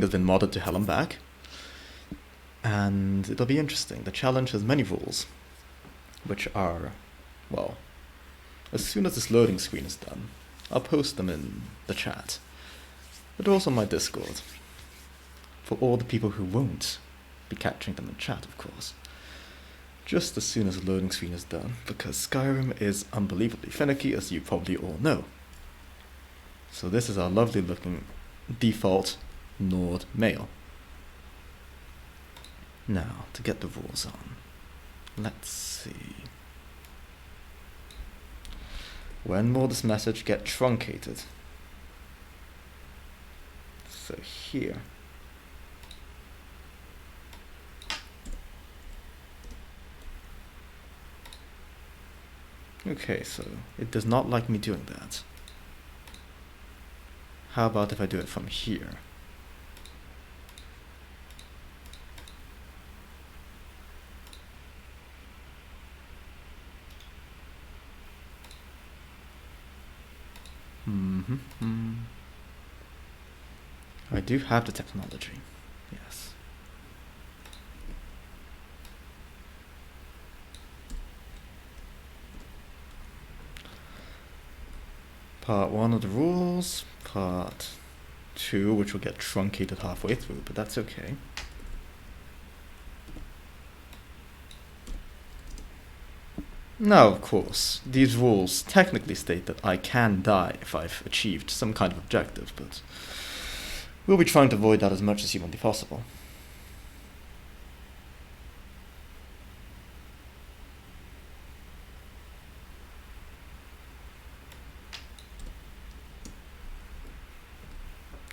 has been modded to hell and back. And it'll be interesting. The challenge has many rules, which are, well, as soon as this loading screen is done, I'll post them in the chat, but also on my Discord, for all the people who won't be capturing them in chat, of course, just as soon as the loading screen is done, because Skyrim is unbelievably finicky, as you probably all know. So this is our lovely looking default Nord male. Now, to get the rules on, let's see. When will this message get truncated? So here. Okay, so it does not like me doing that. How about if I do it from here? I do have the technology, yes. Part 1 of the rules, part 2, which will get truncated halfway through, but that's okay. Now, of course, these rules technically state that I can die if I've achieved some kind of objective, but we'll be trying to avoid that as much as humanly possible.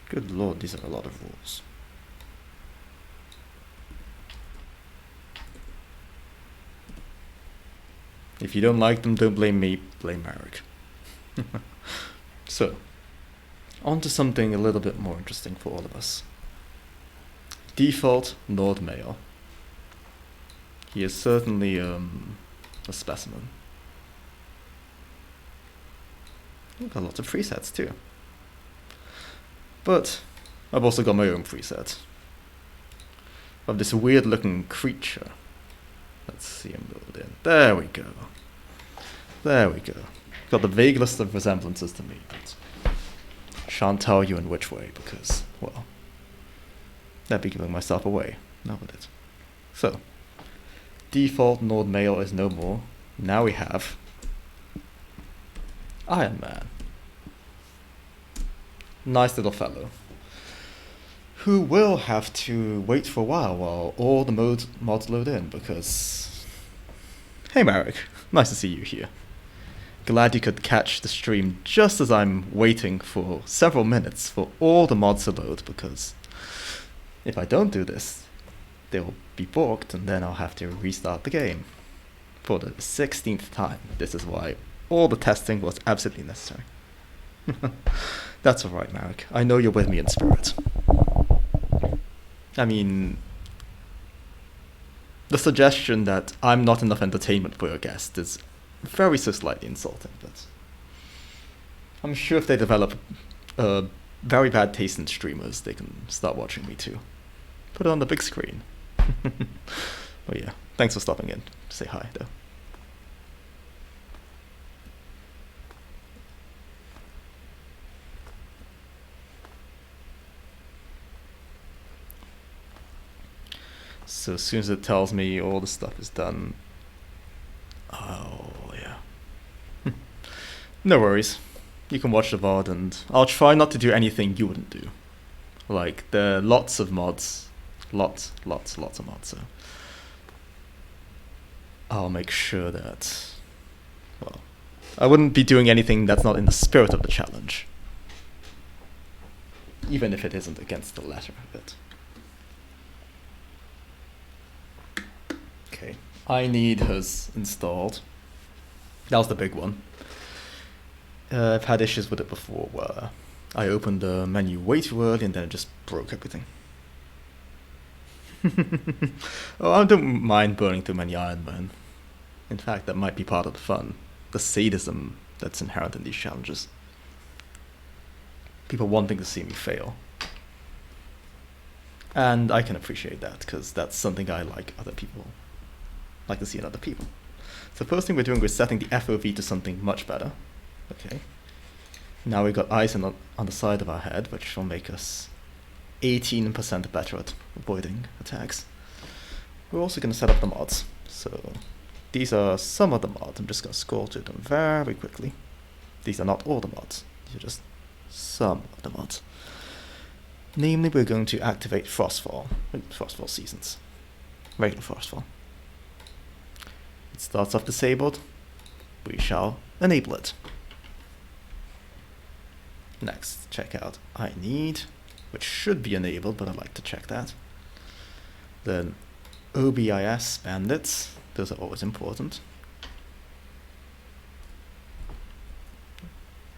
Good lord, these are a lot of rules. If you don't like them, don't blame me, blame Eric. So, on to something a little bit more interesting for all of us. Default Nord male. He is certainly a specimen. I've got lots of presets too. But I've also got my own preset of this weird looking creature. Let's see him load in. There we go. There we go. Got the vaguest of resemblances to me, but shan't tell you in which way because, well, that'd be giving myself away. Not with it. So, default Nord male is no more. Now we have Ironman. Nice little fellow, who will have to wait for a while all the mods load in because... Hey Marek, nice to see you here. Glad you could catch the stream just as I'm waiting for several minutes for all the mods to load, because if I don't do this, they will be borked and then I'll have to restart the game for the 16th time. This is why all the testing was absolutely necessary. That's alright, Marek. I know you're with me in spirit. I mean, the suggestion that I'm not enough entertainment for your guest is very so slightly insulting, but I'm sure if they develop very bad taste in streamers, they can start watching me too. Put it on the big screen. But yeah, thanks for stopping in to say hi, though. So as soon as it tells me all the stuff is done, oh yeah. No worries. You can watch the VOD and I'll try not to do anything you wouldn't do. Like, there are lots of mods. Lots of mods, so I'll make sure that, well, I wouldn't be doing anything that's not in the spirit of the challenge. Even if it isn't against the letter of it. Okay, I need hers installed. That was the big one. I've had issues with it before where I opened the menu way too early and then it just broke everything. Oh, I don't mind burning through many Ironman. In fact, that might be part of the fun. The sadism that's inherent in these challenges. People wanting to see me fail. And I can appreciate that, because that's something I like to see in other people. So first thing we're doing, we're setting the FOV to something much better. Okay. Now we've got eyes on the side of our head, which will make us 18% better at avoiding attacks. We're also going to set up the mods. So these are some of the mods. I'm just going to scroll through them very quickly. These are not all the mods. These are just some of the mods. Namely, we're going to activate Frostfall Seasons. Regular Frostfall. It starts off disabled. We shall enable it. Next, check out I Need, which should be enabled, but I'd like to check that. Then OBIS Bandits. Those are always important.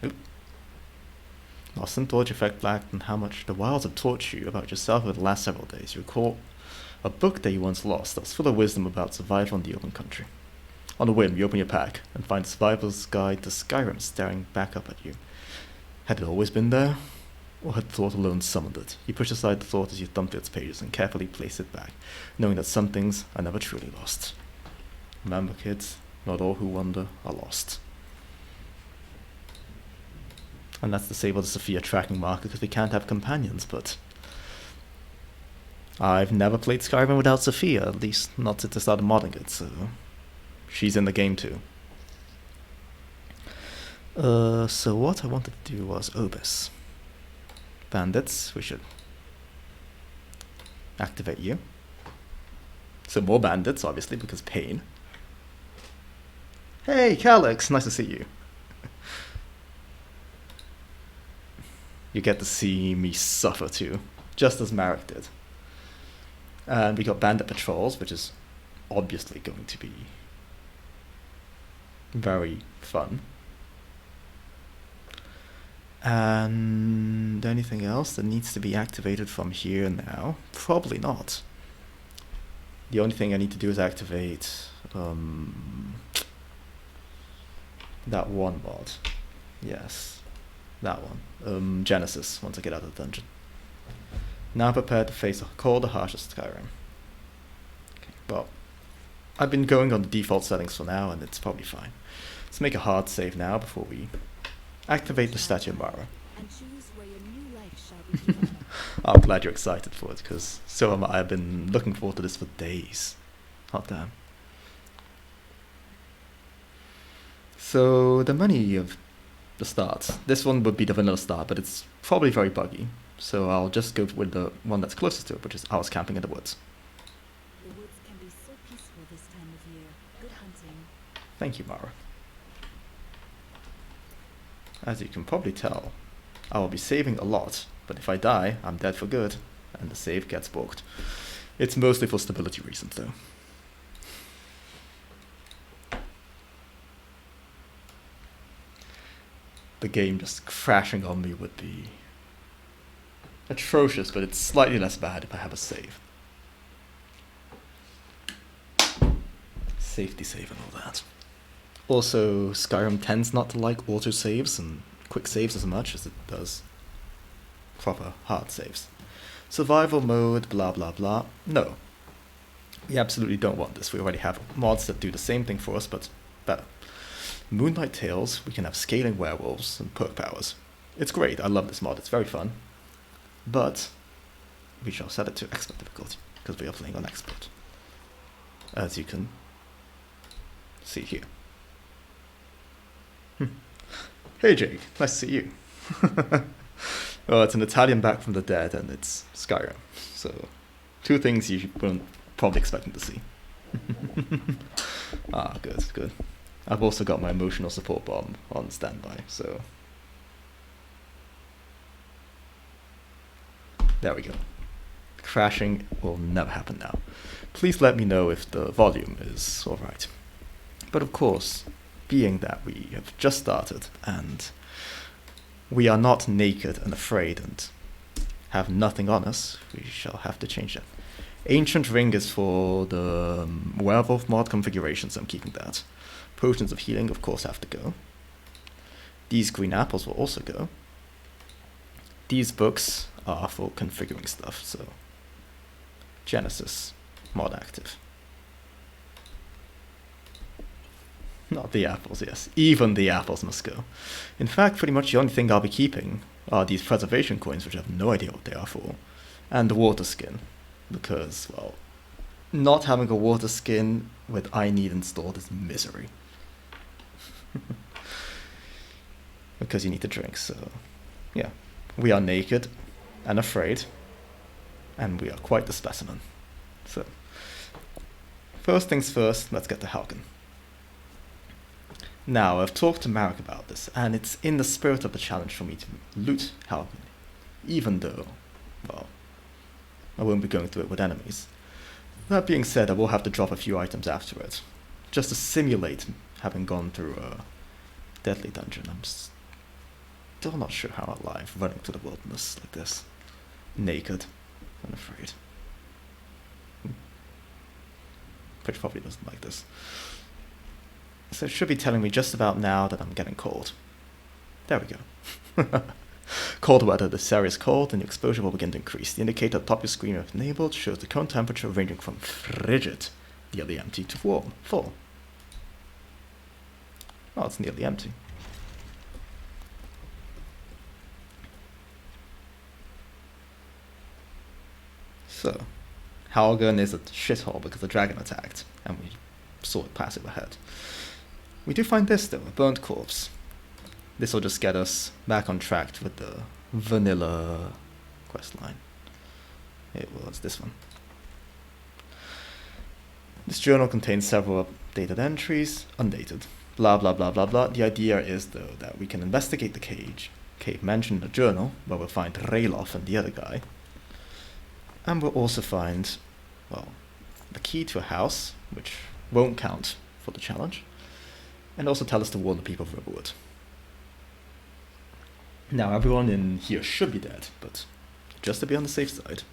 Oop. Lost in thought, reflect back on how much the wilds have taught you about yourself over the last several days. You recall a book that you once lost that was full of wisdom about survival in the open country. On a whim, you open your pack and find the Survival's Guide to Skyrim staring back up at you. Had it always been there? Or had thought alone summoned it? You push aside the thought as you thumb through its pages and carefully place it back, knowing that some things are never truly lost. Remember, kids, not all who wander are lost. And let's disable the Sophia tracking marker because we can't have companions, but I've never played Skyrim without Sophia, at least not since I started modding it, so she's in the game too. So what I wanted to do was Obis. Bandits, we should activate you. So more bandits, obviously, because pain. Hey, Calyx, nice to see you. You get to see me suffer too, just as Marek did. And we got bandit patrols, which is obviously going to be very fun. And anything else that needs to be activated from here now? Probably not. The only thing I need to do is activate that one mod. Yes, that one. Genesis, once I get out of the dungeon. Now prepared to face a cold, the harshest Skyrim. Okay, well, I've been going on the default settings for now, and it's probably fine. Let's make a hard save now before we activate the statue of Mara. I'm glad you're excited for it, because so am I. I've been looking forward to this for days. Hot damn. So the menu of the start. This one would be the vanilla start, but it's probably very buggy. So I'll just go with the one that's closest to it, which is hours camping in the woods. The woods can be so peaceful this time of year. Good hunting. Thank you, Mara. As you can probably tell, I will be saving a lot, but if I die, I'm dead for good, and the save gets booked. It's mostly for stability reasons, though. The game just crashing on me would be atrocious, but it's slightly less bad if I have a save. Safety save and all that. Also, Skyrim tends not to like auto-saves and quick saves as much as it does proper hard saves. Survival mode, blah blah blah. No. We absolutely don't want this. We already have mods that do the same thing for us, but better. Moonlight Tales, we can have scaling werewolves and perk powers. It's great, I love this mod, it's very fun. But we shall set it to expert difficulty, because we are playing on expert. As you can see here. Hey Jake, nice to see you. Well, it's an Italian back from the dead, and it's Skyrim. So, two things you weren't probably expecting to see. Ah, good, good. I've also got my emotional support bomb on standby, so... There we go. Crashing will never happen now. Please let me know if the volume is alright. But of course, being that we have just started and we are not naked and afraid and have nothing on us, we shall have to change that. Ancient Ring is for the werewolf mod configurations, I'm keeping that. Potions of healing, of course, have to go. These green apples will also go. These books are for configuring stuff, so Genesis mod active. Not the apples, yes. Even the apples must go. In fact, pretty much the only thing I'll be keeping are these preservation coins, which I have no idea what they are for, and the water skin. Because, well, not having a water skin with I need installed is misery. Because you need to drink, so yeah. We are naked and afraid, and we are quite the specimen. So, first things first, let's get to Halkin. Now, I've talked to Marek about this, and it's in the spirit of the challenge for me to loot Halkin, even though, well, I won't be going through it with enemies. That being said, I will have to drop a few items after it, just to simulate having gone through a deadly dungeon. I'm still not sure how alive running through the wilderness like this, naked and afraid. Which probably doesn't like this. So it should be telling me just about now that I'm getting cold. There we go. Cold weather. This area is cold and the exposure will begin to increase. The indicator at the top of your screen, if enabled, shows the current temperature ranging from frigid, nearly empty, to warm, full. Oh, it's nearly empty. So, Halgan is a shithole because the dragon attacked, and we saw it pass overhead. We do find this though, a burnt corpse. This will just get us back on track with the vanilla questline. It was this one. This journal contains several updated entries, undated. Blah blah blah blah blah. The idea is though that we can investigate the cave mentioned in the journal, where we'll find Rayloff and the other guy. And we'll also find, well, the key to a house, which won't count for the challenge. And also tell us to warn the people of Riverwood. Now, everyone in here should be dead, but just to be on the safe side,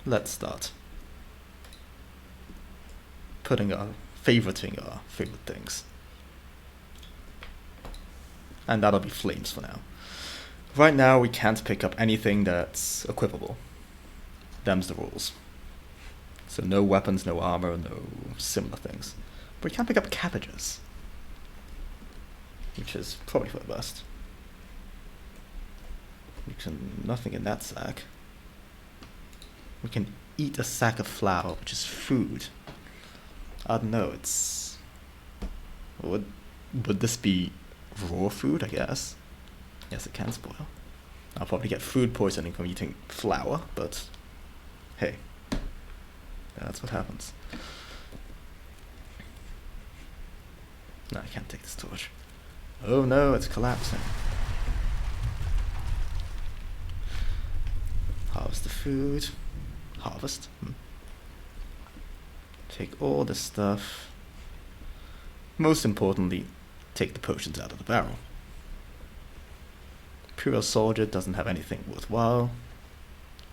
let's start favoriting our favorite things. And that'll be flames for now. Right now, we can't pick up anything that's equipable. Them's the rules. So no weapons, no armor, no similar things. But we can pick up cabbages, which is probably for the best. Nothing in that sack. We can eat a sack of flour, which is food. I don't know, would this be raw food, I guess? Yes, it can spoil. I'll probably get food poisoning from eating flour, but hey. That's what happens. No, I can't take this torch. Oh no, it's collapsing. Harvest the food. Harvest. Take all this stuff. Most importantly, take the potions out of the barrel. Imperial Soldier doesn't have anything worthwhile.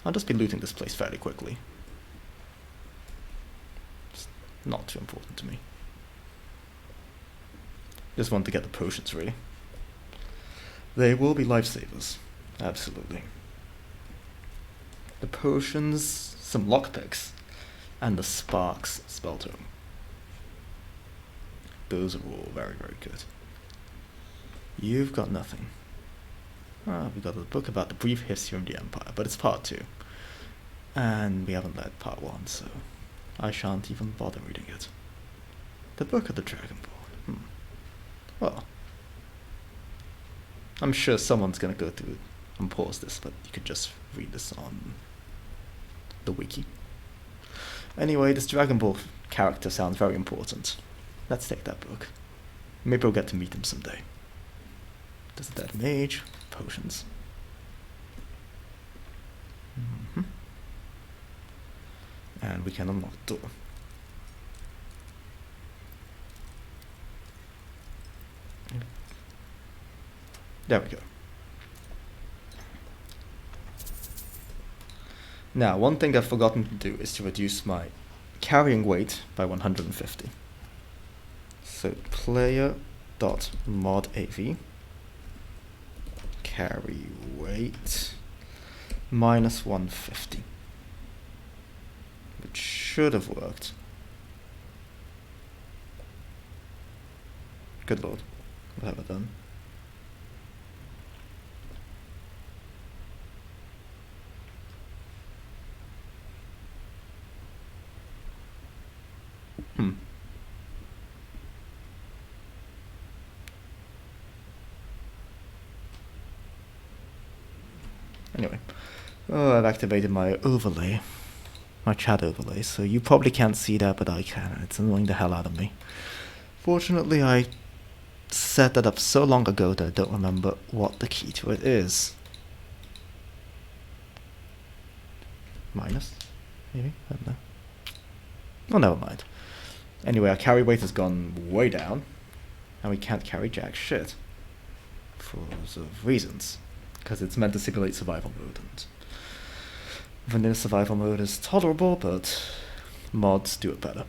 I'll just be looting this place fairly quickly. Not too important to me. Just want to get the potions, really. They will be lifesavers. Absolutely. The potions, some lockpicks, and the sparks spell tome. Those are all very, very good. You've got nothing. We got a book about the brief history of the Empire, but it's part 2. And we haven't read part 1, so I shan't even bother reading it. The Book of the Dragon Ball. Well, I'm sure someone's gonna go through and pause this, but you could just read this on the wiki. Anyway, this Dragon Ball character sounds very important. Let's take that book. Maybe we'll get to meet him someday. Does a dead mage? Potions. And we can unlock the door. There we go. Now, one thing I've forgotten to do is to reduce my carrying weight by 150. So player.modav carry weight minus 150. Which should have worked. Good lord. What have I done? Anyway, I've activated my overlay, my chat overlay, so you probably can't see that, but I can, and it's annoying the hell out of me. Fortunately, I set that up so long ago that I don't remember what the key to it is. Minus? Maybe? I don't know. Oh, never mind. Anyway, our carry weight has gone way down, and we can't carry jack shit. For sort of reasons. Because it's meant to simulate survival mode, and vanilla survival mode is tolerable, but mods do it better.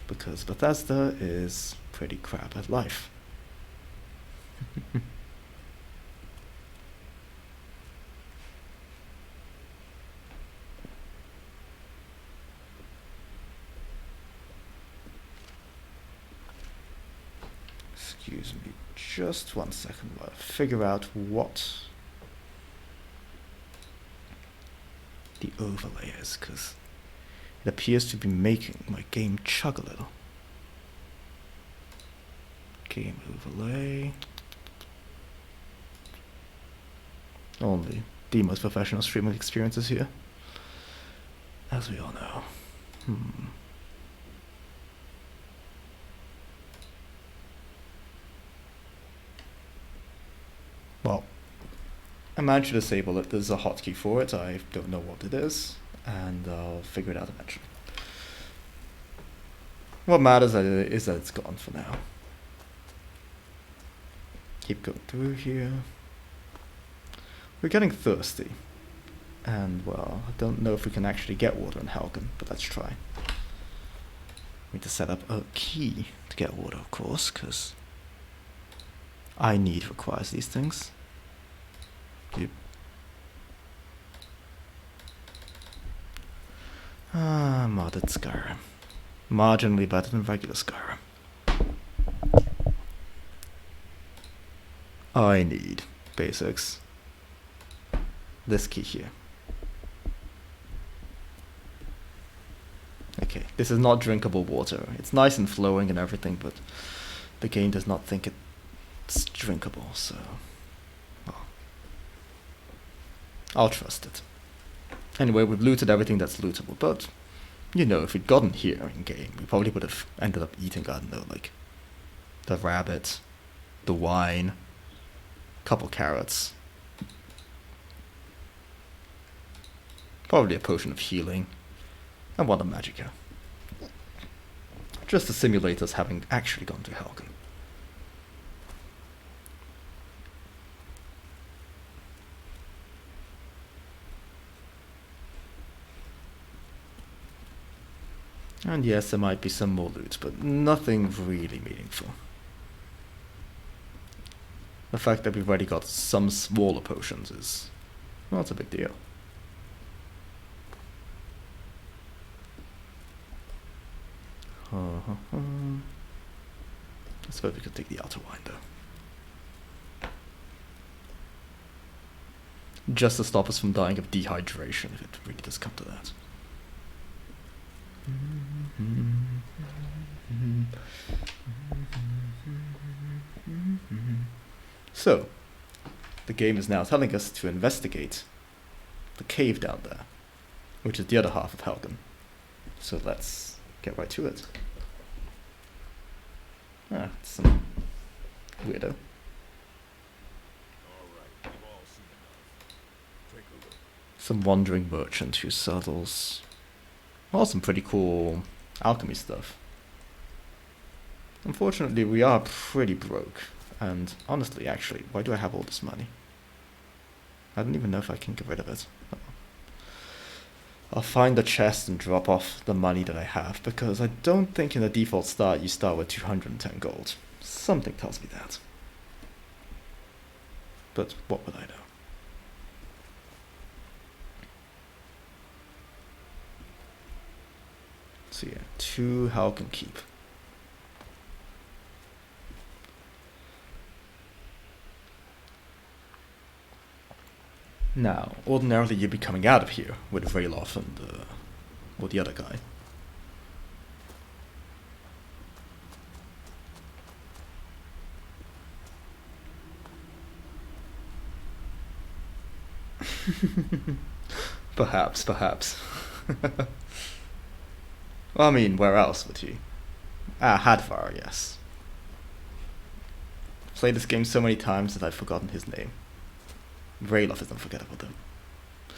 Because Bethesda is pretty crap at life. Excuse me, just 1 second while I figure out what the overlay is, because it appears to be making my game chug a little. Game overlay. Only the most professional streaming experiences here, as we all know. Well, I managed to disable it. There's a hotkey for it. I don't know what it is, and I'll figure it out eventually. What matters is that it's gone for now. Keep going through here. We're getting thirsty, and well, I don't know if we can actually get water in Helgen, but let's try. We need to set up a key to get water, of course, because I requires these things. Yep. Modded Skyrim. Marginally better than regular Skyrim. I need basics. This key here. Okay, this is not drinkable water. It's nice and flowing and everything, but the game does not think it's drinkable, so well, I'll trust it. Anyway, we've looted everything that's lootable, but you know, if we'd gotten here in game, we probably would have ended up eating, I don't know, like the rabbit, the wine, couple carrots, probably a potion of healing, and one of magicka. Just to simulate us having actually gone to Helgen. And yes, there might be some more loot, but nothing really meaningful. The fact that we've already got some smaller potions is, well, it's a big deal. I suppose we could take the outer wine though. Just to stop us from dying of dehydration if it really does come to that. So, the game is now telling us to investigate the cave down there, which is the other half of Helgen. So let's get right to it. It's some weirdo. Some wandering merchant who sells, well, some pretty cool alchemy stuff. Unfortunately, we are pretty broke. And honestly, actually, why do I have all this money? I don't even know if I can get rid of it. I'll find the chest and drop off the money that I have, because I don't think in the default start you start with 210 gold. Something tells me that. But what would I know? So yeah, 2 Hell can keep. Now, ordinarily you'd be coming out of here with Rayloff and or the other guy. Perhaps. Well, I mean, where else would you? Hadvar, yes. Played this game so many times that I've forgotten his name. Rayloff is unforgettable though.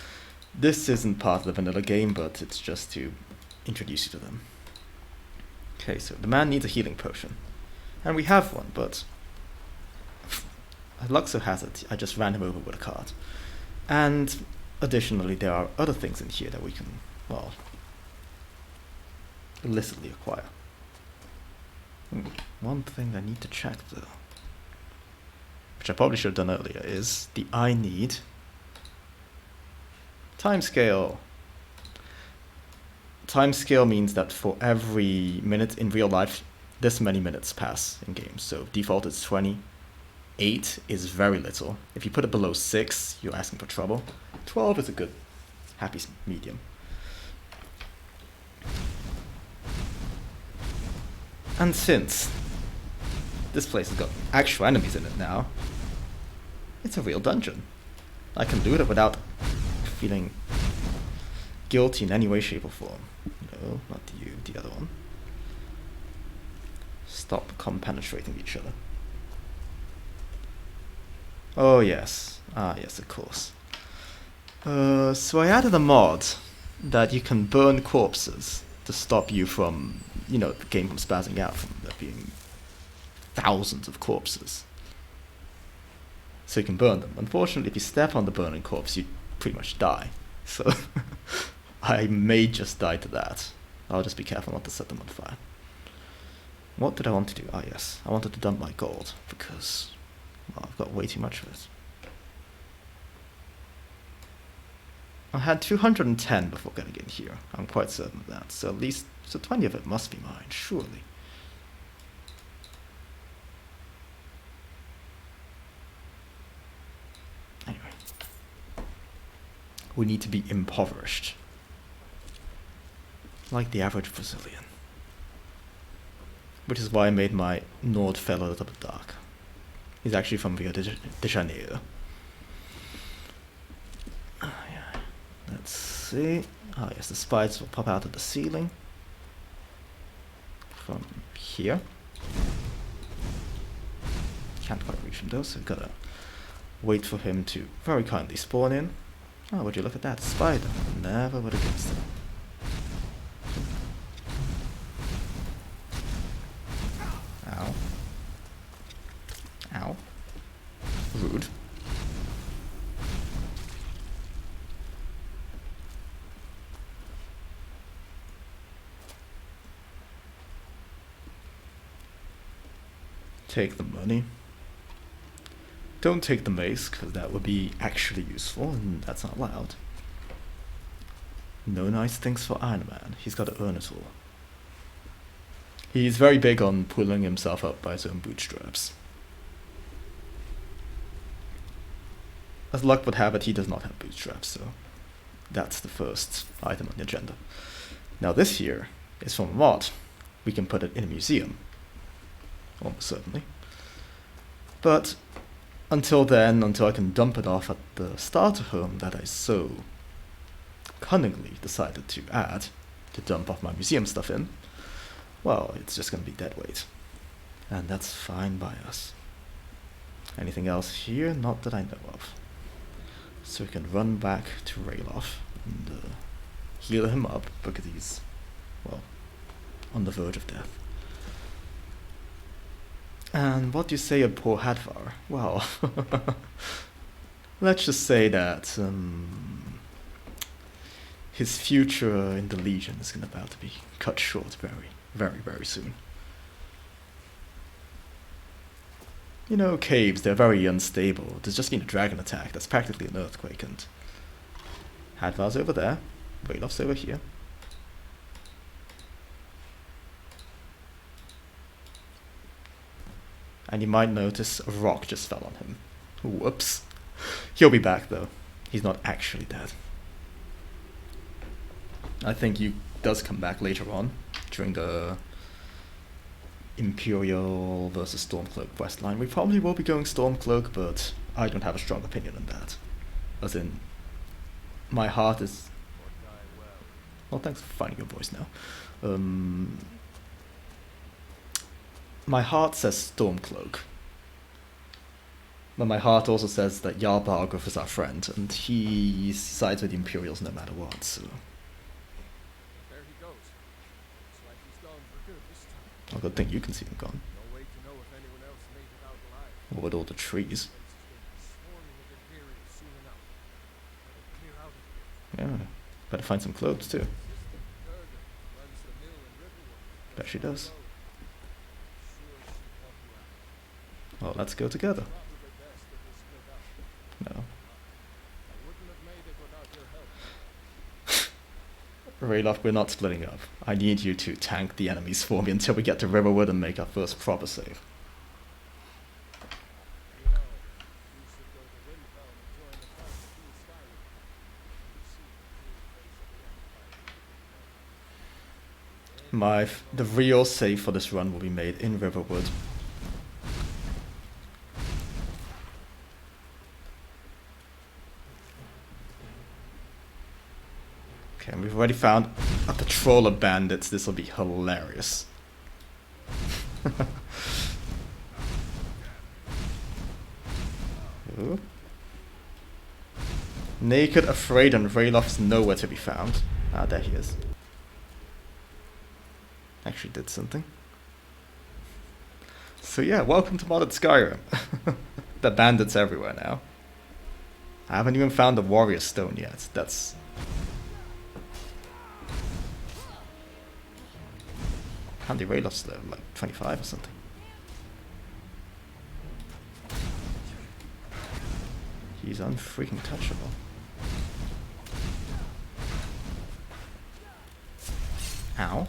This isn't part of the vanilla game, but it's just to introduce you to them. Okay, so the man needs a healing potion. And we have one, but luck so has it, I just ran him over with a cart. And additionally, there are other things in here that we can, well, illicitly acquire. One thing I need to check though, which I probably should have done earlier, is the I need timescale. Timescale means that for every minute in real life, this many minutes pass in games. So default is 20. 8 is very little. If you put it below 6, you're asking for trouble. 12 is a good, happy medium. And since this place has got actual enemies in it now, it's a real dungeon. I can loot it without feeling guilty in any way, shape, or form. No, not you, the other one. Stop compenetrating each other. Oh yes, yes, of course. So I added a mod that you can burn corpses to stop you from, you know, the game from spazzing out, from there being thousands of corpses. So you can burn them. Unfortunately, if you step on the burning corpse, you pretty much die. So I may just die to that. I'll just be careful not to set them on fire. What did I want to do? Ah yes, I wanted to dump my gold, because, well, I've got way too much of it. I had 210 before getting in here. I'm quite certain of that. So at least, so 20 of it must be mine, surely. Anyway. We need to be impoverished. Like the average Brazilian. Which is why I made my Nord fellow a little bit dark. He's actually from Rio de Janeiro. Yeah. Let's see. Ah, yes, the spikes will pop out of the ceiling. From here. Can't quite reach him though, so gotta wait for him to very kindly spawn in. Oh, would you look at that? Spider. Never would have guessed it. Ow. Ow. Rude. Take the money. Don't take the mace, because that would be actually useful, and that's not allowed. No nice things for Ironman. He's got to earn it all. He's very big on pulling himself up by his own bootstraps. As luck would have it, he does not have bootstraps, so that's the first item on the agenda. Now this here is from a mod. We can put it in a museum. Almost certainly. But until then, until I can dump it off at the starter home that I so cunningly decided to add to dump off my museum stuff in, well, it's just going to be dead weight. And that's fine by us. Anything else here? Not that I know of. So we can run back to Rayloff and heal him up, because he's, well, on the verge of death. And what do you say of poor Hadvar? Well, let's just say that his future in the Legion is about to be cut short very, very, very soon. You know, caves, they're very unstable. There's just been a dragon attack. That's practically an earthquake, and Hadvar's over there. Rayloff's over here. And you might notice a rock just fell on him. Whoops. He'll be back though. He's not actually dead. I think he does come back later on during the Imperial versus Stormcloak questline. We probably will be going Stormcloak, but I don't have a strong opinion on that. As in, my heart is... Well, thanks for finding your voice now. My heart says Stormcloak. But my heart also says that Jarl Bargrove is our friend, and he sides with the Imperials no matter what, so... There he goes. Looks like he's gone for good this time. Well, good thing you can see him gone. No way to know if anyone else made it out alive. Or with all the trees. The place is going to be swarming with Imperials soon enough. Better clear out of here. Yeah, better find some clothes too. Sister Durga runs the mill in Riverwood. Bet she does. Sure she'd help you out. Well, let's go together. Probably best if we split up. No. I wouldn't have made it without your help. Rayloff, we're not splitting up. I need you to tank the enemies for me until we get to Riverwood and make our first proper save. You know, you should go to Windhelm and join the fight between Skyrim. You see the true face of the Empire. The real save for this run will be made in Riverwood. Okay, and we've already found a patrol of bandits. This will be hilarious. Ooh. Naked, afraid, and Rayloff's nowhere to be found. Ah, there he is. Actually did something. So yeah, welcome to modded Skyrim. The bandits everywhere now. I haven't even found the warrior stone yet. That's... Handy Rayloff's level, like 25 or something. He's unfreaking touchable. Ow.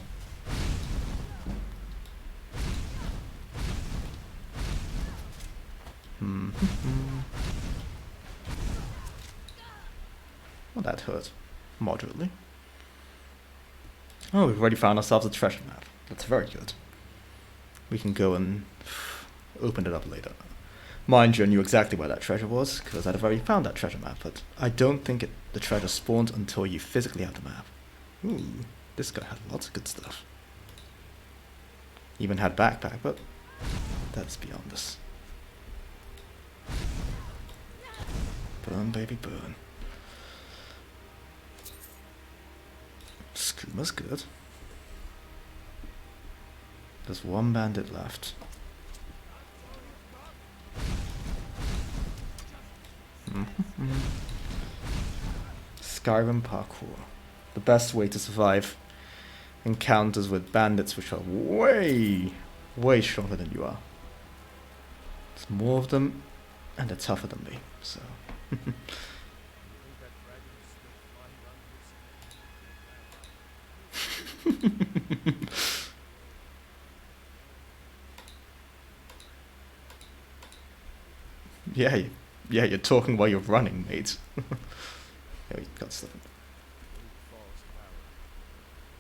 Well, that hurt. Moderately. Oh, we've already found ourselves a treasure map. That's very good. We can go and open it up later. Mind you, I knew exactly where that treasure was, because I'd already found that treasure map, but I don't think the treasure spawned until you physically have the map. Ooh, this guy had lots of good stuff. Even had backpack, but that's beyond us. Burn, baby, burn. Skoom's good. There's one bandit left. Skyrim parkour. The best way to survive encounters with bandits which are way stronger than you are. There's more of them, and they're tougher than me, so... Yeah, you're talking while you're running, mate. Yeah, we got stuff.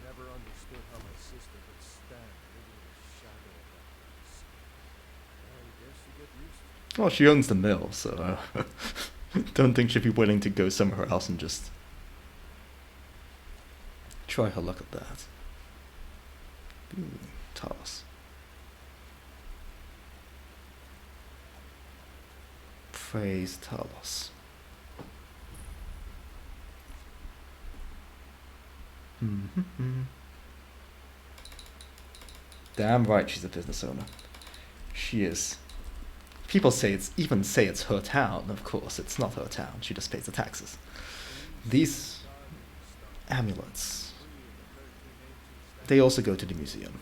Never understood how my sister could stand living in the shadow of that place. I guess you get used to it. Well, she owns the mill, so don't think she'd be willing to go somewhere else and just try her luck at that. Ooh, Talos. Praise Talos. Damn right she's a business owner. She is. People even say it's her town. Of course, it's not her town. She just pays the taxes. These amulets, they also go to the museum.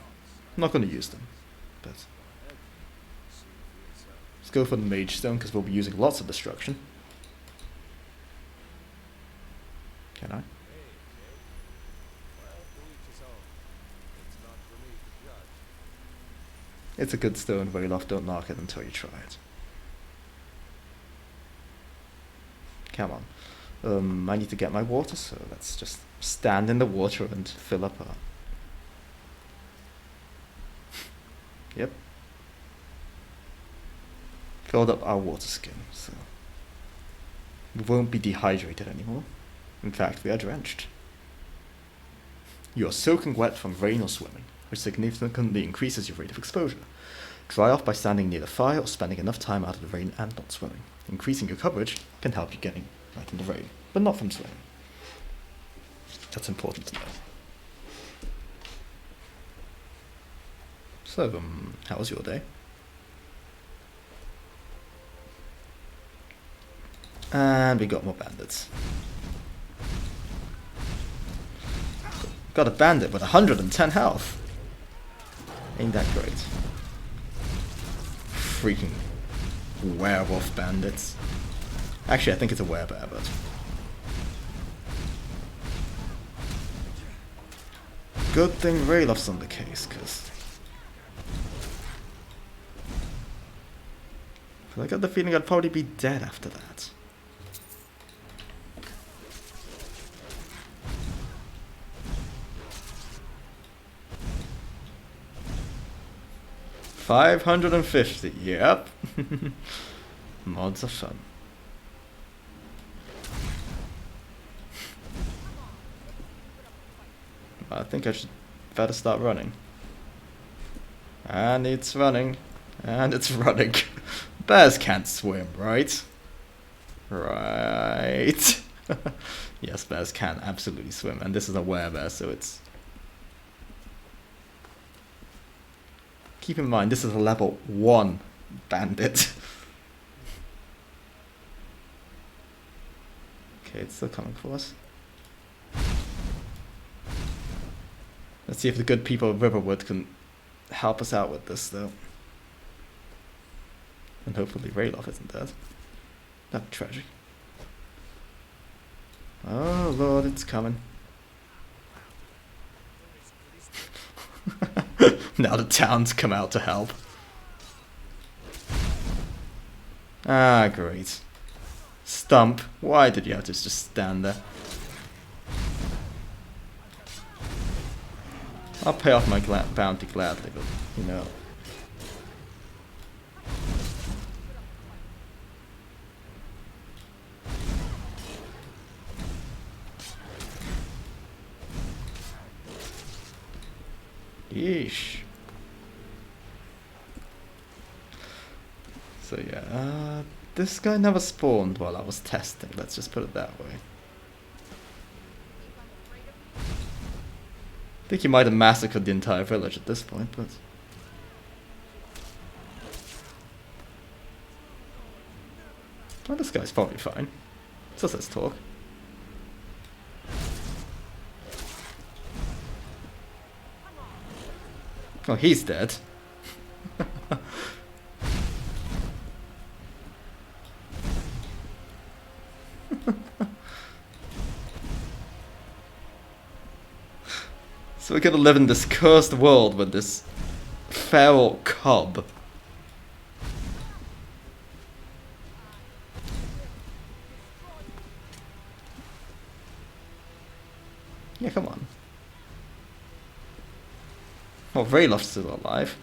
I'm not going to use them, but let's go for the Mage Stone because we'll be using lots of destruction. Can I? It's a good stone, Ralof. Don't knock it until you try it. Come on. I need to get my water, so let's just stand in the water and fill up our... Yep. Filled up our water skin, so we won't be dehydrated anymore. In fact, we are drenched. You are soaking wet from rain or swimming, which significantly increases your rate of exposure. Dry off by standing near the fire or spending enough time out of the rain and not swimming. Increasing your coverage can help you getting right in the rain, but not from swimming. That's important to know. So, how was your day? And we got more bandits. Got a bandit with 110 health. Ain't that great. Freaking werewolf bandits. Actually, I think it's a werebear, but... Good thing Ralof's on the case, because... I got the feeling I'd probably be dead after that. $550, yep. Mods are fun. I think I should better start running. And it's running. And it's running. Bears can't swim, right? Right. Yes, bears can absolutely swim. And this is a werebear, so it's... Keep in mind, this is a level 1 bandit. Okay, it's still coming for us. Let's see if the good people of Riverwood can help us out with this, though. And hopefully Ralof isn't dead. That'd be tragic. Oh lord, it's coming. Now the town's come out to help. Ah, great. Stump, why did you have to just stand there? I'll pay off my bounty gladly, but, you know. Yeesh. So yeah, this guy never spawned while I was testing, let's just put it that way. I think he might have massacred the entire village at this point, but... Well, this guy's probably fine. So let's talk. Oh, he's dead. So we're gonna live in this cursed world with this feral cub. Yeah, come on. Well, Ralof's still alive.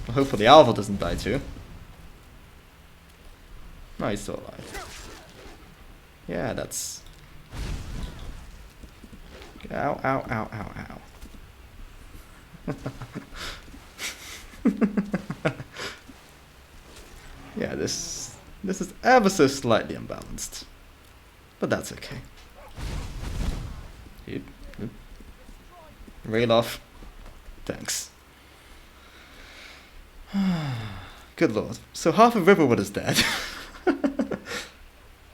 Well, hopefully Alva doesn't die too. No, he's still alive. Yeah, that's... Ow, ow, ow, ow, ow. Yeah, this is ever so slightly unbalanced. But that's okay. Ralof. Thanks. Good lord. So half of Riverwood is dead.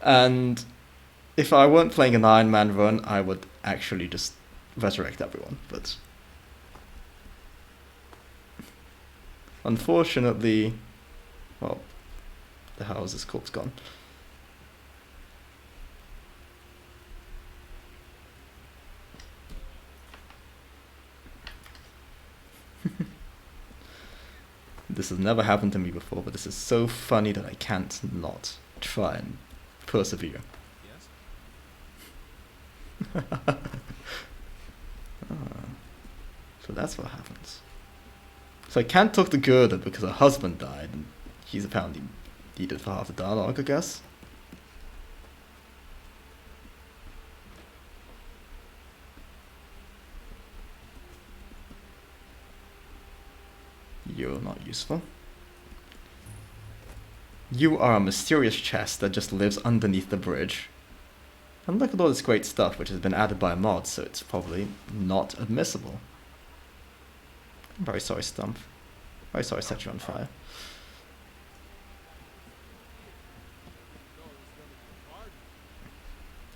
And if I weren't playing an Ironman run, I would actually just resurrect everyone, but... Unfortunately... Well, the hell is this corpse gone? this has never happened to me before, but this is so funny that I can't not try and persevere. Yes? So that's what happens. So I can't talk to Gerda because her husband died, and he's apparently needed for half the dialogue, I guess. You're not useful. You are a mysterious chest that just lives underneath the bridge. And look at all this great stuff which has been added by a mod, so it's probably not admissible. I'm very sorry, Stump. Very sorry I set you on fire.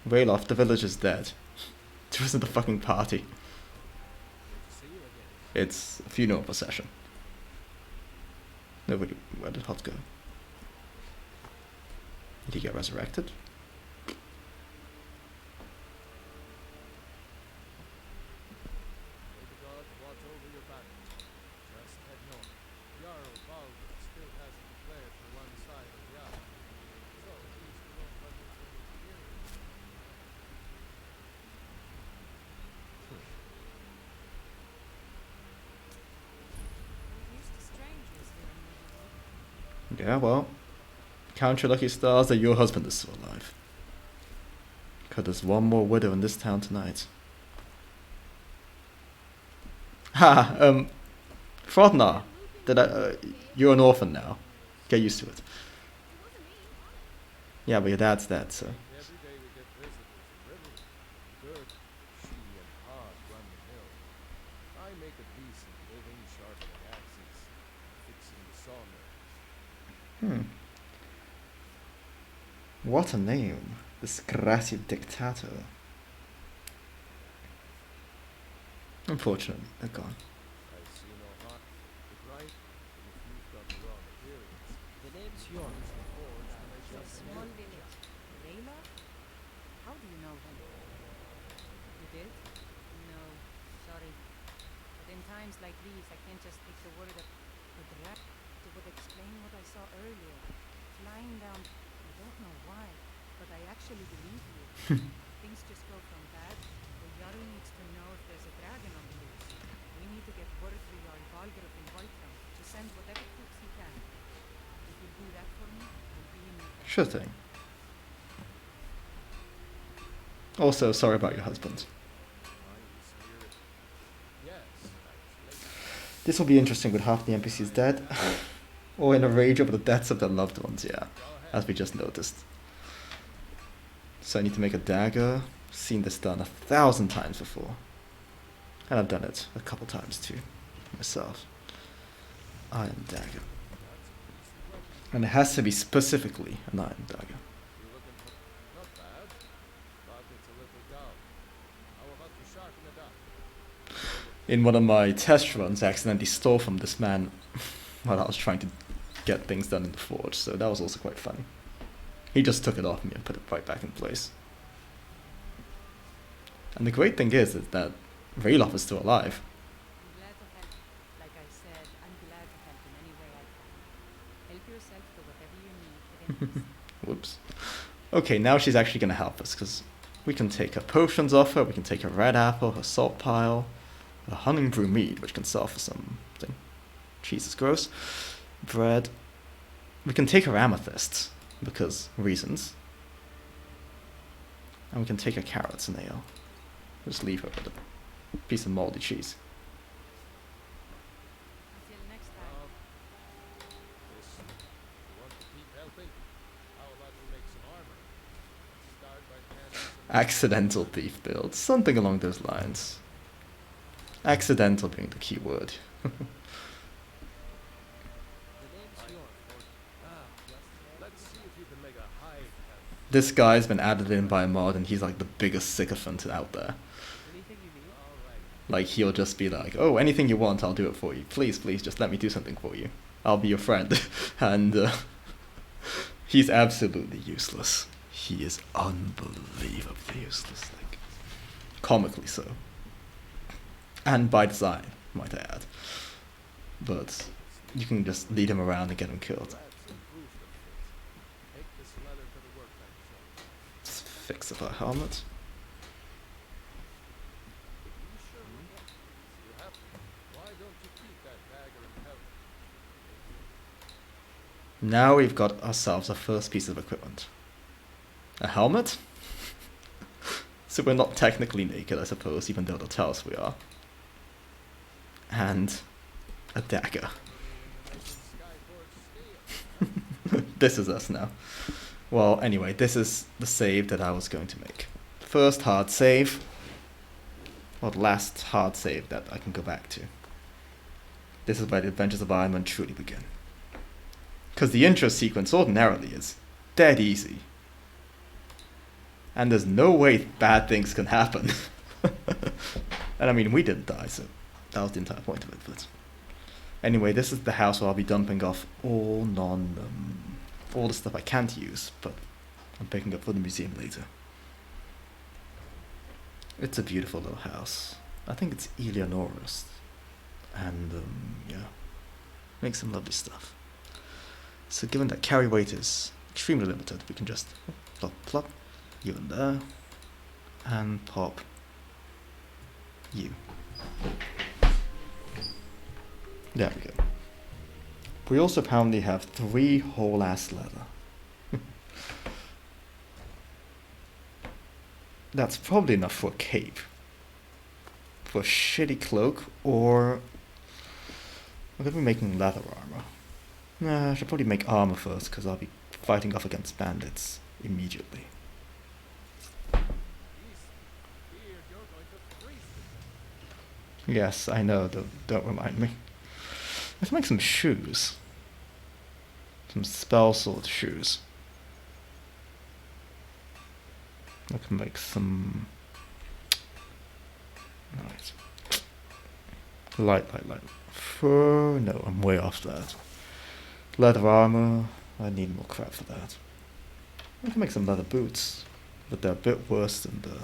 Rayloff, the village is dead. There isn't a fucking party. It's a funeral procession. Nobody. Where did Hot go? Did he get resurrected? May the gods watch over your battle. Just head north. Jarl Baldur still hasn't declared for one side or the other. So at least you won't run into any feelings. We're used to strangers here in the Yeah, well. Count your lucky stars that your husband is still alive. Because there's one more widow in this town tonight. Ha! Frodnar. You're an orphan now. Get used to it. Yeah, but your dad's dead, so. Every day we get visitors from Riverwood. Good. She and Hod run the mill. I make a decent living sharpening axes, fixing the sawmill. What a name. Disgracia Dictator. Unfortunately, they're gone. I see no harm. But right, if you've got the raw materials. The name's yours. Forged when I shut the Small mill. village. Rayloff? How do you know him? You did? No, sorry. But in times like these, I can't just take the word of the draft. It would explain what I saw earlier. Flying down, I don't know why, but I actually believe you. Things just go from bad. The Jarl needs to know if there's a dragon on the loose. We need to get word to Jarl Baldur up in Whiterun to send whatever troops he can. If you do that for me, I'll be in your debt. Sure thing. Also, sorry about your husband. Mighty spirit. Yes, actually. This will be interesting with half the NPCs dead. Or in a rage over the deaths of their loved ones, yeah. As we just noticed. So I need to make a dagger. Seen this done 1,000 times before. And I've done it a couple times too. Myself. Iron dagger. And it has to be specifically an iron dagger. You're looking for not bad, but it's a little dull. How about you sharpen it up? In one of my test runs, I accidentally stole from this man while I was trying to get things done in the forge, so that was also quite funny. He just took it off me and put it right back in place. And the great thing is that Rayloff is still alive. I'm glad to help. Like I said, I'm glad to help in any way I can. Help yourself to whatever you need. It is. Whoops. Okay, now she's actually going to help us, because we can take her potions off her, we can take her red apple, her salt pile, her honey brew mead, which can sell for something. Jesus, gross. Bread. We can take her amethysts, because reasons. And we can take her carrots and ale. Just leave her with a piece of moldy cheese. Until next time. Listen, you want to keep helping? How about we make some armor? Start by planting some... Accidental thief build. Something along those lines. Accidental being the key word. The name's yours. Let's see if you can make a hide helmet. This guy's been added in by a mod and he's like the biggest sycophant out there. Anything you need? All right. Like, he'll just be like, oh, anything you want, I'll do it for you. Please, please, just let me do something for you. I'll be your friend. And he's absolutely useless. He is unbelievably useless. Like, comically so. And by design, might I add. But you can just lead him around and get him killed. Let's improve the fit. Take this leather to the workbench shop. Let's fix up our helmet. You sure you have? Why don't you keep that dagger and helmet? Now we've got ourselves our first piece of equipment. A helmet? So we're not technically naked, I suppose, even though they'll tell us we are. And a dagger. This is us now. Well, anyway, this is the save that I was going to make. First hard save. Or the last hard save that I can go back to. This is where the adventures of Ironman truly begin. Because the intro sequence ordinarily is dead easy. And there's no way bad things can happen. And I mean, we didn't die, so that was the entire point of it. But anyway, this is the house where I'll be dumping off all all the stuff I can't use, but I'm picking up for the museum later. It's a beautiful little house. I think it's Eleonora's. And, yeah, makes some lovely stuff. So given that carry weight is extremely limited, we can just plop, plop, you in there, and pop you. There we go. We also apparently have 3 whole ass leather. That's probably enough for a cape. For a shitty cloak, or I'm gonna be making leather armor. Nah, I should probably make armor first, because I'll be fighting off against bandits immediately. Yes, I know, don't remind me. Let's make some shoes. Some spell sword shoes. I can make some... Right. Light. Fur... No, I'm way off that. Leather armor... I need more crap for that. I can make some leather boots, but they're a bit worse than the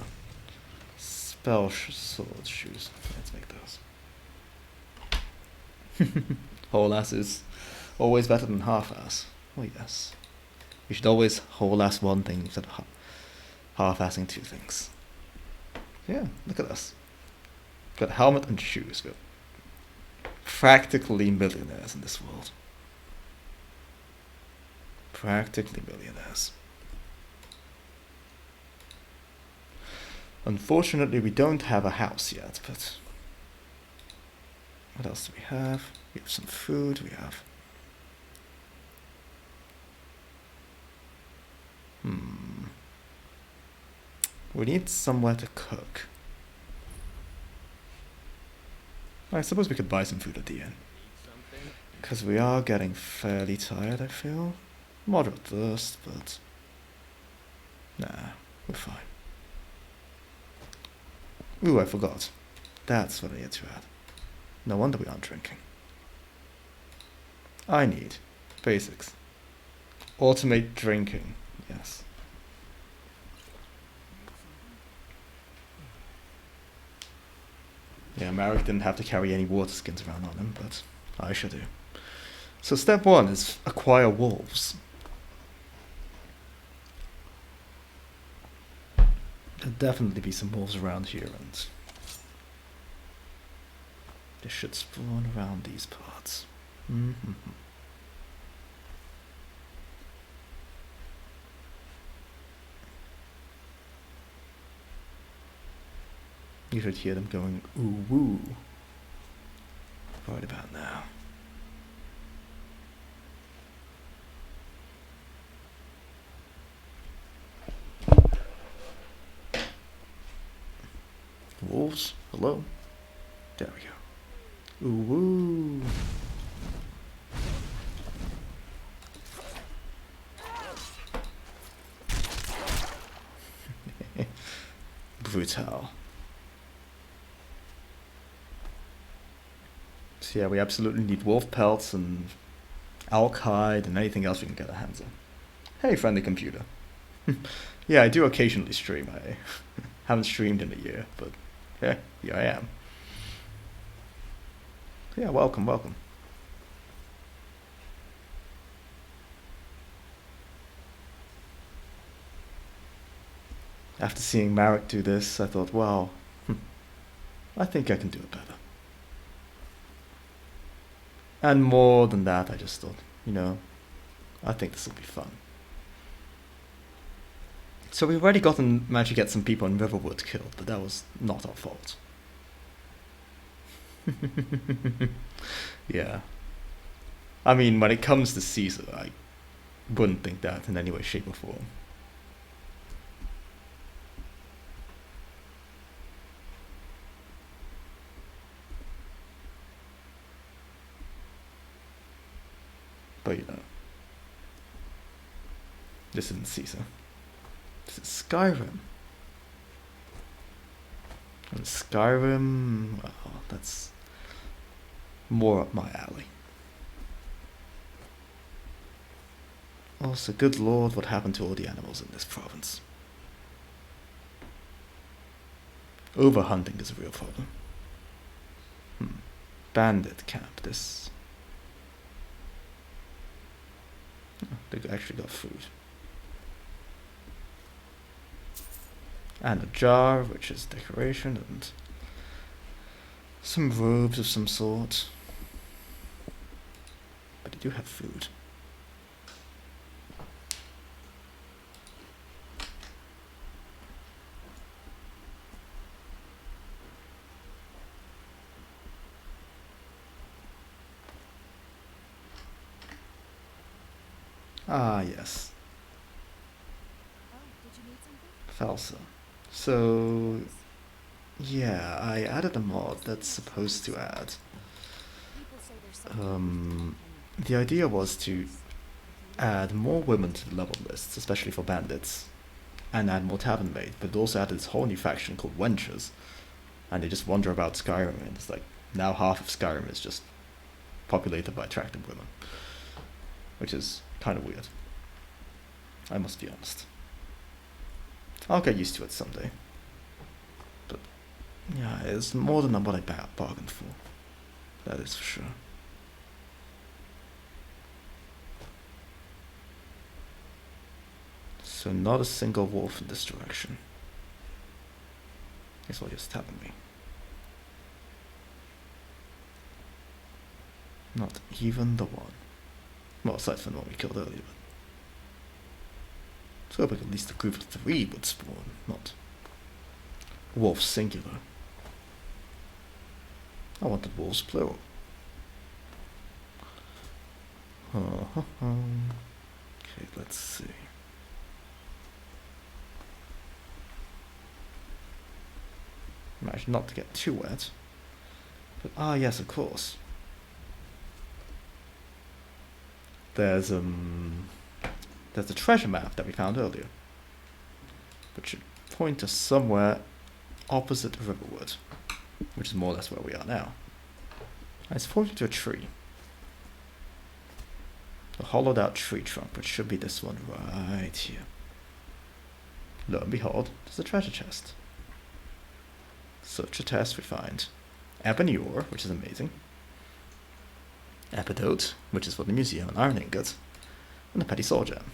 spell sword shoes. Let's make those. Whole ass is always better than half ass. Oh yes. You should always whole ass one thing instead of half assing 2 things. Yeah, look at us. Got helmet and shoes. We're practically millionaires in this world. Practically millionaires. Unfortunately, we don't have a house yet, but what else do we have? We have some food, we have... We need somewhere to cook. I suppose we could buy some food at the inn. Because we are getting fairly tired, I feel. Moderate thirst, but... Nah, we're fine. Ooh, I forgot. That's what I need to add. No wonder we aren't drinking. I need basics. Automate drinking. Yes. Yeah, Marek didn't have to carry any water skins around on him, but I should do. So step 1 is acquire wolves. There'll definitely be some wolves around here, and they should spawn around these parts. You should hear them going ooh woo right about now. Wolves, hello? There we go. Ooh woo. Brutal. So yeah, we absolutely need wolf pelts and elk hide and anything else we can get our hands on. Hey, friendly computer. Yeah, I do occasionally stream. I haven't streamed in a year, but yeah, here I am. Yeah, welcome. After seeing Marek do this, I thought, well, I think I can do it better. And more than that, I just thought, I think this will be fun. So we've already managed to get some people in Riverwood killed, but that was not our fault. Yeah. I mean, when it comes to Caesar, I wouldn't think that in any way, shape, or form. But this isn't Caesar. This is Skyrim. And Skyrim, well, that's more up my alley. Also, good lord, what happened to all the animals in this province? Overhunting is a real problem. Bandit camp, this... Oh, they actually got food. And a jar, which is decoration, and some robes of some sort. But they do have food. Ah, yes. Oh, did you need something? Falsa. So, yeah, I added a mod that's supposed to add. People say there's something The idea was to add more women to the level lists, especially for bandits, and add more tavern maid, but it also added this whole new faction called wenchers, and they just wander about Skyrim, and it's like, now half of Skyrim is just populated by attractive women, which is kind of weird. I must be honest. I'll get used to it someday. But, yeah, it's more than what I bargained for. That is for sure. So not a single wolf in this direction. Guess what you're stabbing me. Not even the one. Well, aside from the one we killed earlier. So I hope at least a group of 3 would spawn, not wolves singular. I wanted wolves plural. Okay, let's see. Managed not to get too wet. But yes, of course. There's a treasure map that we found earlier, which should point us somewhere opposite Riverwood, which is more or less where we are now. And it's pointing to a tree. A hollowed out tree trunk, which should be this one right here. Lo and behold, there's a treasure chest. Search a test, we find ebony ore, which is amazing. Epidote, which is for the museum, an iron ingot, and a petty soul gem.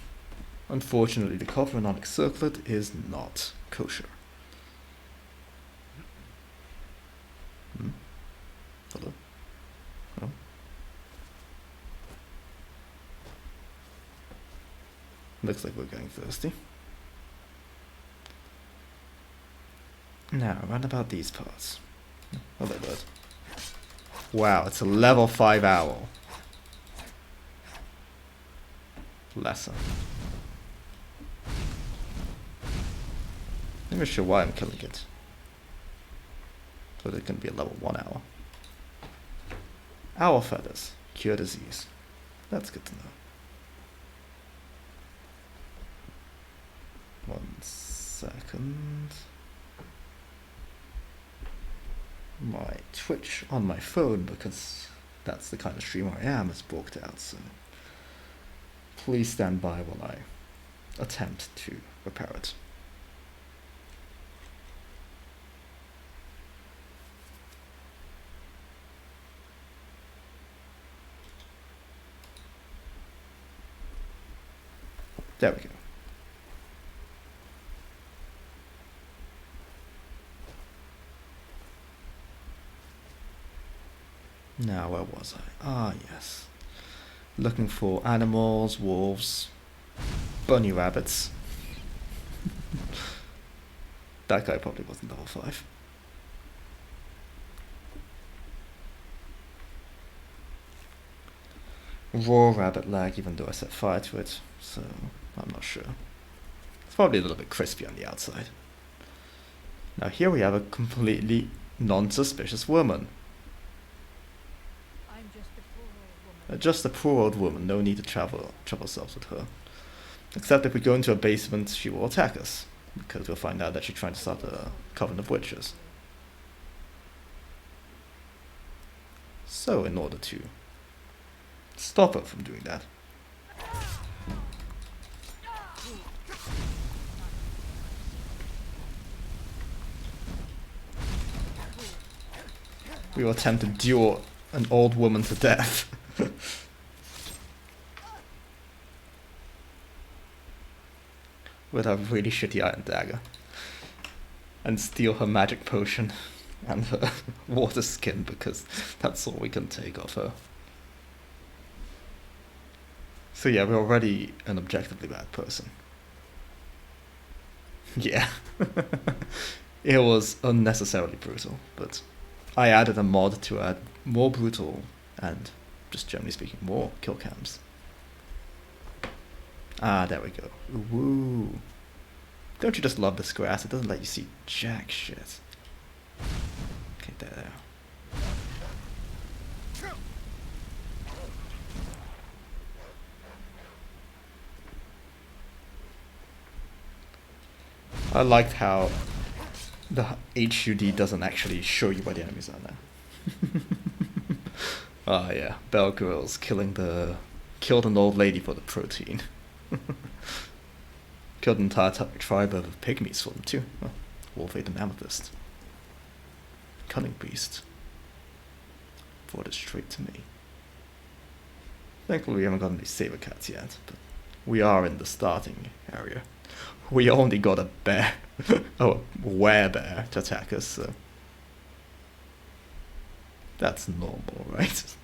Unfortunately, the copper and onyx circlet is not kosher. Hello? Oh. Looks like we're getting thirsty. Now, round about these parts. Hello, bird. Wow, it's a level 5 owl. Lesson. I'm not sure why I'm killing it. But it can be a level 1 owl. Owl feathers. Cure disease. That's good to know. 1 second. My Twitch on my phone, because that's the kind of streamer I am, is booked out, so please stand by while I attempt to repair it. There we go. Now, where was I? Ah, yes. Looking for animals, wolves, bunny rabbits. That guy probably wasn't level 5. Raw rabbit lag, even though I set fire to it, so I'm not sure. It's probably a little bit crispy on the outside. Now here we have a completely non-suspicious woman. I'm just a poor old woman. Just a poor old woman, no need to trouble ourselves with her. Except if we go into a basement, she will attack us, because we'll find out that she's trying to start a coven of witches. So in order to stop her from doing that, we will attempt to duel an old woman to death. With a really shitty iron dagger. And steal her magic potion and her water skin, because that's all we can take off her. So yeah, we're already an objectively bad person. Yeah. It was unnecessarily brutal, but I added a mod to add more brutal and, just generally speaking, more kill cams. Ah, there we go. Woo. Don't you just love this grass? It doesn't let you see jack shit. Okay, there. I liked how the HUD doesn't actually show you where the enemies are now. Ah, yeah. Bell Girls killed an old lady for the protein. Killed an entire tribe of pygmies for them too. Oh, Wolfade and Amethyst. Cunning Beast. Brought it straight to me. Thankfully we haven't gotten any saber cats yet, but we are in the starting area. We only got a bear, oh, a werebear to attack us, so that's normal, right?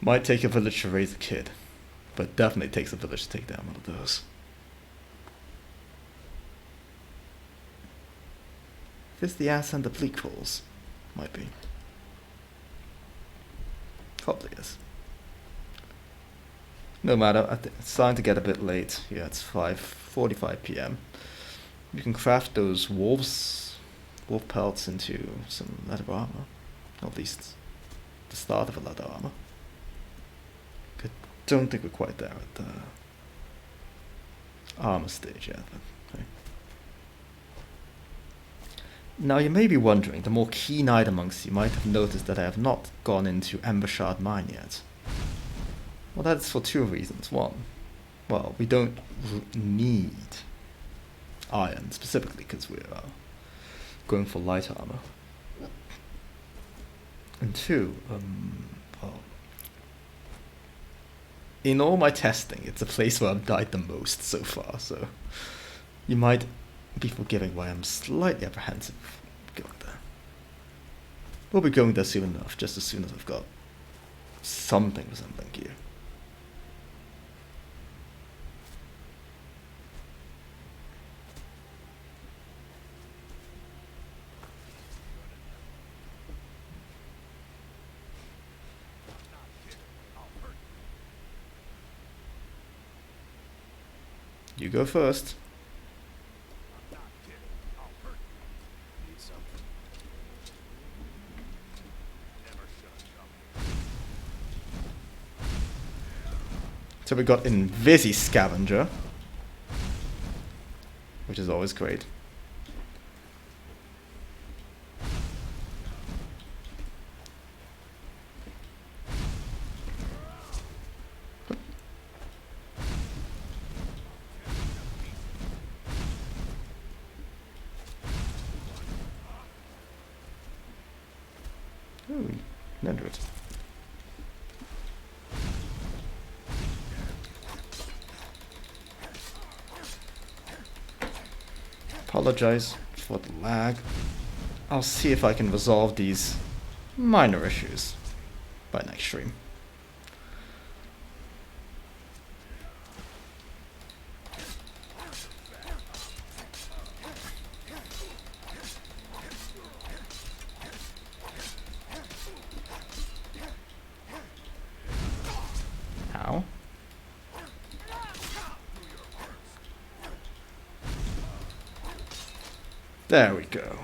Might take a village to raise a kid, but definitely takes a village to take down one of those. Is this the ass and the bleakholes? Might be. Probably is. No matter, it's starting to get a bit late. Yeah, it's 5:45 p.m. You can craft those wolf pelts into some leather armor. Or at least the start of a leather armor. I don't think we're quite there at the armor stage yet. But, okay. Now you may be wondering, the more keen-eyed amongst you might have noticed that I have not gone into Embershard Mine yet. Well, that's for two reasons. One, well, we don't need iron, specifically because we're going for light armor. And two, well, in all my testing, it's a place where I've died the most so far, so you might be forgiving why I'm slightly apprehensive going there. We'll be going there soon enough, just as soon as I've got something resembling gear. You go first. So we got Invisi Scavenger, which is always great. Ooh, never it. Apologize for the lag. I'll see if I can resolve these minor issues by next stream. How? There we go.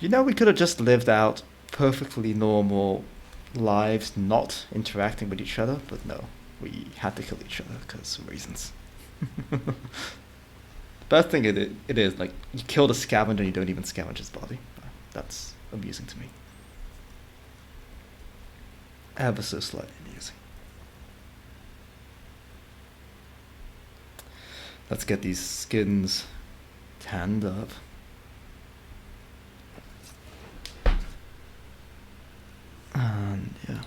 You know, we could have just lived out perfectly normal lives, not interacting with each other, but no, we had to kill each other because of reasons. The best thing it is, like, you kill the scavenger and you don't even scavenge his body. That's amusing to me. Ever so slightly amusing. Let's get these skins tanned up. And yeah.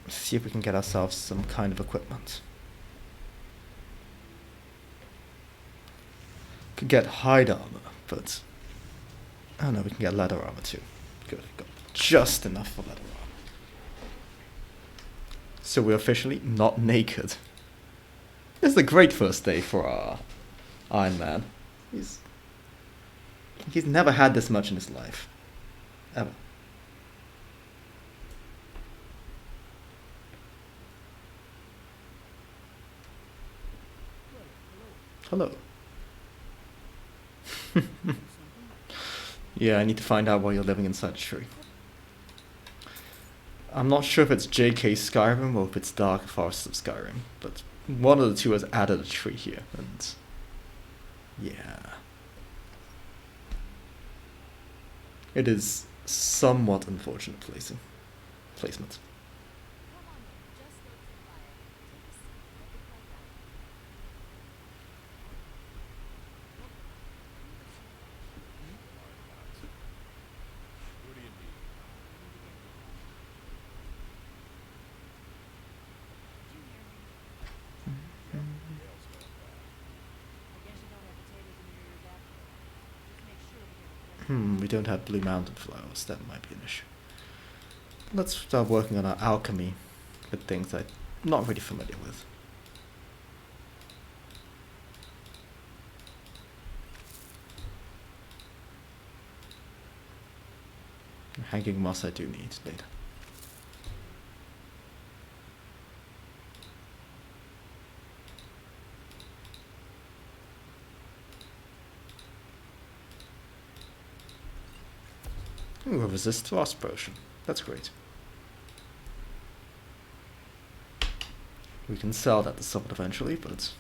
See if we can get ourselves some kind of equipment. Could get hide armor, but oh no, we can get leather armor too. Good, got just enough for leather armor. So we're officially not naked. This is a great first day for our Ironman. He's never had this much in his life. Ever. Hello. Yeah, I need to find out why you're living inside a tree. I'm not sure if it's JK Skyrim or if it's Dark Forest of Skyrim, but one of the two has added a tree here, and yeah. It is somewhat unfortunate placement. What do you need? Dale's got that. I guess you don't have potatoes in your evaporator. Just make sure we get a We don't have blue mountain flowers, that might be an issue. Let's start working on our alchemy with things I'm not really familiar with. Hanging moss I do need later. Ooh, a resist frost potion. That's great. We can sell that to someone eventually, but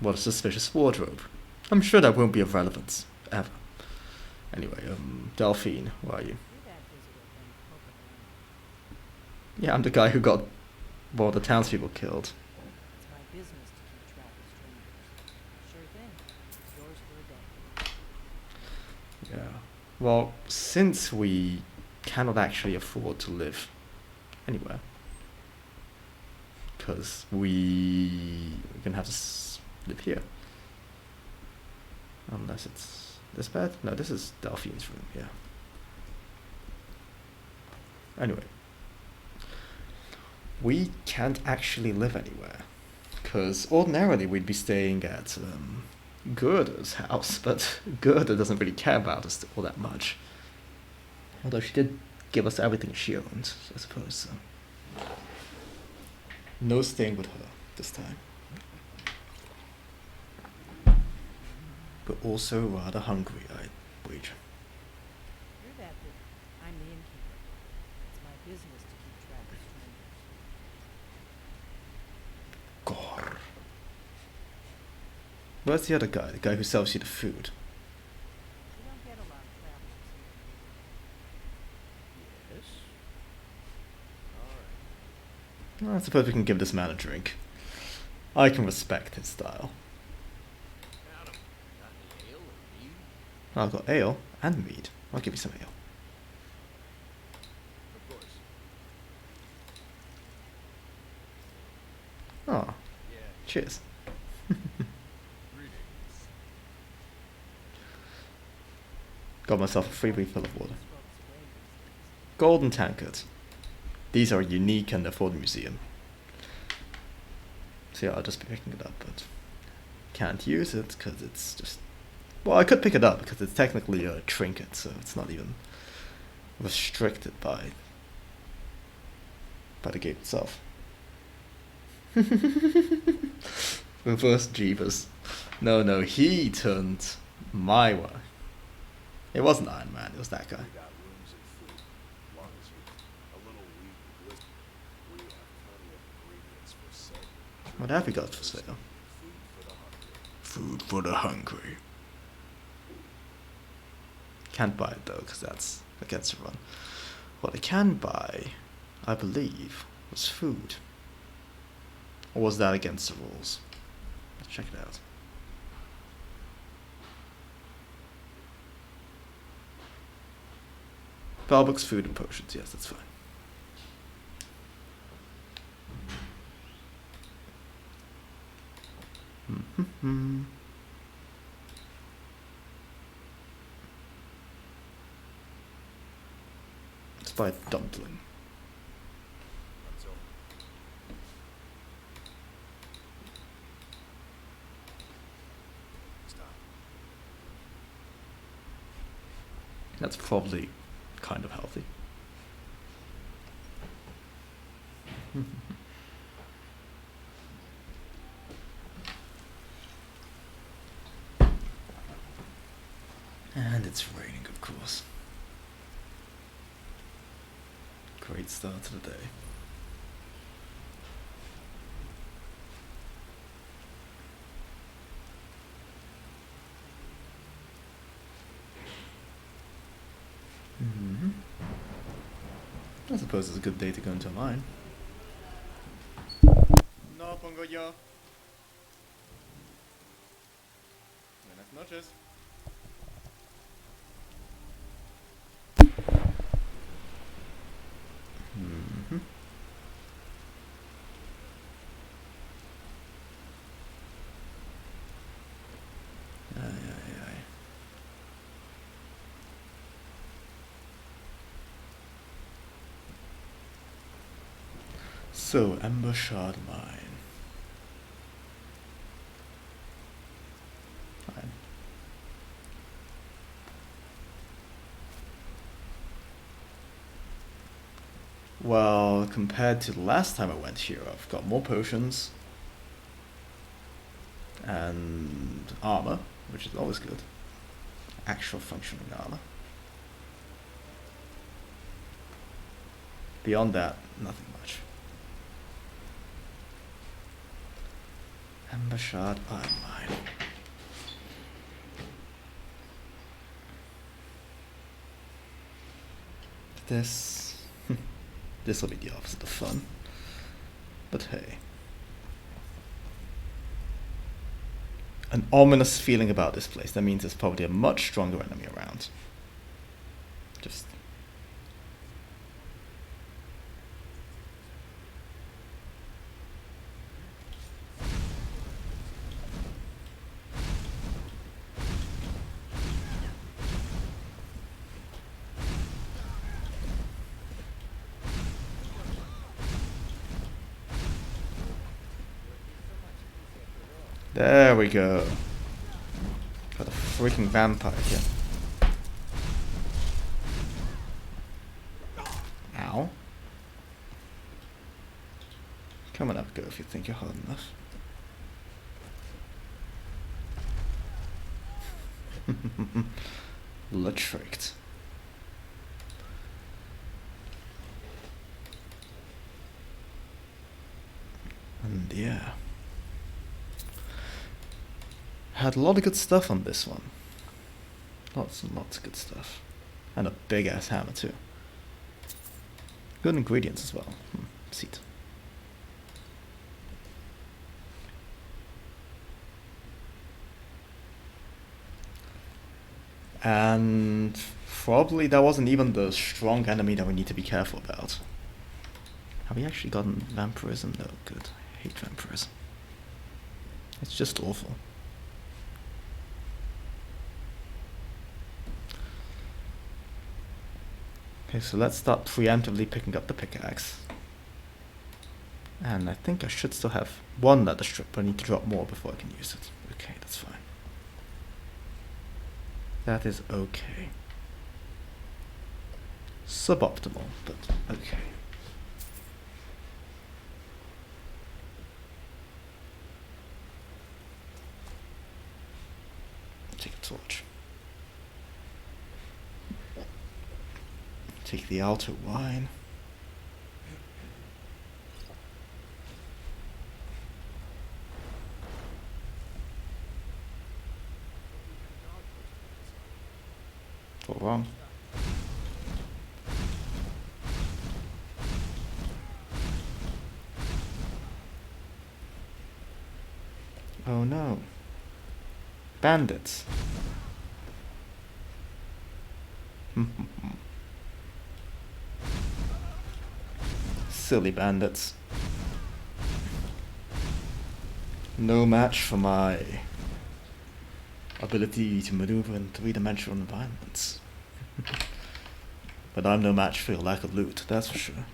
what a suspicious wardrobe. I'm sure that won't be of relevance, ever. Anyway, Delphine, where are you? You're that visitor from poking around. Yeah, I'm the guy who got all the townspeople killed. It's my business to keep track of strangers. Sure thing. It's yours for a day. Yeah. Well, since we cannot actually afford to live anywhere, because we're gonna have to live here. Unless it's this bad? No, this is Delphine's room, yeah. Anyway. We can't actually live anywhere. Because ordinarily we'd be staying at Gerda's house, but Gerda doesn't really care about us all that much. Although she did give us everything she owned, I suppose, so. No staying with her this time. But also rather hungry, I wager. You're that visitor. I'm the innkeeper. It's my business to keep track of strangers. Gore. Where's the other guy? The guy who sells you the food? We don't get a lot of travelers here. Yes? Alright. I suppose we can give this man a drink. I can respect his style. Adam, got any ale or mead? I've got ale and mead. I'll give you some ale. Of course. Oh, Yeah. cheers. Greetings. Got myself a free refill of water. Golden tankards. These are unique and they're for the museum. So yeah, I'll just be picking it up, but can't use it because it's just... Well, I could pick it up because it's technically a trinket, so it's not even restricted by the game itself. Reverse Jeebus. No, he turned my way. It wasn't Iron Man, it was that guy. We got rooms and food. Long as you a little weed and whiskey. We have plenty of ingredients for sale. What have we got for sale? Food for the hungry. Food for the hungry. Can't buy it though, because that's against the run. What I can buy, I believe, was food. Or was that against the rules? Let's check it out. Spellbooks, food, and potions. Yes, that's fine. Let's buy a dumpling. Until stop. That's probably kind of healthy. And it's raining, of course. Great start to the day. I suppose it's a good day to go into a mine. No, pongo yo. Buenas noches. Ay. So, Ember Shard Mine. Fine. Well, compared to the last time I went here, I've got more potions and armor, which is always good. Actual functioning armor. Beyond that, nothing much. Ember Shard Iron Mine. This will be the opposite of fun. But hey. An ominous feeling about this place. That means there's probably a much stronger enemy around. Just... There we go. Got a freaking vampire here. Ow. Come on up, go if you think you're hard enough. Tricked. And yeah. Had a lot of good stuff on this one. Lots and lots of good stuff. And a big ass hammer too. Good ingredients as well. Seat. And probably that wasn't even the strong enemy that we need to be careful about. Have we actually gotten vampirism? No, good. I hate vampirism. It's just awful. Okay, so let's start preemptively picking up the pickaxe. And I think I should still have one leather strip, but I need to drop more before I can use it. Okay, that's fine. That is okay. Suboptimal, but okay. Take a torch. Take the altar wine. What wrong? Oh no. Bandits. Silly bandits. No match for my ability to maneuver in three-dimensional environments. But I'm no match for your lack of loot, that's for sure.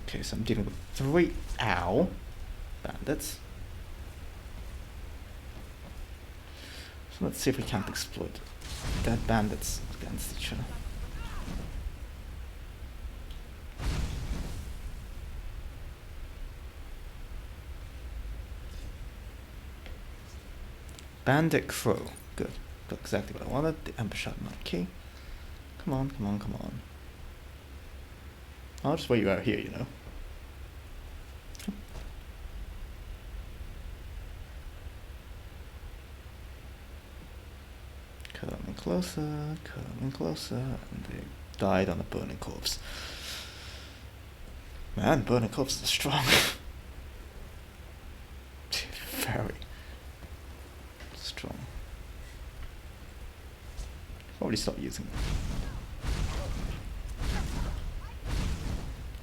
Okay, so I'm dealing with 3 bandits. So let's see if we can't exploit dead bandits against each other. Bandit Crow. Good. Got exactly what I wanted. The Ember Shot Key. Come on, come on, come on. I'll just wait you out here, you know. Coming closer, coming closer, and they died on a burning corpse. Man, burning corpses are strong. Very strong. Probably stop using them.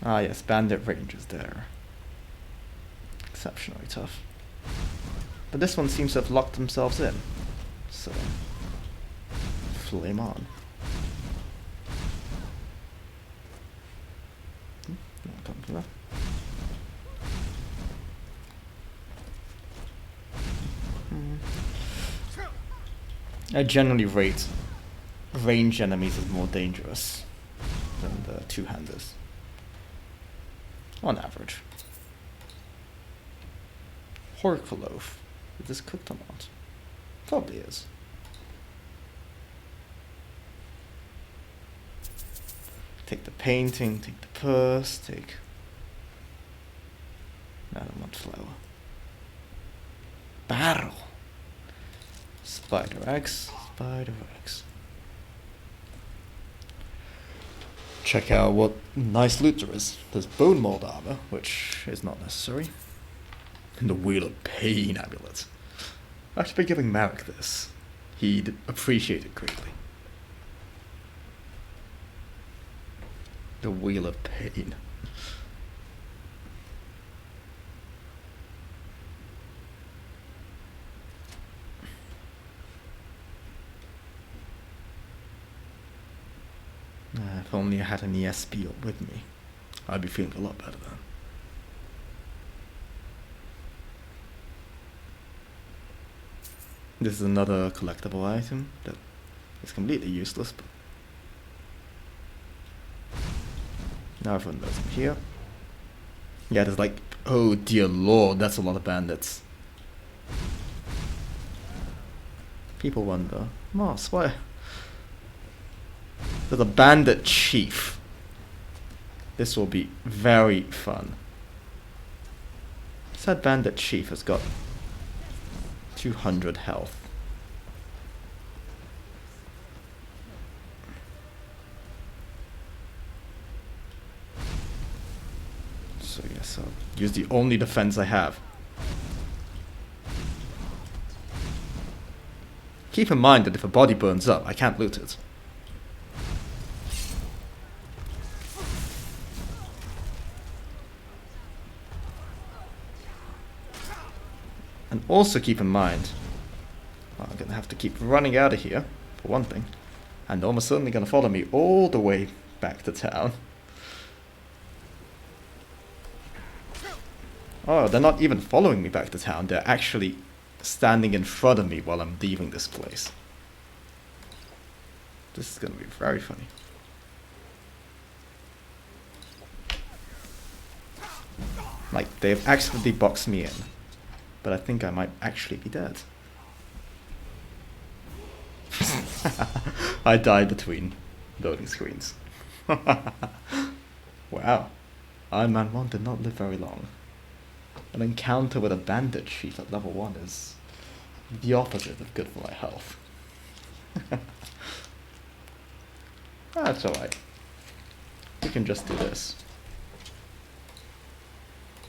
Ah yes, bandit rangers there. Exceptionally tough. But this one seems to have locked themselves in. So, flame on. Come to that. I generally rate ranged enemies as more dangerous than the two-handers. On average. Horka loaf. Is this cooked or not? Probably is. Take the painting, take the purse, take... I don't want flour. Barrel! Spider eggs, spider eggs. Check out what nice loot there is. There's bone mold armor, which is not necessary. And the Wheel of Pain amulet. Actually, by giving Marek this, he'd appreciate it greatly. The Wheel of Pain. If only I had an ESP with me, I'd be feeling a lot better then. This is another collectible item that is completely useless, but now everyone knows I'm here. Yeah, there's like, oh dear lord, that's a lot of bandits. People wonder, Moss, why? There's a bandit chief. This will be very fun. Said bandit chief has got 200 health. So yes, I'll use the only defense I have. Keep in mind that if a body burns up, I can't loot it. And also keep in mind, well, I'm gonna have to keep running out of here, for one thing. And they're almost certainly gonna follow me all the way back to town. Oh, they're not even following me back to town, they're actually standing in front of me while I'm leaving this place. This is gonna be very funny. Like, they've accidentally boxed me in. But I think I might actually be dead. I died between loading screens. Wow. Ironman 1 did not live very long. An encounter with a bandit sheet at level 1 is the opposite of good for my health. That's alright. We can just do this.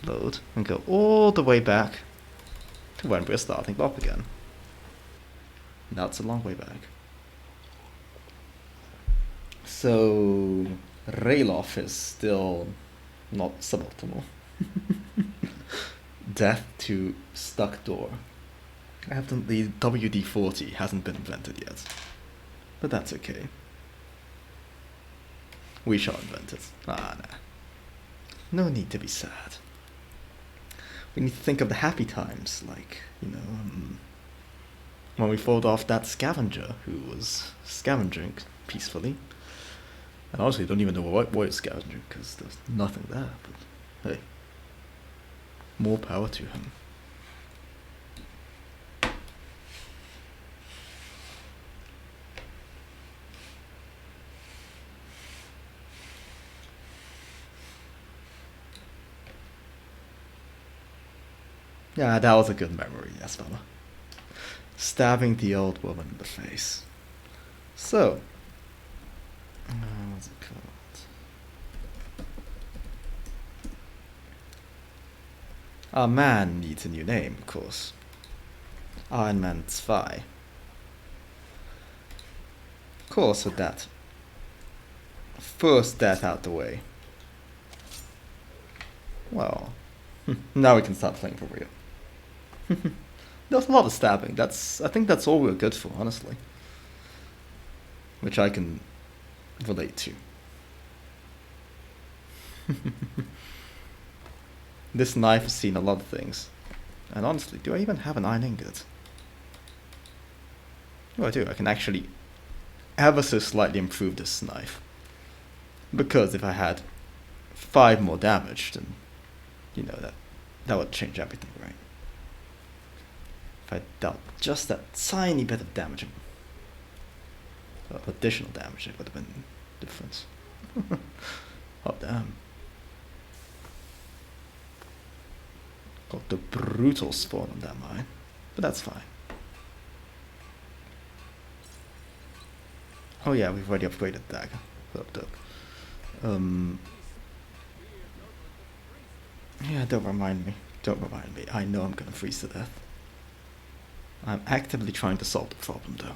Load and go all the way back to when we're starting off again. Now it's a long way back. So Rayloff is still not suboptimal. Death to stuck door. Evidently WD-40 hasn't been invented yet. But that's okay. We shall invent it. Ah, nah. No need to be sad. We need to think of the happy times, like, you know, when we fought off that scavenger who was scavenging peacefully. And honestly, I don't even know what was scavenging, because there's nothing there, but hey, more power to him. Yeah, that was a good memory, yes, fella. Stabbing the old woman in the face. So, what's it called? Our man needs a new name, of course. Ironman 2. Of course, with that first death out the way. Well, now we can start playing for real. There's a lot of stabbing. I think that's all we're good for, honestly. Which I can relate to. This knife has seen a lot of things. And honestly, do I even have an iron ingot? Oh, I do. I can actually ever so slightly improve this knife. Because if I had 5 more damage, then, you know, that would change everything, right? If I dealt just that tiny bit of damage, additional damage, it would have been different. Oh, damn. Got the brutal spawn on that mine, but that's fine. Oh yeah, we've already upgraded the dagger. Dope. Yeah, don't remind me. I know I'm gonna freeze to death. I'm actively trying to solve the problem, though.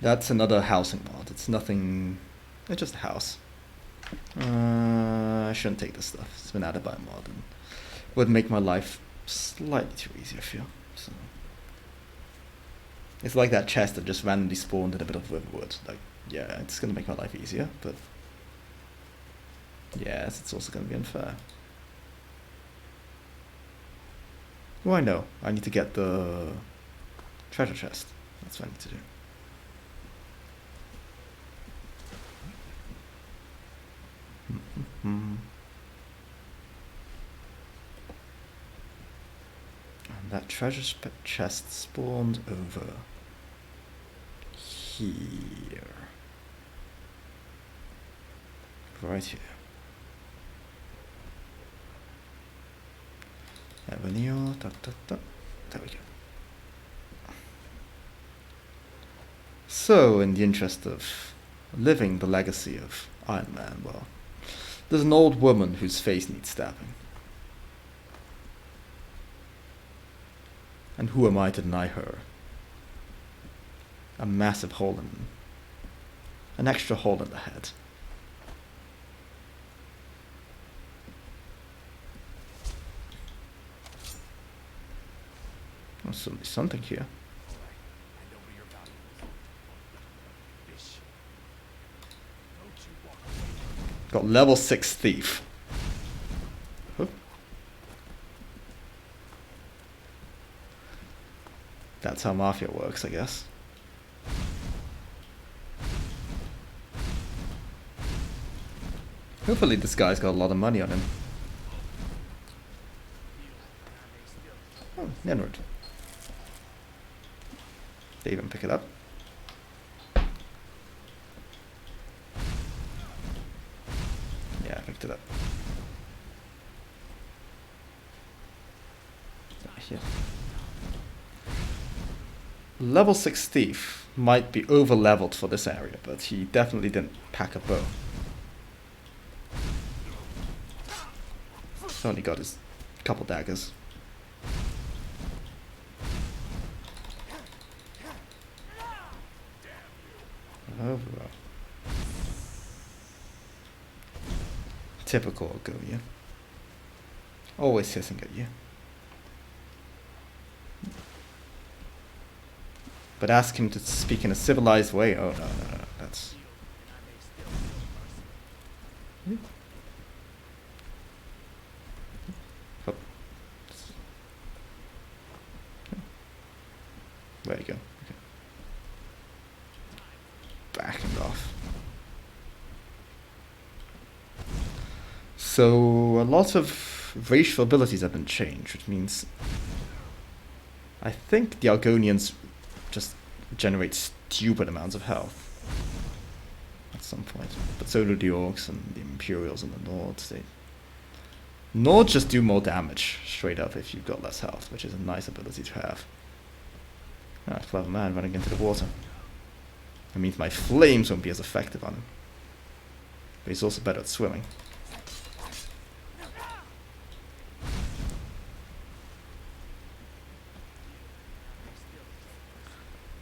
That's another housing mod. It's nothing. It's just a house. I shouldn't take this stuff. It's been added by a mod and would make my life slightly too easy, I feel. So it's like that chest that just randomly spawned in a bit of riverwood. Like, yeah, it's gonna make my life easier, but yes, it's also gonna be unfair. Well, I know. I need to get the treasure chest. That's what I need to do. And that treasure chest spawned over here. Right here. Avenue, there we go. So, in the interest of living the legacy of Ironman, well, there's an old woman whose face needs stabbing. And who am I to deny her a massive hole in, an extra hole in the head? There's certainly something here. I know where your valuables. This. Don't you walk away. Got level 6 thief. Huh? That's how Mafia works, I guess. Hopefully this guy's got a lot of money on him. Oh, Nenrod. They even pick it up. Yeah, I picked it up. Here. Level 6 thief might be over leveled for this area, but he definitely didn't pack a bow. He's only got his couple daggers. Oh, well. Typical Argonia. Always hissing at you. But ask him to speak in a civilized way. Oh, no, that's... Oh. Where'd he go? Okay. Backing off. So, a lot of racial abilities have been changed, which means I think the Argonians just generate stupid amounts of health at some point. But so do the Orcs and the Imperials and the Nords. Nords just do more damage straight up if you've got less health, which is a nice ability to have. Ah, clever man running into the water. That means my flames won't be as effective on him. But he's also better at swimming.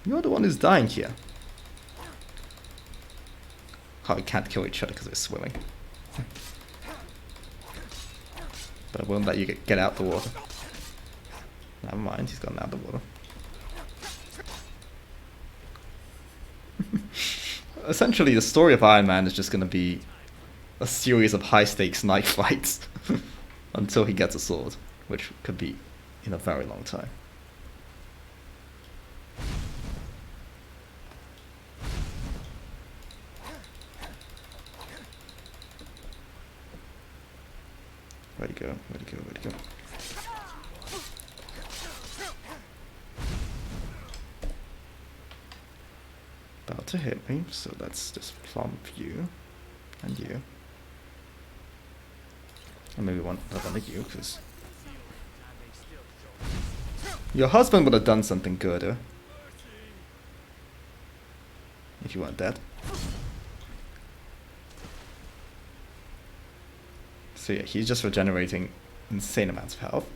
You're the one who's dying here. Oh, we can't kill each other because we're swimming. But I won't let you get out the water. Never mind, he's gotten out the water. Essentially, the story of Ironman is just going to be a series of high-stakes knife fights until he gets a sword, which could be in a very long time. Where'd he go? Where'd he go? Where'd he go? About to hit me, so let's just plump you and you. And maybe one of you, because your husband would have done something good, if you weren't dead. So yeah, he's just regenerating insane amounts of health,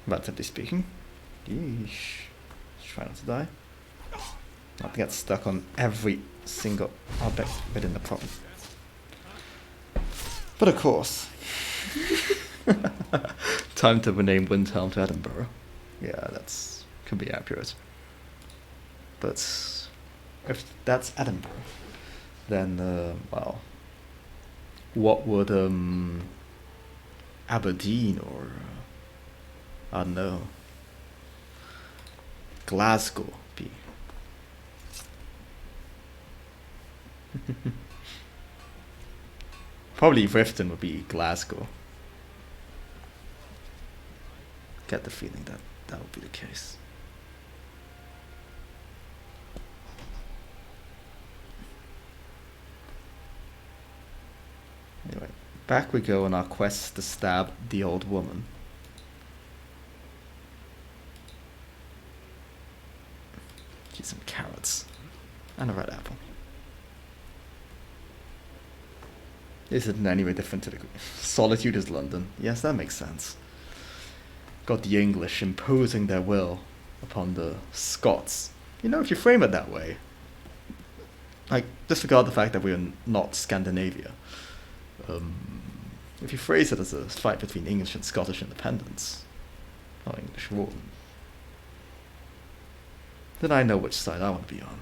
relatively speaking. Yeesh. Just try not to die. Not to get stuck on every single object within the problem. But of course, time to rename Windhelm to Edinburgh. Yeah, that's could be accurate. But if that's Edinburgh, then well, what would Aberdeen or I don't know, Glasgow be? Probably Riften would be Glasgow. Get the feeling that that would be the case. Anyway, back we go on our quest to stab the old woman. Get some carrots. And a red apple. Is it in any way different to the... Solitude is London. Yes, that makes sense. Got the English imposing their will upon the Scots. You know, if you frame it that way, like, disregard the fact that we're not Scandinavia. If you phrase it as a fight between English and Scottish independence, or English rule, then I know which side I want to be on.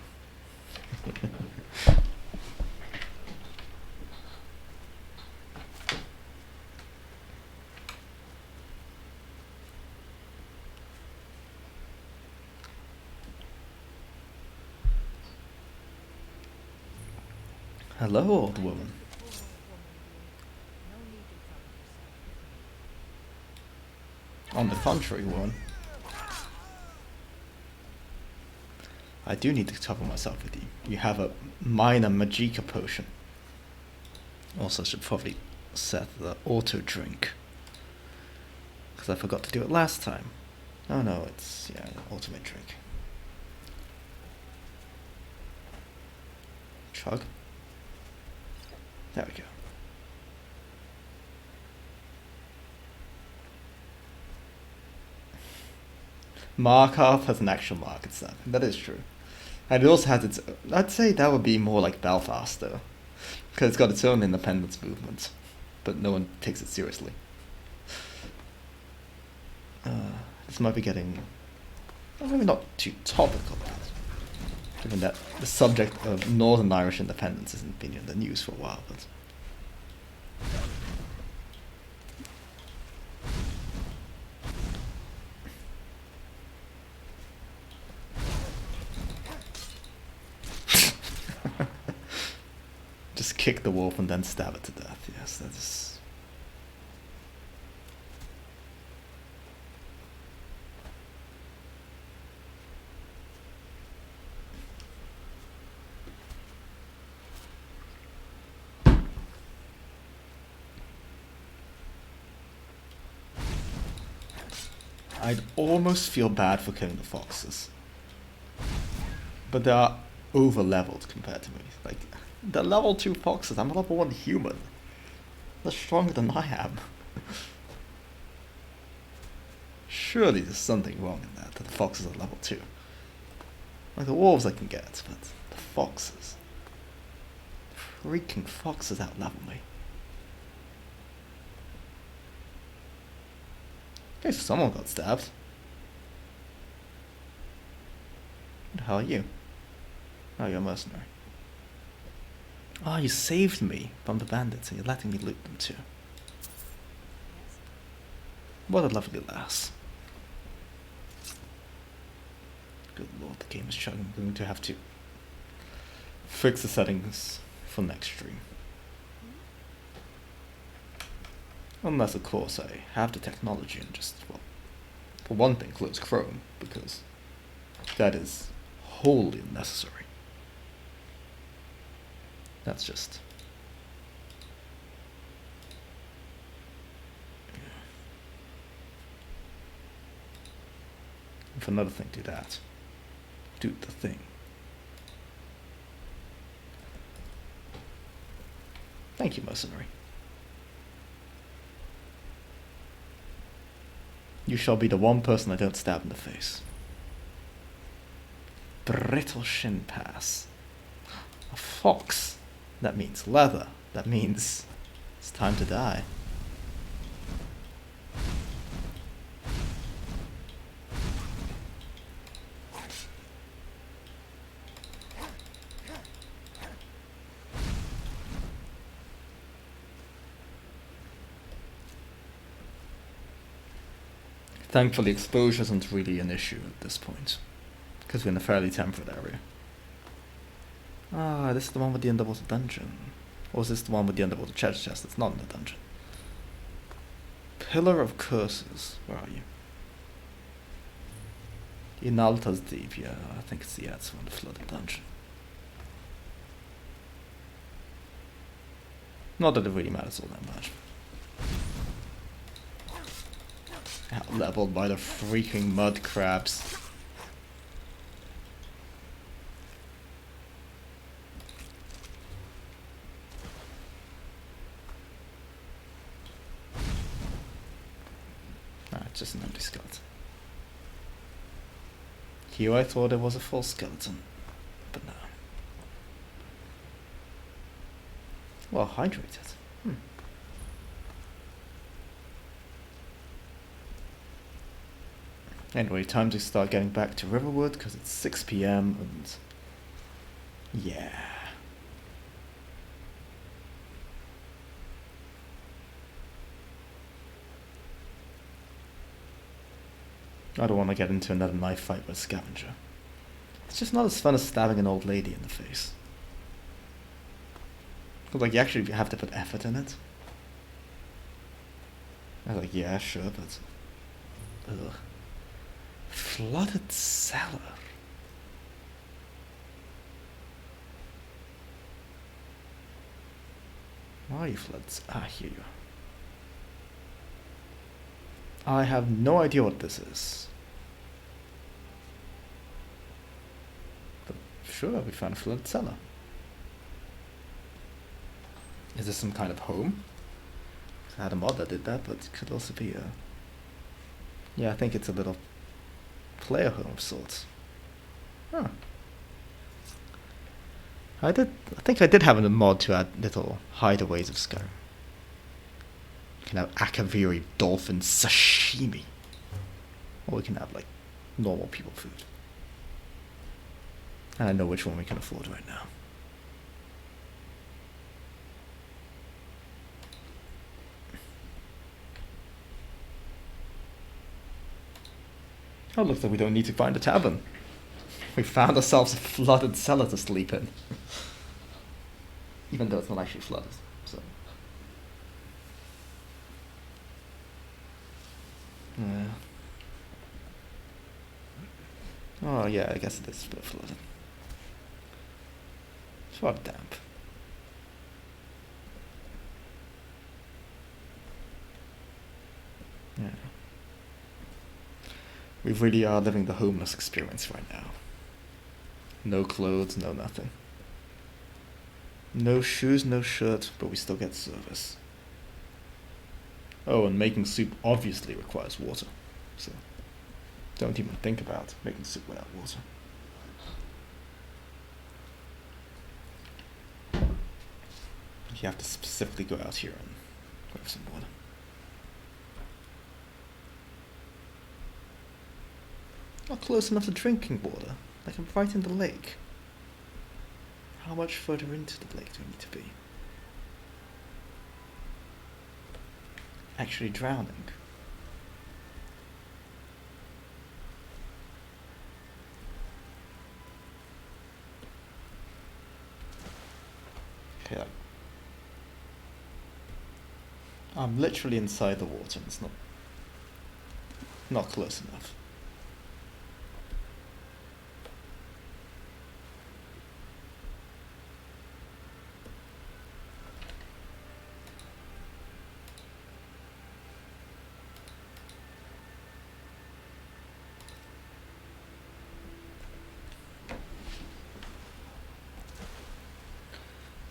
Hello, old woman. No need to trouble yourself. On the contrary, woman. I do need to trouble myself with you. You have a minor Magicka potion. Also, should probably set the auto drink. Because I forgot to do it last time. Oh no, it's, yeah, the ultimate drink. Chug. There we go. Markarth has an actual market set. That is true. And it also has its... I'd say that would be more like Belfast, though. Because it's got its own independence movement. But no one takes it seriously. This might be getting... Well, maybe not too topical, given that the subject of Northern Irish independence hasn't been in the news for a while, but... Just kick the wolf and then stab it to death. Yes, that is... I'd almost feel bad for killing the foxes. But they are over-leveled compared to me. Like, the level 2 foxes, I'm a level 1 human. They're stronger than I am. Surely there's something wrong in that the foxes are level 2. Like the wolves I can get, but the foxes... Freaking foxes out-level me. Okay, so someone got stabbed. Who the hell are you? Oh, you're a mercenary. Oh, you saved me from the bandits and you're letting me loot them too. Yes? What a lovely lass. Good lord, the game is chugging. I'm going to have to fix the settings for next stream. Unless, of course, I have the technology and just, well, for one thing, close Chrome, because that is wholly unnecessary. That's just... And for another thing, do that. Do the thing. Thank you, mercenary. You shall be the one person I don't stab in the face. Brittle shin pass. A fox. That means leather. That means it's time to die. Thankfully, exposure isn't really an issue at this point, because we're in a fairly temperate area. Ah, this is the one with the underwater dungeon. Or is this the one with the underwater treasure chest that's not in the dungeon? Pillar of Curses. Where are you? Inalta's Deep, yeah, I think it's the Ads one, the flooded dungeon. Not that it really matters all that much. Out leveled by the freaking mud crabs. just an empty skeleton. Here I thought it was a full skeleton, but no. Well hydrated. Anyway, time to start getting back to Riverwood because it's 6 p.m. and yeah. I don't want to get into another knife fight with a scavenger. It's just not as fun as stabbing an old lady in the face. Like, you actually have to put effort in it. I was like, yeah, sure, but... Ugh. Flooded cellar. Why are you floods? Ah, here you are. I have no idea what this is. But sure, we found a flooded cellar. Is this some kind of home? I had a mod that did that, but it could also be a... Yeah, I think it's a little player home of sorts. Huh. I think I did have a mod to add little hideaways of Skyrim. You can have Akaviri dolphin sashimi. Or we can have, like, normal people food. And I know which one we can afford right now. Oh, looks like we don't need to find a tavern. We found ourselves a flooded cellar to sleep in. Even though it's not actually flooded, so... Yeah. Oh yeah, I guess it is a bit flooded. It's rather damp. Yeah. We really are living the homeless experience right now. No clothes, no nothing. No shoes, no shirt, but we still get service. Oh, and making soup obviously requires water, so don't even think about making soup without water. You have to specifically go out here and grab some water. Not close enough to drinking water, like I'm right in the lake. How much further into the lake do we need to be? Actually drowning. Okay, I'm literally inside the water and it's not close enough.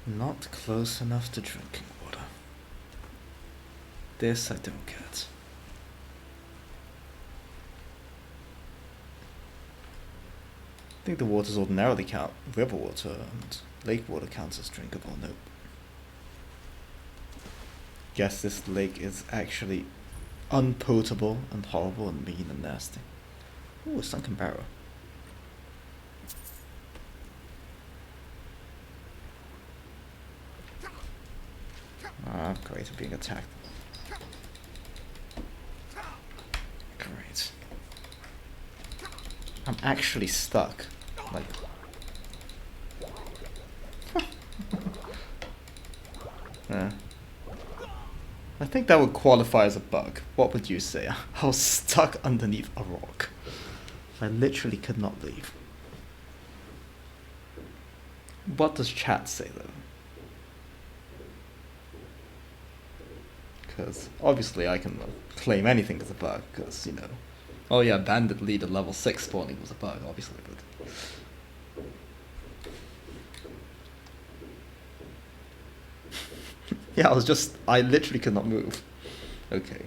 Not close enough to drinking water. This I don't get. I think the waters ordinarily count. River water and lake water counts as drinkable. Nope. Guess this lake is actually unpotable and horrible and mean and nasty. Ooh, a sunken barrow. Ah, great, I'm being attacked. Great. I'm actually stuck. Like... yeah. I think that would qualify as a bug. What would you say? I was stuck underneath a rock. I literally could not leave. What does chat say though? Because obviously I can claim anything as a bug, because, you know... Oh yeah, Bandit Leader level 6 spawning was a bug, obviously, but... yeah, I literally could not move. Okay.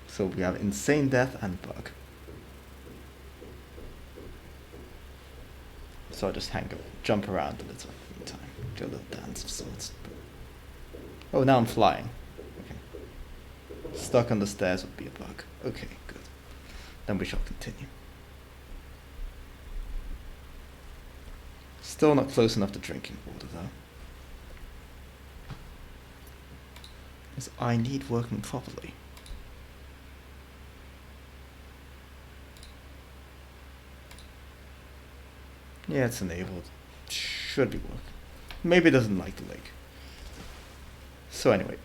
So we have insane death and bug. So I just jump around a little meantime, do a little dance of sorts. Oh, now I'm flying. Okay. Stuck on the stairs would be a bug. Okay, good. Then we shall continue. Still not close enough to drinking water though. Because I need working properly. Yeah, it's enabled. Should be working. Maybe it doesn't like the lake. So anyway,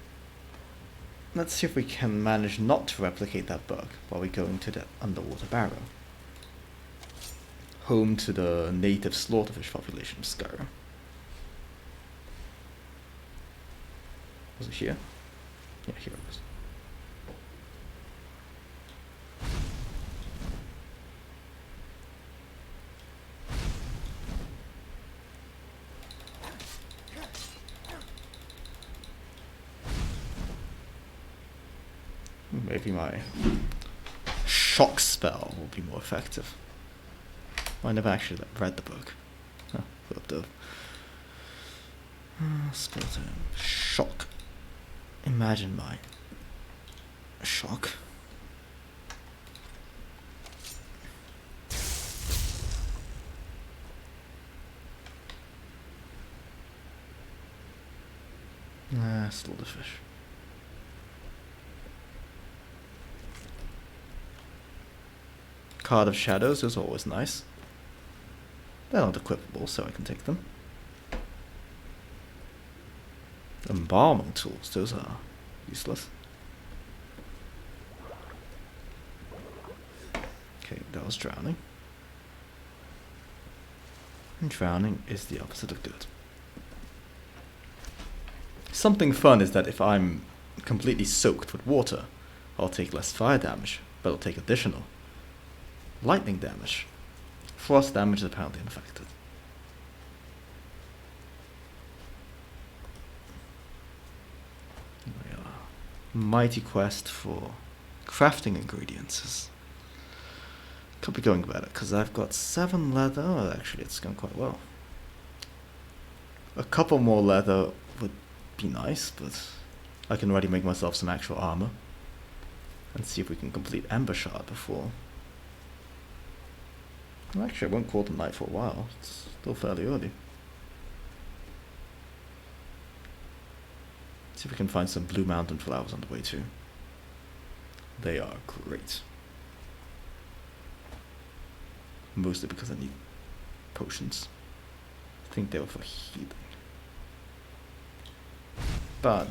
let's see if we can manage not to replicate that bug while we go into that underwater barrow. Home to the native slaughterfish population of Skyrim. Was it here? Yeah, here it was. Maybe my shock spell will be more effective. I never actually read the book. Huh, looked up. Spell term. Shock. Imagine my shock. Slaughterfish. Card of Shadows is always nice. They're not equipable, so I can take them. Embalming tools, those are useless. Okay, that was drowning. And drowning is the opposite of good. Something fun is that if I'm completely soaked with water, I'll take less fire damage, but I'll take additional lightning damage. Frost damage is apparently unaffected. Mighty quest for crafting ingredients. Could be going better, because I've got 7 leather. Well, actually, it's going quite well. A couple more leather would be nice, but I can already make myself some actual armor. And see if we can complete Ember Shard before. Well, actually, I won't call them night for a while. It's still fairly early. See if we can find some blue mountain flowers on the way too. They are great. Mostly because I need potions. I think they were for healing. But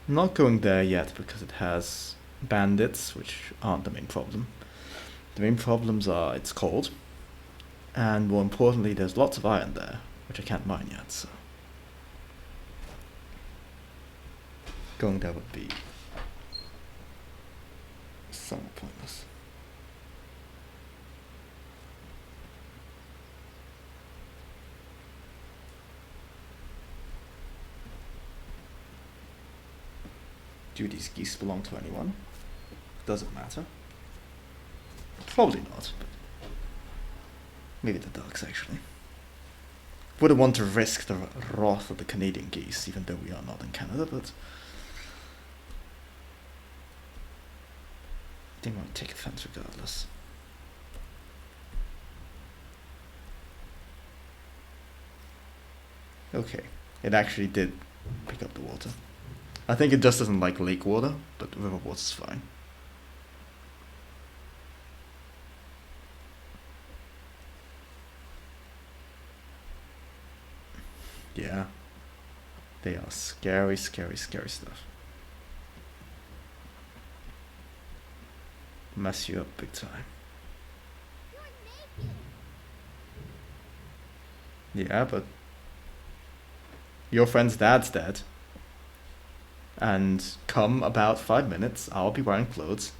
I'm not going there yet because it has bandits, which aren't the main problem. The main problems are it's cold, and more importantly, there's lots of iron there, which I can't mine yet, so going there would be somewhat pointless. Do these geese belong to anyone? Does it matter? Probably not, but maybe the ducks actually. Wouldn't want to risk the wrath of the Canadian geese, even though we are not in Canada, but I think I'll take offense regardless. Okay, it actually did pick up the water. I think it just doesn't like lake water, but river water's fine. Yeah. They are scary, scary, scary stuff. Mess you up big time. Yeah, but your friend's dad's dead. And come about 5 minutes, I'll be wearing clothes,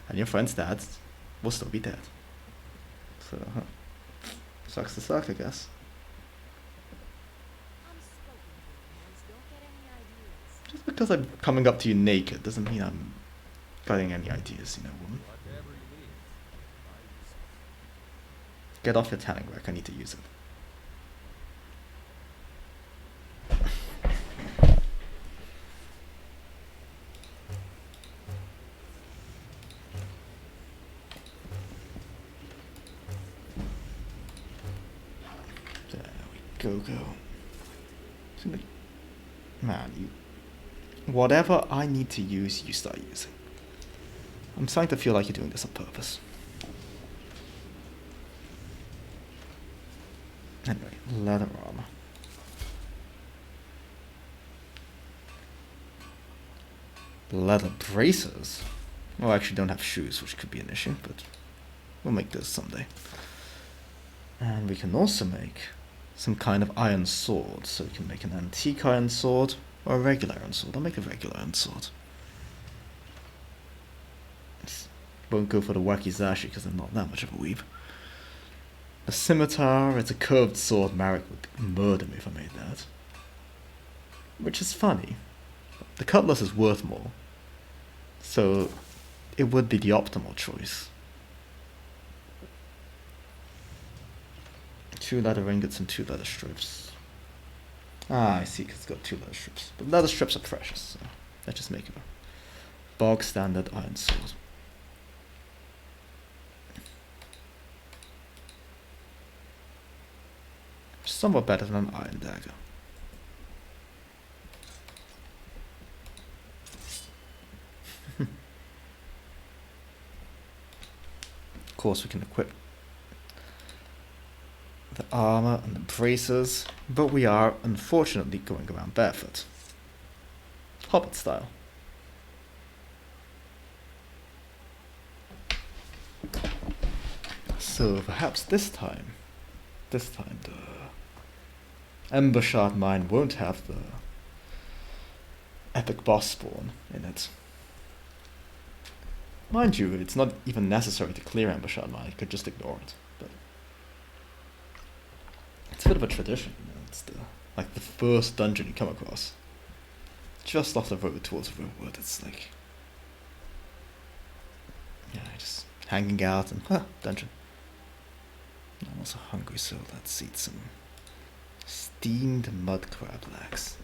and your friend's dad will still be dead. So, Sucks to suck, I guess. Unspoken rumors, don't get any ideas. Just because I'm coming up to you naked doesn't mean I'm getting any ideas, you know, woman. Whatever you need. I use it. Get off your tanning rack, I need to use it. There we go. Man, you... Whatever I need to use, you start using. I'm starting to feel like you're doing this on purpose. Anyway, leather armor. Leather braces? Well, I actually don't have shoes, which could be an issue, but we'll make those someday. And we can also make some kind of iron sword. So we can make an antique iron sword or a regular iron sword. I'll make a regular iron sword. Won't go for the wakizashi because I'm not that much of a weeb. A scimitar, it's a curved sword. Marek would murder me if I made that. Which is funny. The cutlass is worth more. So it would be the optimal choice. 2 leather ingots and 2 leather strips. Ah, I see, because it's got 2 leather strips. But leather strips are precious, so let's just make it a bog standard iron sword. Somewhat better than an iron dagger. Of course, we can equip the armor and the bracers, but we are unfortunately going around barefoot. Hobbit style. So perhaps this time the Ember Shard Mine won't have the epic boss spawn in it. Mind you, it's not even necessary to clear Ember Shard Mine, you could just ignore it. But it's a bit of a tradition, you know, it's like the first dungeon you come across. Just off the road towards Rosewood, it's like... yeah, just hanging out and, dungeon. I'm also hungry, so let's eat some steamed mud crab legs.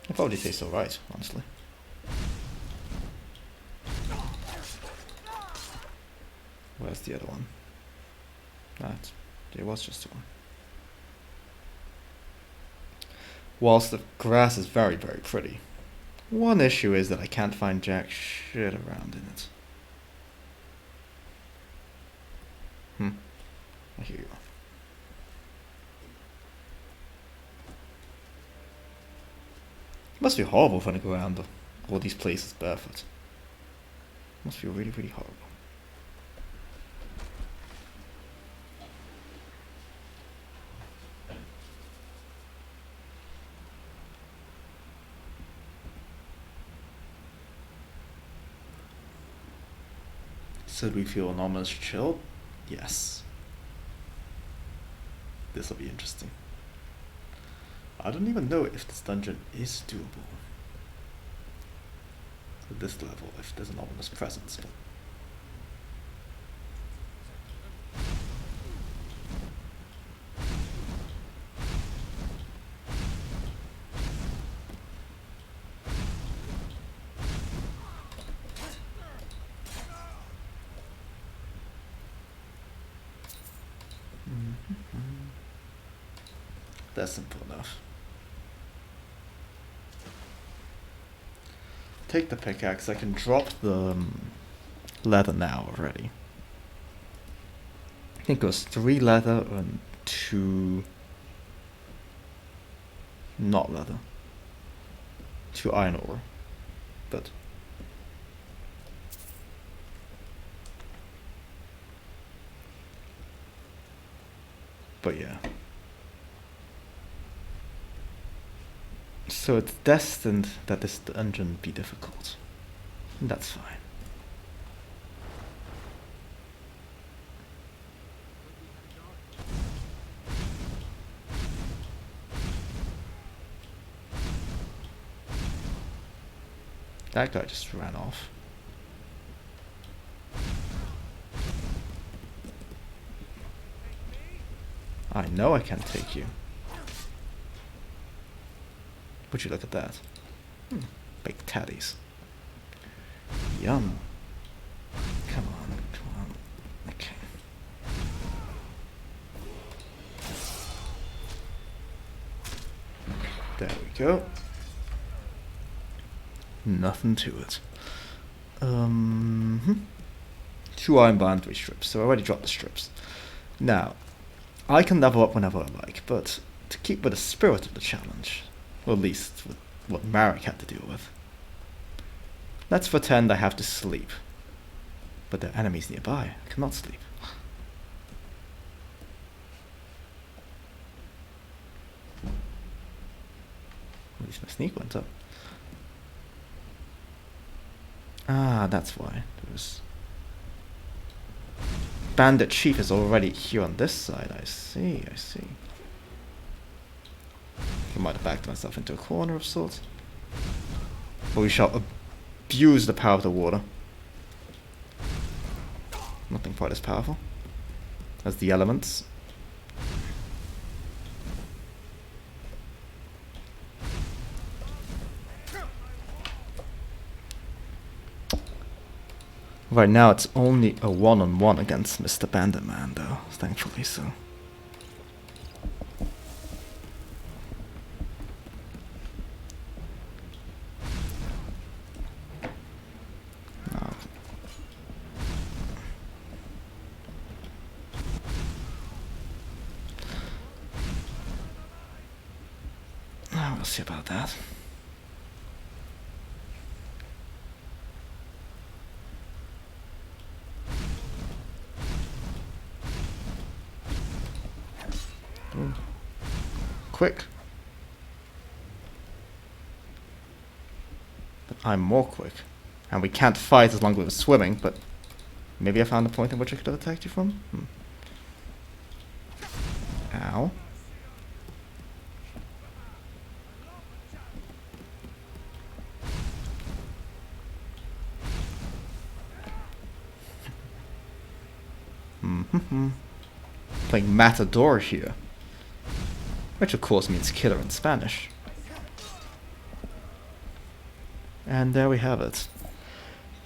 It probably tastes alright, honestly. Where's the other one? There was just one. Whilst the grass is very, very pretty, one issue is that I can't find jack shit around in it. Here you go. It must be horrible running around all these places barefoot. It must be really, really horrible. So do we feel enormous chill? Yes. This'll be interesting. I don't even know if this dungeon is doable. At this level, if there's an ominous presence, but... That's simple enough. Take the pickaxe, I can drop the leather now already. I think it was 3 leather and 2 not leather. 2 iron ore. But yeah. So it's destined that this dungeon be difficult. And that's fine. That guy just ran off. I know I can take you. Would you look at that? Big tatties. Yum. Come on, come on. Okay. There we go. Nothing to it. 2 iron band, 3 strips. So I already dropped the strips. Now, I can level up whenever I like, but to keep with the spirit of the challenge, or at least with what Marek had to deal with, let's pretend I have to sleep. But there are enemies nearby. I cannot sleep. At least my sneak went up. Ah, that's why. There was... Bandit Chief is already here on this side. I see, I see. I might have backed myself into a corner of sorts. But we shall abuse the power of the water. Nothing quite as powerful as the elements. Right now it's only a one-on-one against Mr. Bandit Man though, thankfully so. No. We'll see about that. Quick. But I'm more quick. And we can't fight as long as we're swimming, but maybe I found a point in which I could have attacked you from? Ow. Playing Matador here. Which of course means killer in Spanish. And there we have it.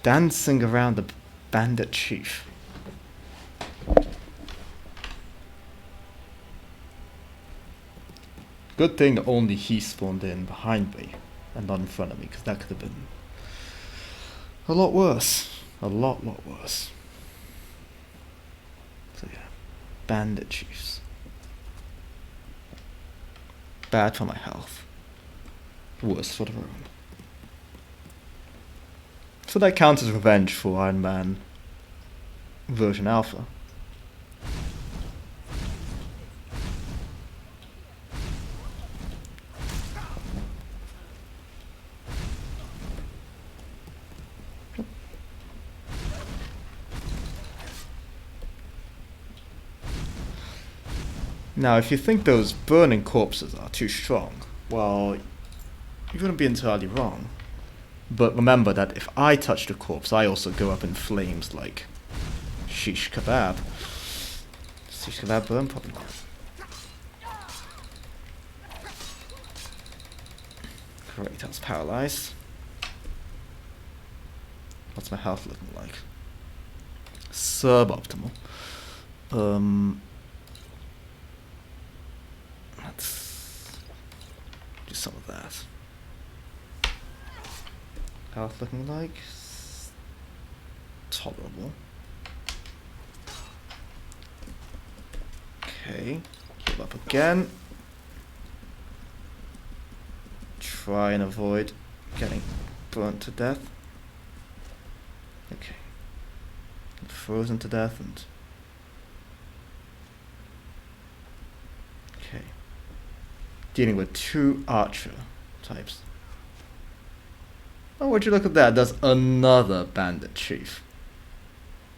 Dancing around the Bandit Chief. Good thing only he spawned in behind me and not in front of me, because that could have been a lot worse. A lot worse. So yeah, Bandit Chiefs. Bad for my health. Worse for the room. So that counts as revenge for Ironman version alpha. Now, if you think those burning corpses are too strong, well, you wouldn't be entirely wrong. But remember that if I touch the corpse, I also go up in flames like shish kebab. Shish kebab burn? Probably not. Great, I was paralyzed. What's my health looking like? Suboptimal. Let's do some of that. Health looking like tolerable. Okay, heal up again. Try and avoid getting burnt to death. Okay, frozen to death and okay. Dealing with 2 archer types. Oh, would you look at that? There's another bandit chief.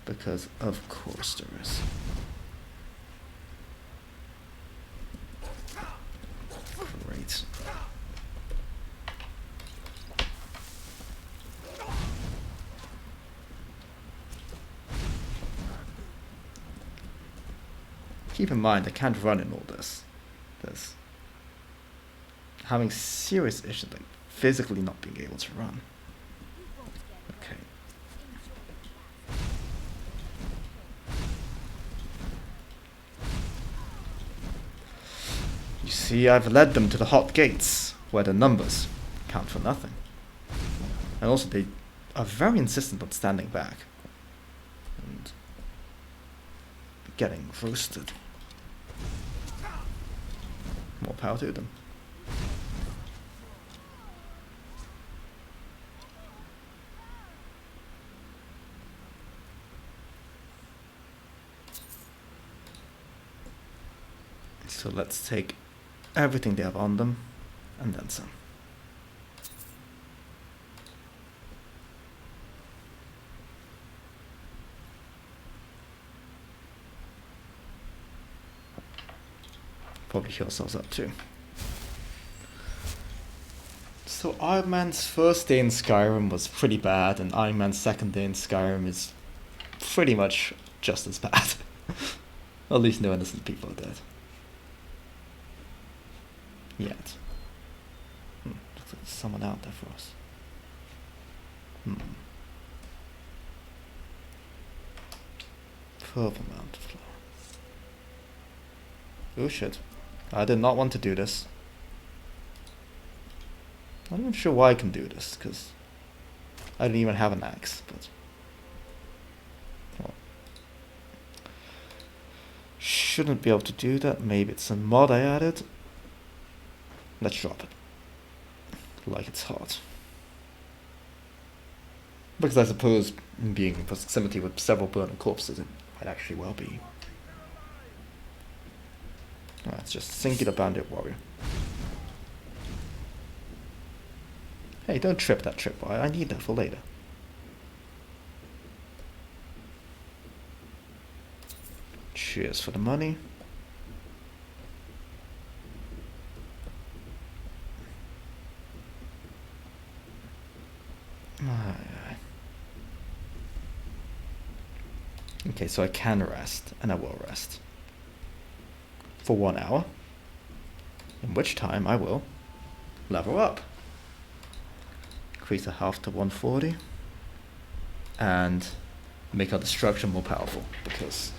Because of course there is. Great. keep in mind I can't run in all this. There's having serious issues like physically not being able to run. Okay. You see, I've led them to the hot gates, where the numbers count for nothing. And also they are very insistent on standing back. And getting roasted. More power to them. So let's take everything they have on them, and then some. Probably heal ourselves up too. So Iron Man's first day in Skyrim was pretty bad, and Iron Man's second day in Skyrim is pretty much just as bad. At least no innocent people are dead. Yet. Looks like there's someone out there for us. Purple mountain flower. Oh shit. I did not want to do this. I'm not sure why I can do this, because I didn't even have an axe, but... well. Shouldn't be able to do that. Maybe it's a mod I added. Let's drop it. Like it's hot. Because I suppose being in proximity with several burning corpses, it might actually well be. Let's just singular bandit warrior. Hey, don't trip that tripwire. I need that for later. Cheers for the money. Okay, so I can rest, and I will rest. For 1 hour. In which time I will level up. Increase the health to 140. And make our destruction more powerful, because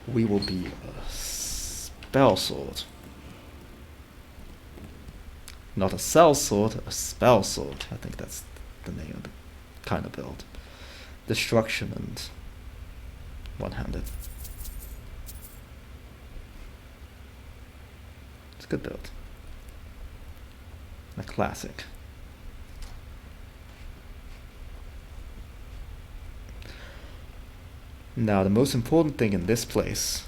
we will be a spell sword. Not a cell sword, a spell sword. I think that's the name of the kind of build. Destruction and one-handed. It's a good build. A classic. Now the most important thing in this place.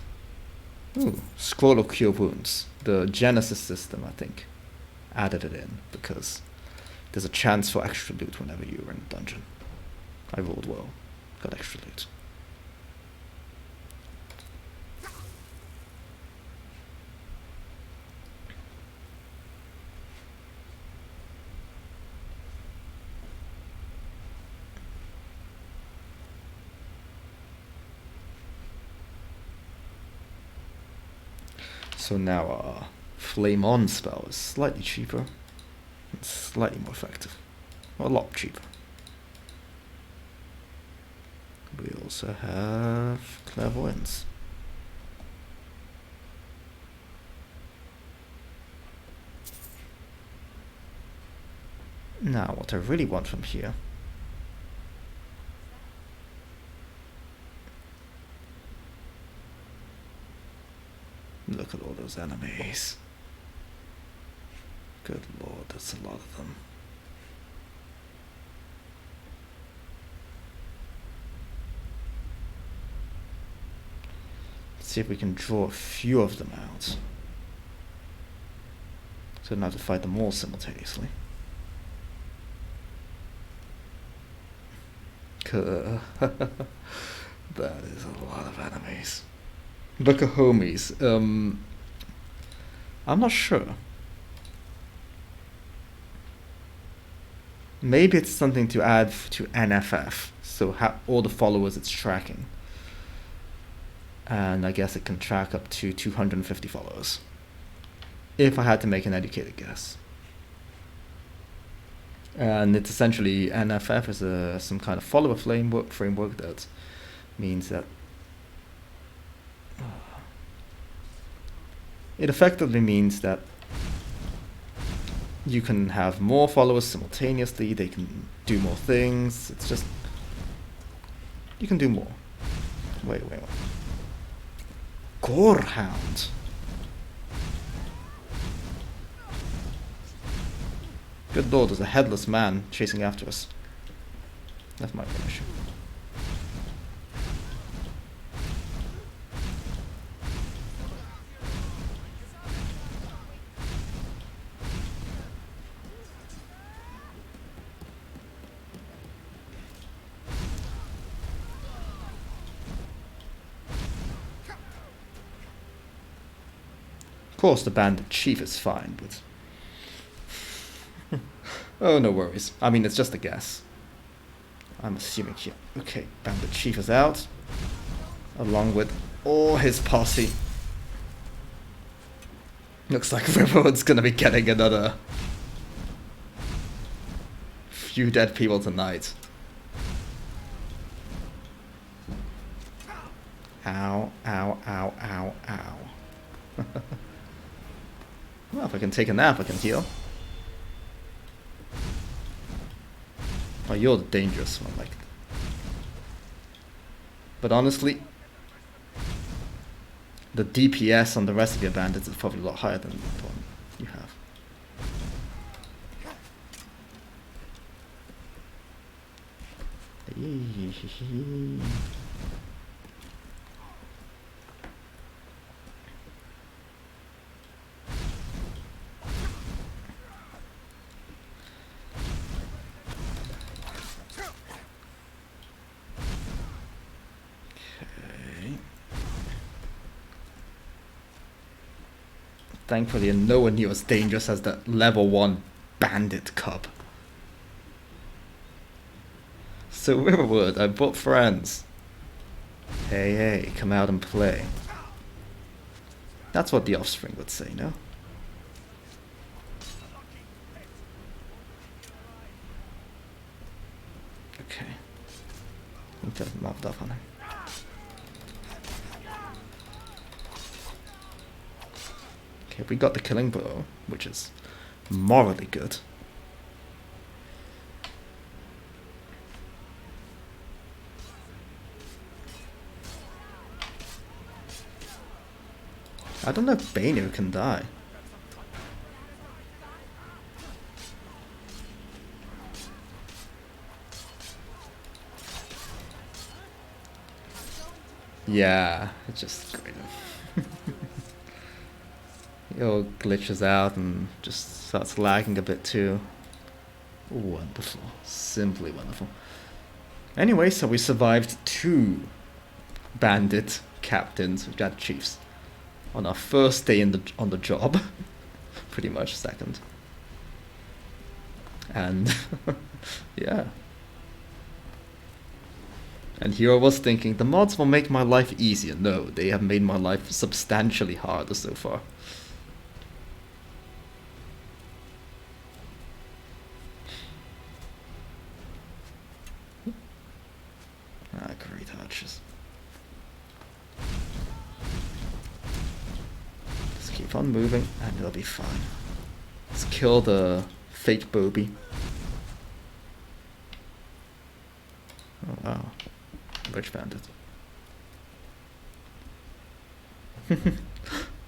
Ooh, scroll of cure wounds. The Genesis system, I think, added it in because there's a chance for extra loot whenever you're in a dungeon. I rolled well, got extra loot. So now our Flame On spell is slightly cheaper and slightly more effective. Well, a lot cheaper. We also have Clairvoyance. Now, what I really want from here look at all those enemies. Good lord, that's a lot of them. Let's see if we can draw a few of them out. So we don't have to fight them all simultaneously. That is a lot of enemies. Look at homies. I'm not sure. Maybe it's something to add to NFF, so all the followers it's tracking. And I guess it can track up to 250 followers. If I had to make an educated guess. And it's essentially, NFF is some kind of follower framework that means that it effectively means that you can have more followers simultaneously, they can do more things, it's just, you can do more. Wait. Gorehound. Good lord, there's a headless man chasing after us. That's my issue. Of course, the bandit chief is fine, but oh, no worries. I mean, it's just a guess. I'm assuming here. Okay, bandit chief is out, along with all his posse. Looks like Riverwood's gonna be getting another few dead people tonight. Ow, ow, ow, ow, ow. Well, if I can take a nap, I can heal. Oh, you're the dangerous one, like. But honestly, the DPS on the rest of your bandits is probably a lot higher than the one you have. Thankfully, no one near as dangerous as the level 1 bandit cub. So Riverwood, I brought friends. Hey, come out and play. That's what the offspring would say, no? Okay. Need to have mopped up on him. Okay, we got the killing blow, which is morally good. I don't know if Bainu can die. Yeah, it's just great. It all glitches out and just starts lagging a bit too. Wonderful. Simply wonderful. Anyway, so we survived 2 bandit captains, we've got chiefs, on our first day on the job. Pretty much second. And yeah. And here I was thinking, the mods will make my life easier. No, they have made my life substantially harder so far. Ah, great archers. Just keep on moving and it'll be fine. Let's kill the fake Bobby. Oh wow. Rich bandit.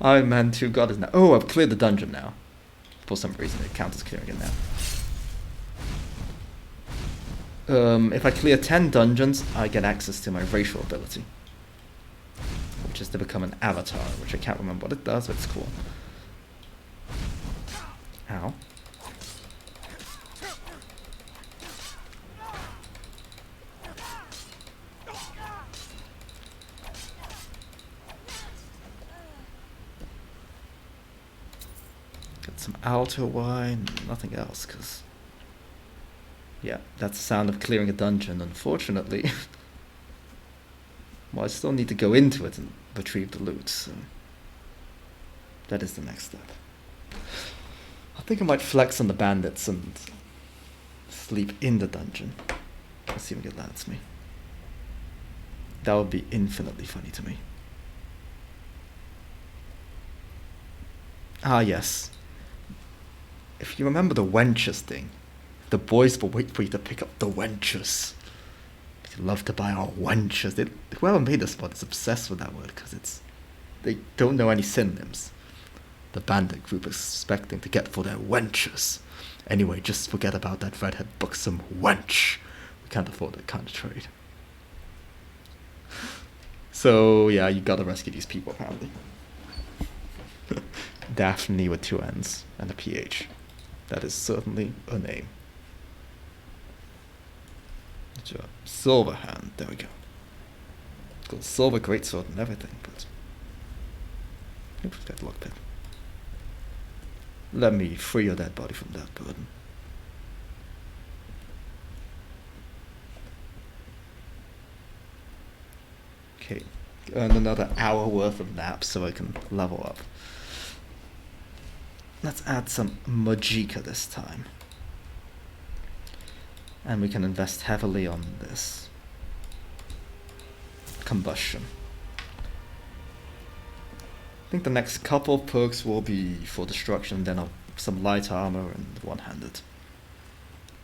Ironman 2 God is now. Oh, I've cleared the dungeon now. For some reason it counts as clearing it now. If I clear 10 dungeons, I get access to my racial ability, which is to become an avatar, which I can't remember what it does, but it's cool. Ow. Get some alto wine, nothing else, because yeah, that's the sound of clearing a dungeon, unfortunately. Well, I still need to go into it and retrieve the loot, so that is the next step. I think I might flex on the bandits and sleep in the dungeon. Let's see what it lets me. That would be infinitely funny to me. Ah, yes. If you remember the wenches thing, the boys will wait for you to pick up the wenches. They love to buy our wenches. Whoever made this mod is obsessed with that word because they don't know any synonyms. The bandit group is expecting to get for their wenches. Anyway, just forget about that redhead buxom wench. We can't afford that kind of trade. So yeah, you gotta rescue these people apparently. Daphne with 2 N's and a PH. That is certainly a name. Silver hand, there we go. It's got a silver greatsword and everything, but oops, that lock pit. Let me free your dead body from that burden. Okay, earn another hour worth of naps so I can level up. Let's add some Majika this time. And we can invest heavily on this. Combustion. I think the next couple of perks will be for destruction, then some light armor and one-handed.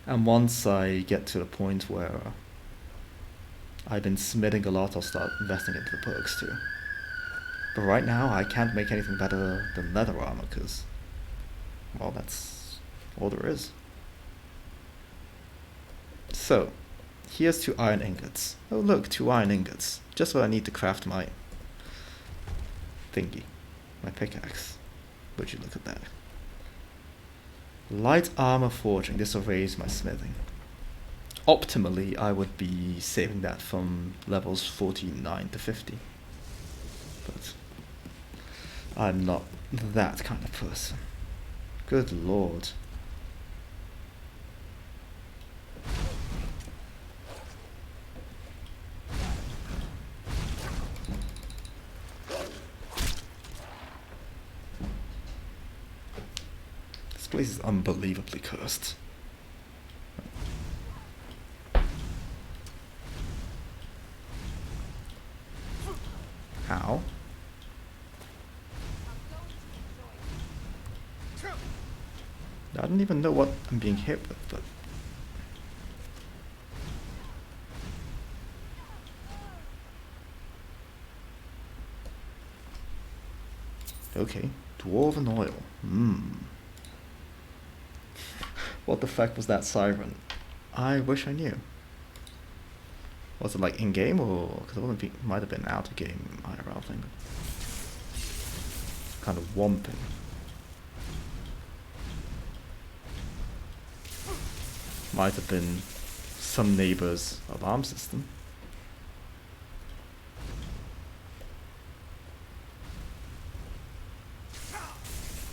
And once I get to the point where I've been smithing a lot, I'll start investing into the perks too. But right now, I can't make anything better than leather armor, because, well, that's all there is. So, here's 2 iron ingots. Oh look, 2 iron ingots. Just what I need to craft my thingy. My pickaxe. Would you look at that. Light armor forging. This will raise my smithing. Optimally, I would be saving that from levels 49 to 50. But I'm not that kind of person. Good lord. This place is unbelievably cursed. How? I don't even know what I'm being hit with, but... Okay, dwarven oil. What the fuck was that siren? I wish I knew. Was it like in-game or... because it might have been out-of-game IRL thing. Kind of whomping. Might have been some neighbor's alarm system.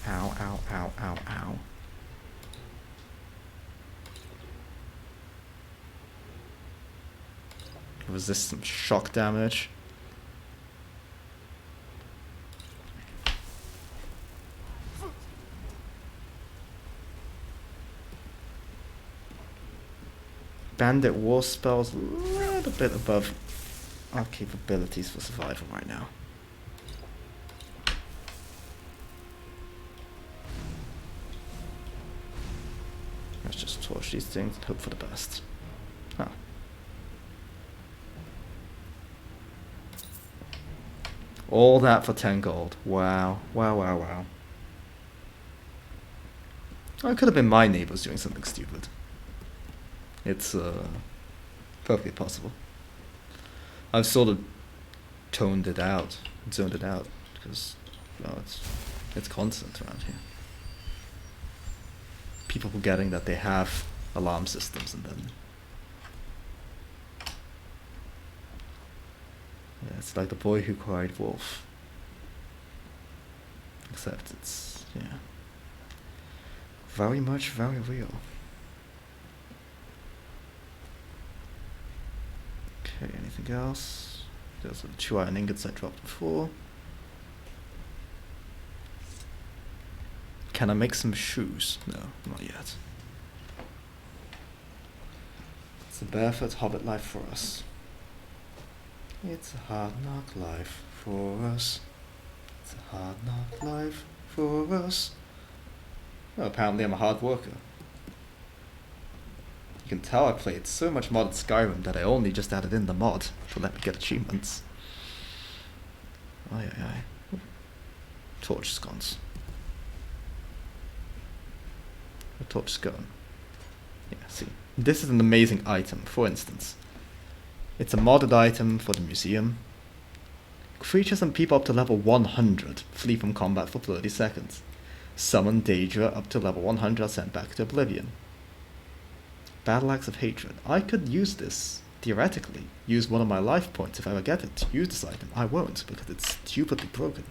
Ow, ow, ow, ow, ow. Resist some shock damage. Bandit war spells a little bit above our capabilities for survival right now. Let's just torch these things and hope for the best. Huh. All that for 10 gold. Wow. Wow, wow, wow. Oh, it could have been my neighbors doing something stupid. It's perfectly possible. I've sort of zoned it out, because it's constant around here. People forgetting that they have alarm systems, and then yeah, it's like the boy who cried wolf. Except it's very much very real. Okay, anything else? There's the 2 iron ingots I dropped before. Can I make some shoes? No, not yet. It's a barefoot hobbit life for us. It's a hard knock life for us. It's a hard knock life for us. Well, apparently I'm a hard worker. You can tell I played so much modded Skyrim that I only just added in the mod to let me get achievements. Aye aye aye. Torch scones. A torch scone. Yeah, see. This is an amazing item, for instance. It's a modded item for the museum. Creatures and people up to level 100 flee from combat for 30 seconds. Summon Daedra up to level 100 are sent back to oblivion. Battle Axe of Hatred. I could use this, theoretically, use one of my life points if I ever get it to use this item. I won't, because it's stupidly broken.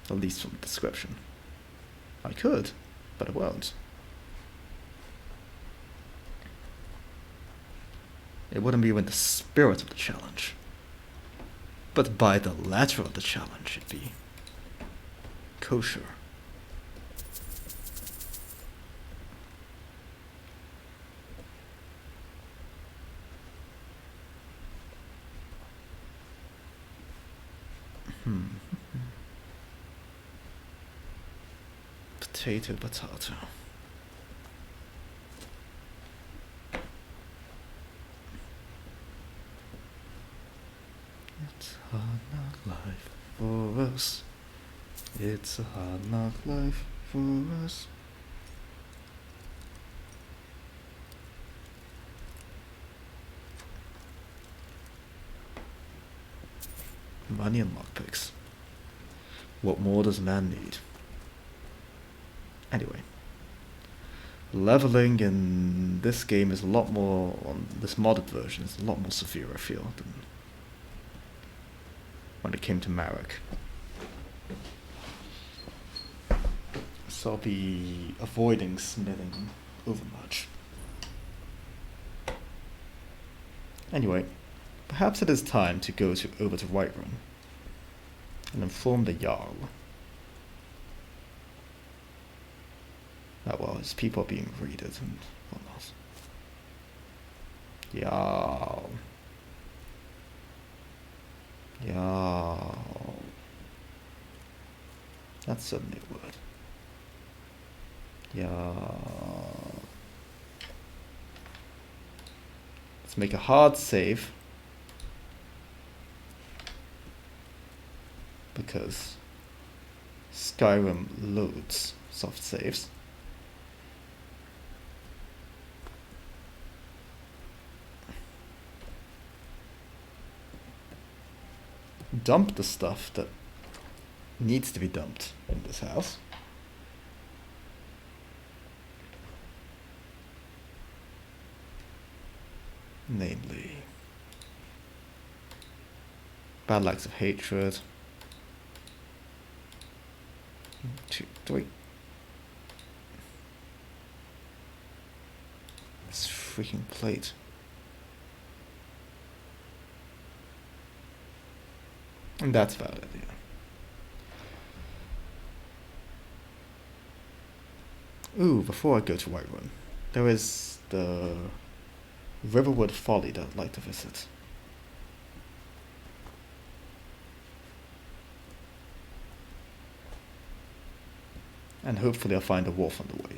At least from the description. I could, but I won't. It wouldn't be in the spirit of the challenge. But by the letter of the challenge, it'd be kosher. Potato. It's a hard knock life for us. It's a hard knock life for us. Money and lockpicks. What more does man need? Anyway. Leveling in this game is a lot more, on this modded version, is a lot more severe, I feel, than when it came to Marek. So I'll be avoiding smithing overmuch. Anyway, perhaps it is time to go over to Whiterun and inform the Jarl. Oh well, his people are being raided and whatnot. Jarl. Jarl. That's certainly a word. Jarl. Let's make a hard save. Because Skyrim loads soft saves. Dump the stuff that needs to be dumped in this house. Namely, Battle Axe of Hatred. 1, 2, 3. This freaking plate. And that's about it, yeah. Ooh, before I go to Whiterun, there is the Riverwood Folly that I'd like to visit. And hopefully I'll find a wolf on the way.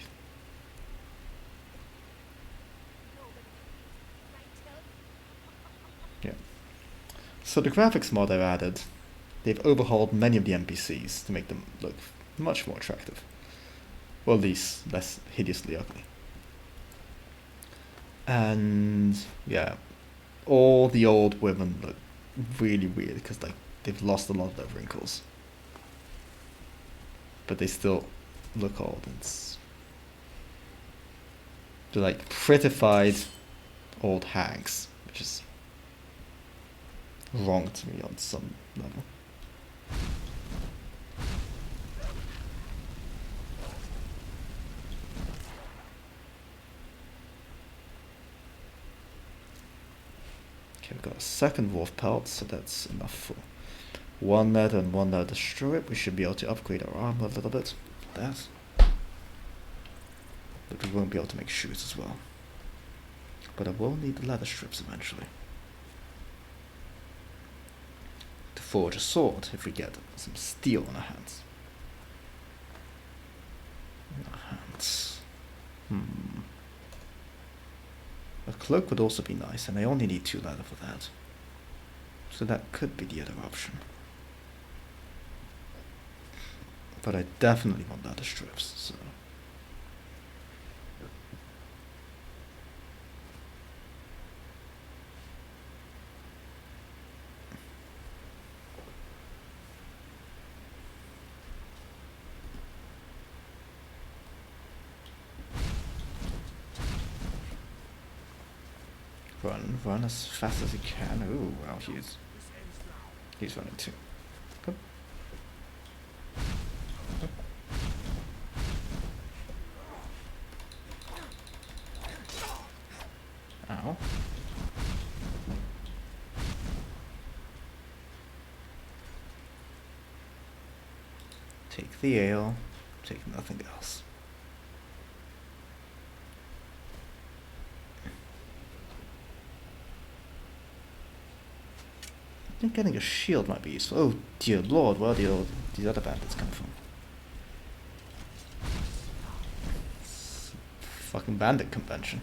Yeah. So the graphics mod I've added, they've overhauled many of the NPCs to make them look much more attractive. Or at least less hideously ugly. And yeah, all the old women look really weird because like they've lost a lot of their wrinkles. But they still look old. They're like prettified old hags, which is wrong to me on some level. Okay, we've got a second wolf pelt, so that's enough for one leather and one leather strip. We should be able to upgrade our armor a little bit. That. But we won't be able to make shoes as well. But I will need the leather strips eventually. To forge a sword if we get some steel on our hands. A cloak would also be nice, and I only need 2 leather for that. So that could be the other option. But I definitely want leather strips, so... Run as fast as you can. Ooh, wow, he's running too. Come. Ow. Take the ale, take nothing else. I think getting a shield might be useful. Oh dear lord, where are these other bandits come from? Fucking bandit convention.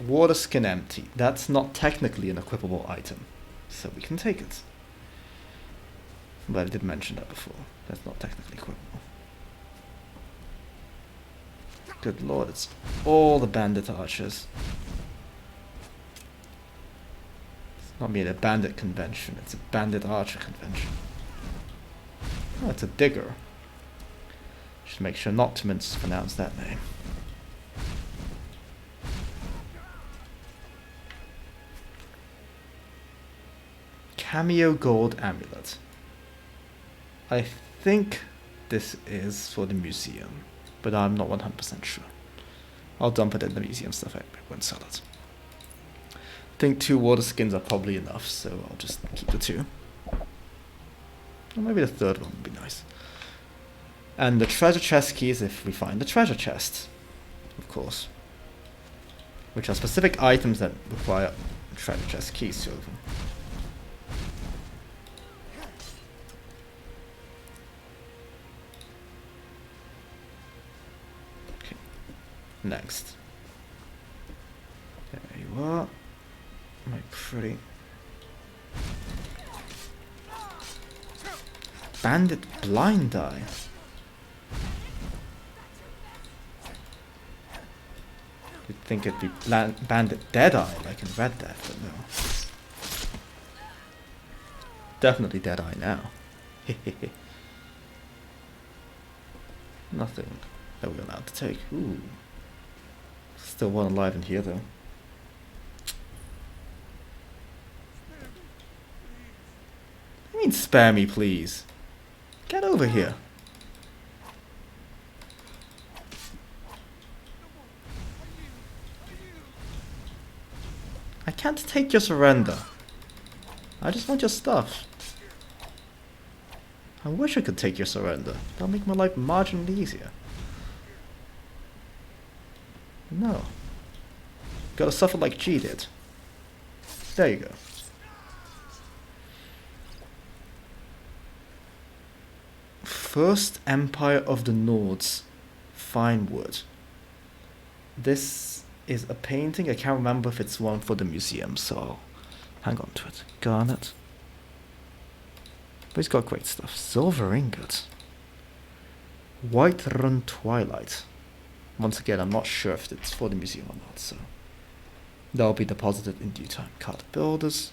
Water skin empty. That's not technically an equipable item, so we can take it. But I did mention that before. That's not technically equipable. Good lord, it's all the bandit archers. It's not merely a bandit convention, it's a bandit archer convention. Oh, it's a digger. Should make sure not to mispronounce that name. Cameo gold amulet. I think this is for the museum, but I'm not 100% sure. I'll dump it in the museum stuff, I won't sell it. I think 2 water skins are probably enough, so I'll just keep the 2. Or maybe the 3rd one would be nice. And the treasure chest keys if we find the treasure chest, of course. Which are specific items that require treasure chest keys to open. Next. There you are. My pretty. Bandit blind eye. You'd think it'd be bandit dead eye like in Red Dead, but no. Definitely dead eye now. Nothing that we're allowed to take. Ooh. Still one alive in here though. What do you mean spare me please? Get over here. I can't take your surrender. I just want your stuff. I wish I could take your surrender. That'll make my life marginally easier. No. Gotta suffer like G did. There you go. First Empire of the Nords. Fine wood. This is a painting. I can't remember if it's one for the museum, so I'll hang on to it. Garnet. But he's got great stuff. Silver ingot. White Run Twilight. Once again, I'm not sure if it's for the museum or not, so that'll be deposited in due time. Card builders.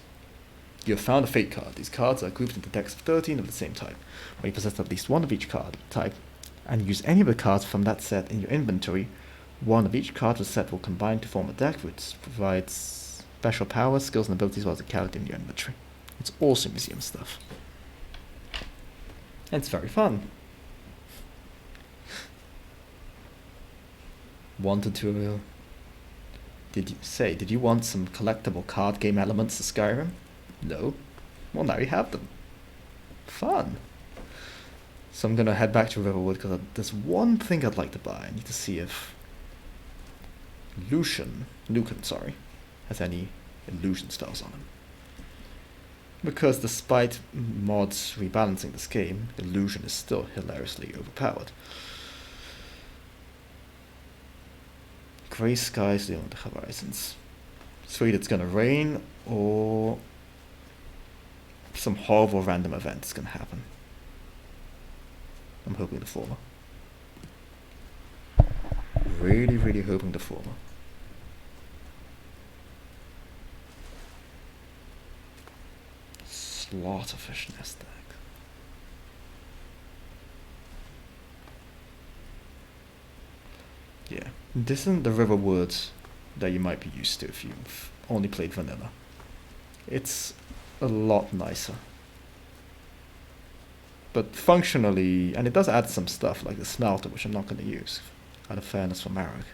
You have found a fate card. These cards are grouped into decks of 13 of the same type. When you possess at least one of each card type, and use any of the cards from that set in your inventory, one of each card of the set will combine to form a deck which provides special powers, skills, and abilities as well as a character in your inventory. It's also museum stuff. And it's very fun. Wanted to... Did you want some collectible card game elements to Skyrim? No? Well, now you have them. Fun. So I'm gonna head back to Riverwood because there's one thing I'd like to buy. I need to see if Lucan, has any illusion spells on him. Because despite mods rebalancing this game, illusion is still hilariously overpowered. Grey skies on the horizons. Sweet, it's gonna rain, or some horrible random event is gonna happen. I'm hoping the former. Really, really hoping the former. Slaughterfish nest egg. Yeah, this isn't the river woods that you might be used to if you've only played vanilla. It's a lot nicer. But functionally, and it does add some stuff like the smelter, which I'm not going to use, out of fairness for Marek.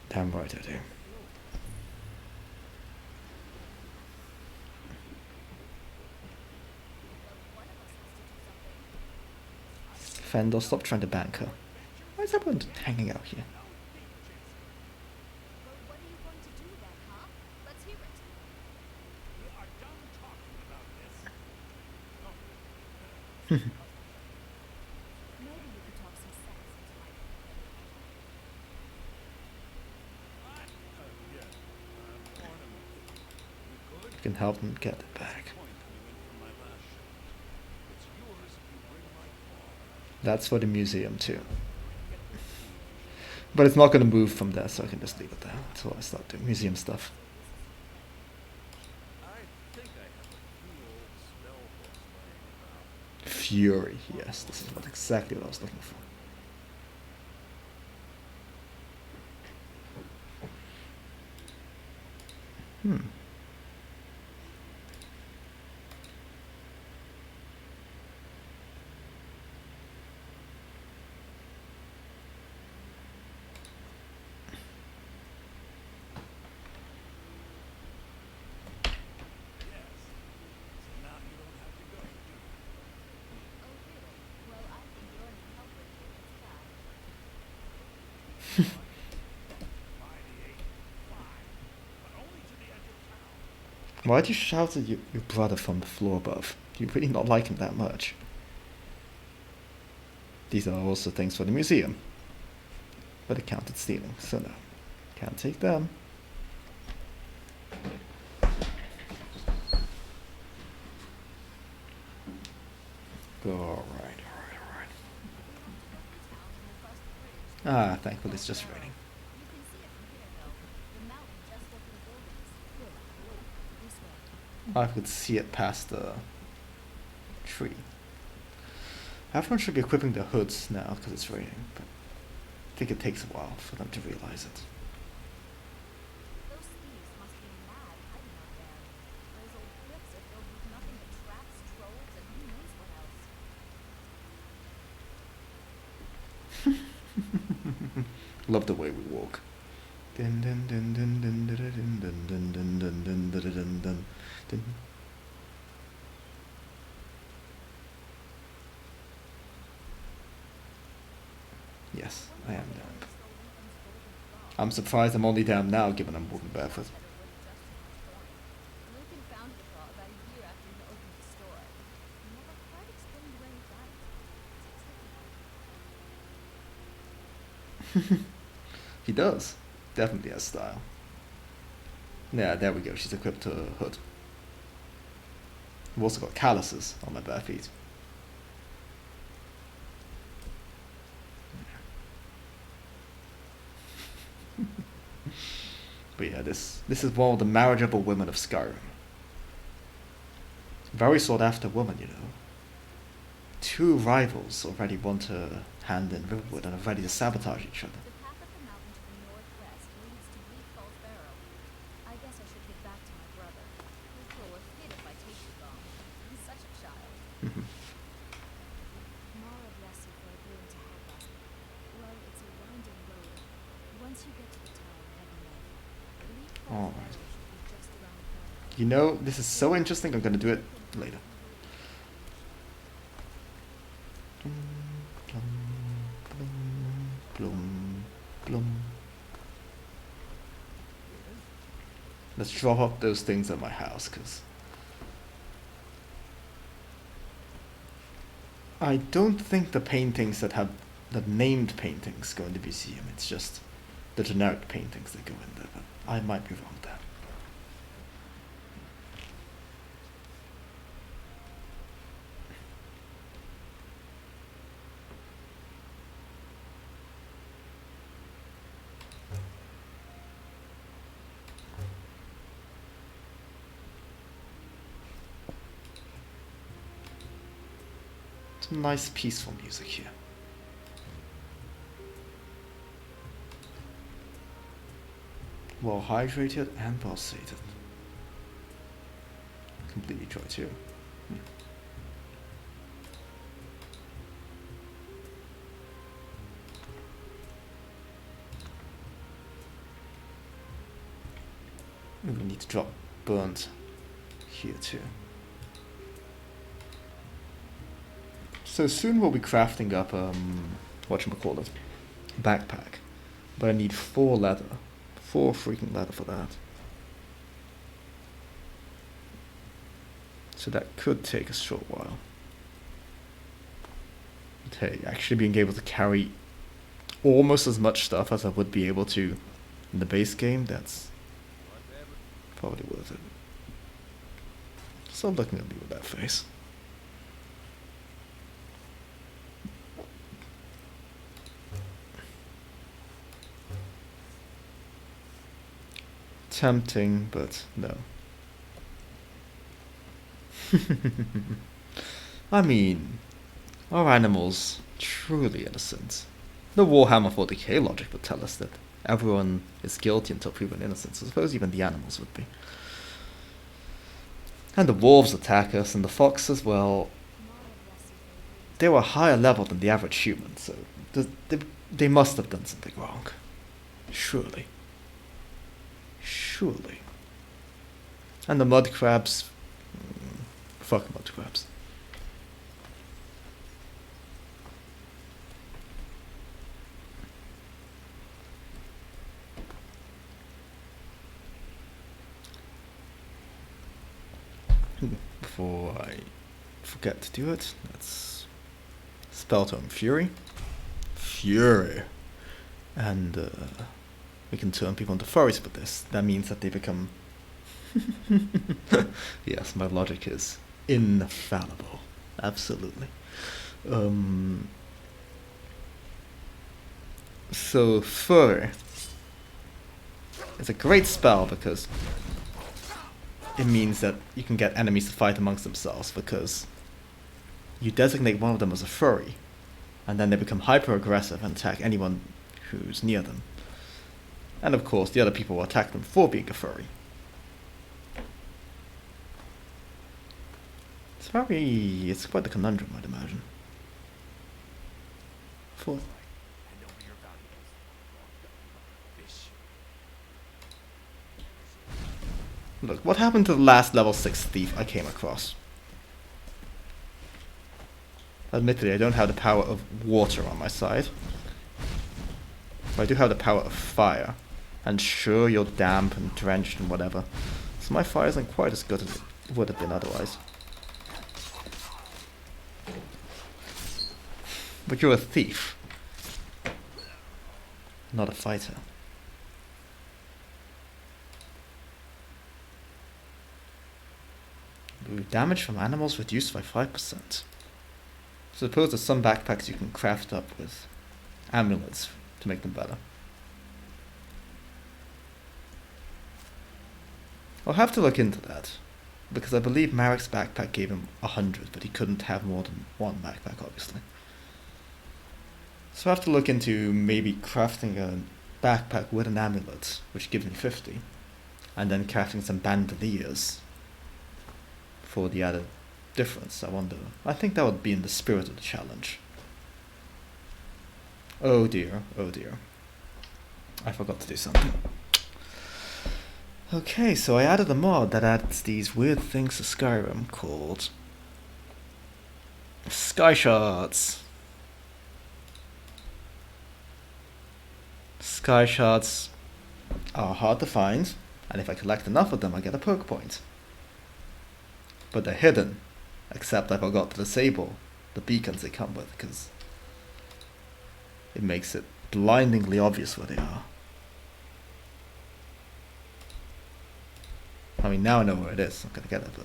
Damn right I do. Fendel, stop trying to bank her. Why is everyone hanging out here? Well, what are you going to do then, huh? Let's hear it. We are done talking about this. Maybe you could talk some sense into my You can help them get it back. That's for the museum too. But it's not going to move from there, so I can just leave it there until I start doing museum stuff. I think I have a few old spell books lying around. Fury, yes, this is exactly what I was looking for. Oh, really? Well, I think you're an culprit here. It's bad. Why'd you shout at your brother from the floor above? Do you really not like him that much? These are also things for the museum. But it counted stealing, so no. Can't take them. Alright. Ah, thankfully it's just raining. You can see it from here, though. The mountain just over the buildings. Here, look. This way. I could see it past the tree. Everyone should be equipping their hoods now because it's raining, but I think it takes a while for them to realize it. Those thieves must be mad hiding out there. Those old cliffs are filled with nothing but traps, trolls, and who knows what else. Love the way we walk. Dun, dun, dun, dun, dun, dun, dun, dun, dun, dun, dun, dun, dun, dun, dun. Yes, I am damp. I'm surprised I'm only damp now given I'm walking barefoot. Lucan found the claw about a year after he opened the store. He never quite explained where he got it. It's tricky. He does. Definitely has style. Yeah, there we go. She's equipped to her hood. I've also got calluses on my bare feet. But yeah, this is one of the marriageable women of Skyrim. Very sought after woman, you know. Two rivals already want her hand in Riverwood and are ready to sabotage each other. The path up the mountain to the northwest You know, this is so interesting, I'm gonna do it later. Blum, blum. Let's drop up those things at my house, because I don't think the paintings that have the named paintings go in the museum. It's just the generic paintings that go in there, but I might be wrong there. Some nice peaceful music here. Well hydrated and well sated. Completely dry too. We need to drop burnt here too. So soon we'll be crafting up whatchamacallit, backpack. But I need 4 leather. 4 freaking leather for that. So that could take a short while. But hey, actually being able to carry almost as much stuff as I would be able to in the base game, that's probably worth it. Stop looking at me with that face. Tempting, but no. I mean, are animals truly innocent? The Warhammer 40k logic would tell us that everyone is guilty until proven innocent, so I suppose even the animals would be. And the wolves attack us, and the foxes, well, they were higher level than the average human, so they must have done something wrong. Surely. Surely. And the mud crabs. Fuck mud crabs. Before I forget to do it, let's spell tome Fury. Fury. And we can turn people into furries with this. That means that they become... Yes, my logic is infallible. Absolutely. So, Fur is a great spell because it means that you can get enemies to fight amongst themselves, because you designate one of them as a furry, and then they become hyper-aggressive and attack anyone who's near them. And of course, the other people will attack them for being a furry. It's quite the conundrum, I'd imagine. For... Look, what happened to the last level 6 thief I came across? Admittedly, I don't have the power of water on my side. But I do have the power of fire. And sure, you're damp and drenched and whatever. So my fire isn't quite as good as it would have been otherwise. But you're a thief. Not a fighter. Ooh, damage from animals reduced by 5%. Suppose there's some backpacks you can craft up with amulets to make them better. I'll have to look into that, because I believe Marek's backpack gave him 100, but he couldn't have more than one backpack, obviously. So I have to look into maybe crafting a backpack with an amulet, which gives me 50, and then crafting some bandoliers for the added difference. I wonder. I think that would be in the spirit of the challenge. Oh dear, oh dear. I forgot to do something. Okay, so I added a mod that adds these weird things to Skyrim called Sky Shards. Sky Shards are hard to find, and if I collect enough of them I get a perk point. But they're hidden, except I forgot to disable the beacons they come with, because it makes it blindingly obvious where they are. I mean, now I know where it is, I'm gonna get it, but...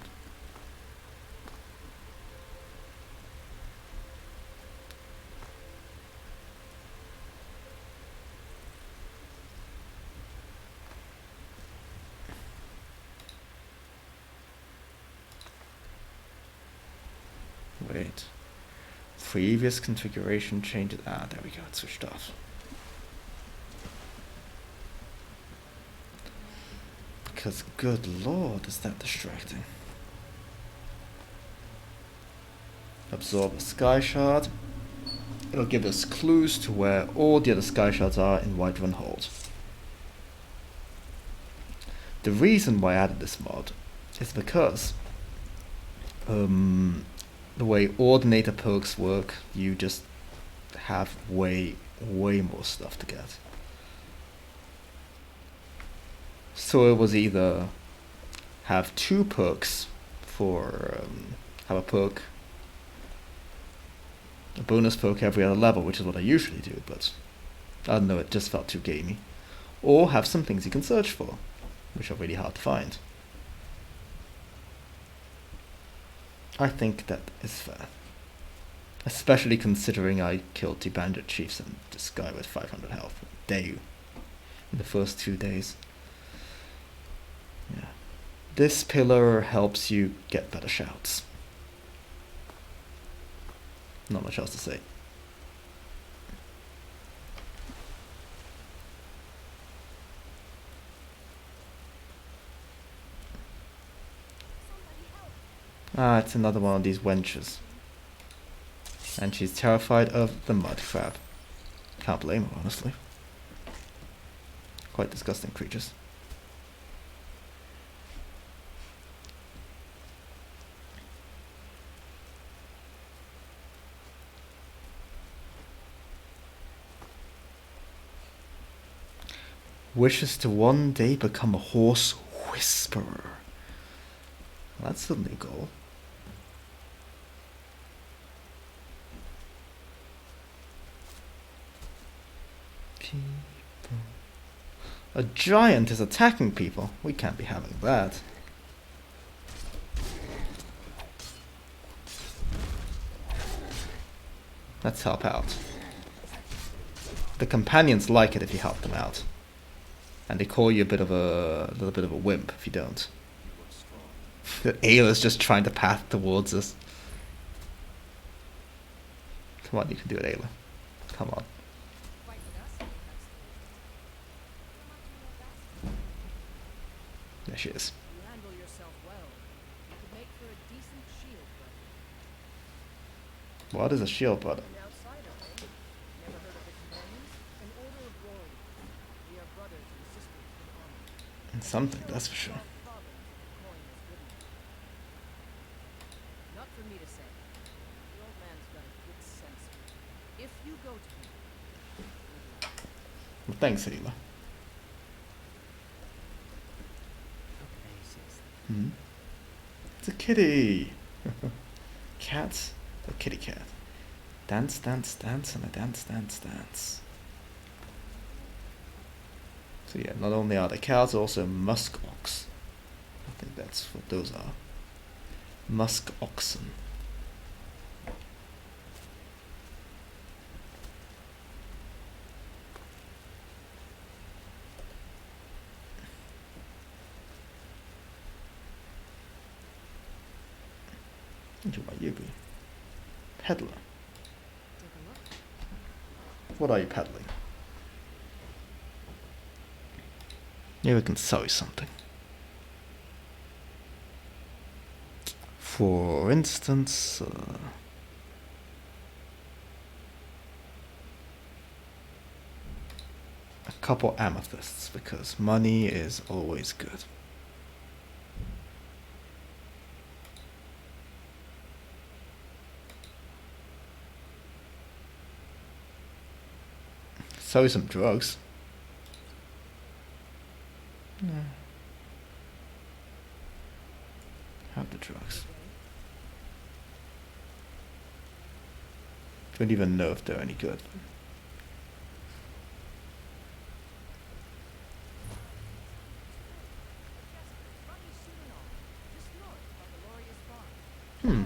Wait. Previous configuration changes. Ah, there we go, it switched off. Because, good lord, is that distracting. Absorb a sky shard. It'll give us clues to where all the other sky shards are in Whiterun Hold. The reason why I added this mod is because the way Ordinator perks work, you just have way more stuff to get. So it was either have 2 perks for, have a perk, a bonus perk every other level, which is what I usually do, but I don't know, it just felt too gamey. Or have some things you can search for, which are really hard to find. I think that is fair. Especially considering I killed 2 bandit chiefs and this guy with 500 health. Dare you. In the first 2 days. Yeah. This pillar helps you get better shouts. Not much else to say. Ah, it's another one of these wenches. And she's terrified of the mud crab. Can't blame her, honestly. Quite disgusting creatures. Wishes to one day become a horse whisperer. Well, that's certainly a goal. People. A giant is attacking people. We can't be having that. Let's help out. The companions like it if you help them out. And they call you a little bit of a wimp if you don't. Ayla's just trying to path towards us. Come on, you can do it, Ayla. Come on. There she is. You handle yourself well. You could make for a decent shield brother. What is a shield brother? An outsider, eh? Never heard of the companions? An order of warriors. We are brothers and sisters in honor. And something, that's for sure. Not for me to say. The old man's got a good sense of it. If you go to him, Well, thanks, Ayla. Hmm? It's a kitty! Cats? A kitty cat. Dance, dance, dance, and a dance, dance, dance. So yeah, not only are they cows, also musk ox. I think that's what those are. Musk oxen. Who might you be? Peddler. take a look. What are you peddling? Maybe we can sell you something. For instance, a couple amethysts, because money is always good. Sell you some drugs. Yeah. Have the drugs. Don't even know if they're any good. Hmm.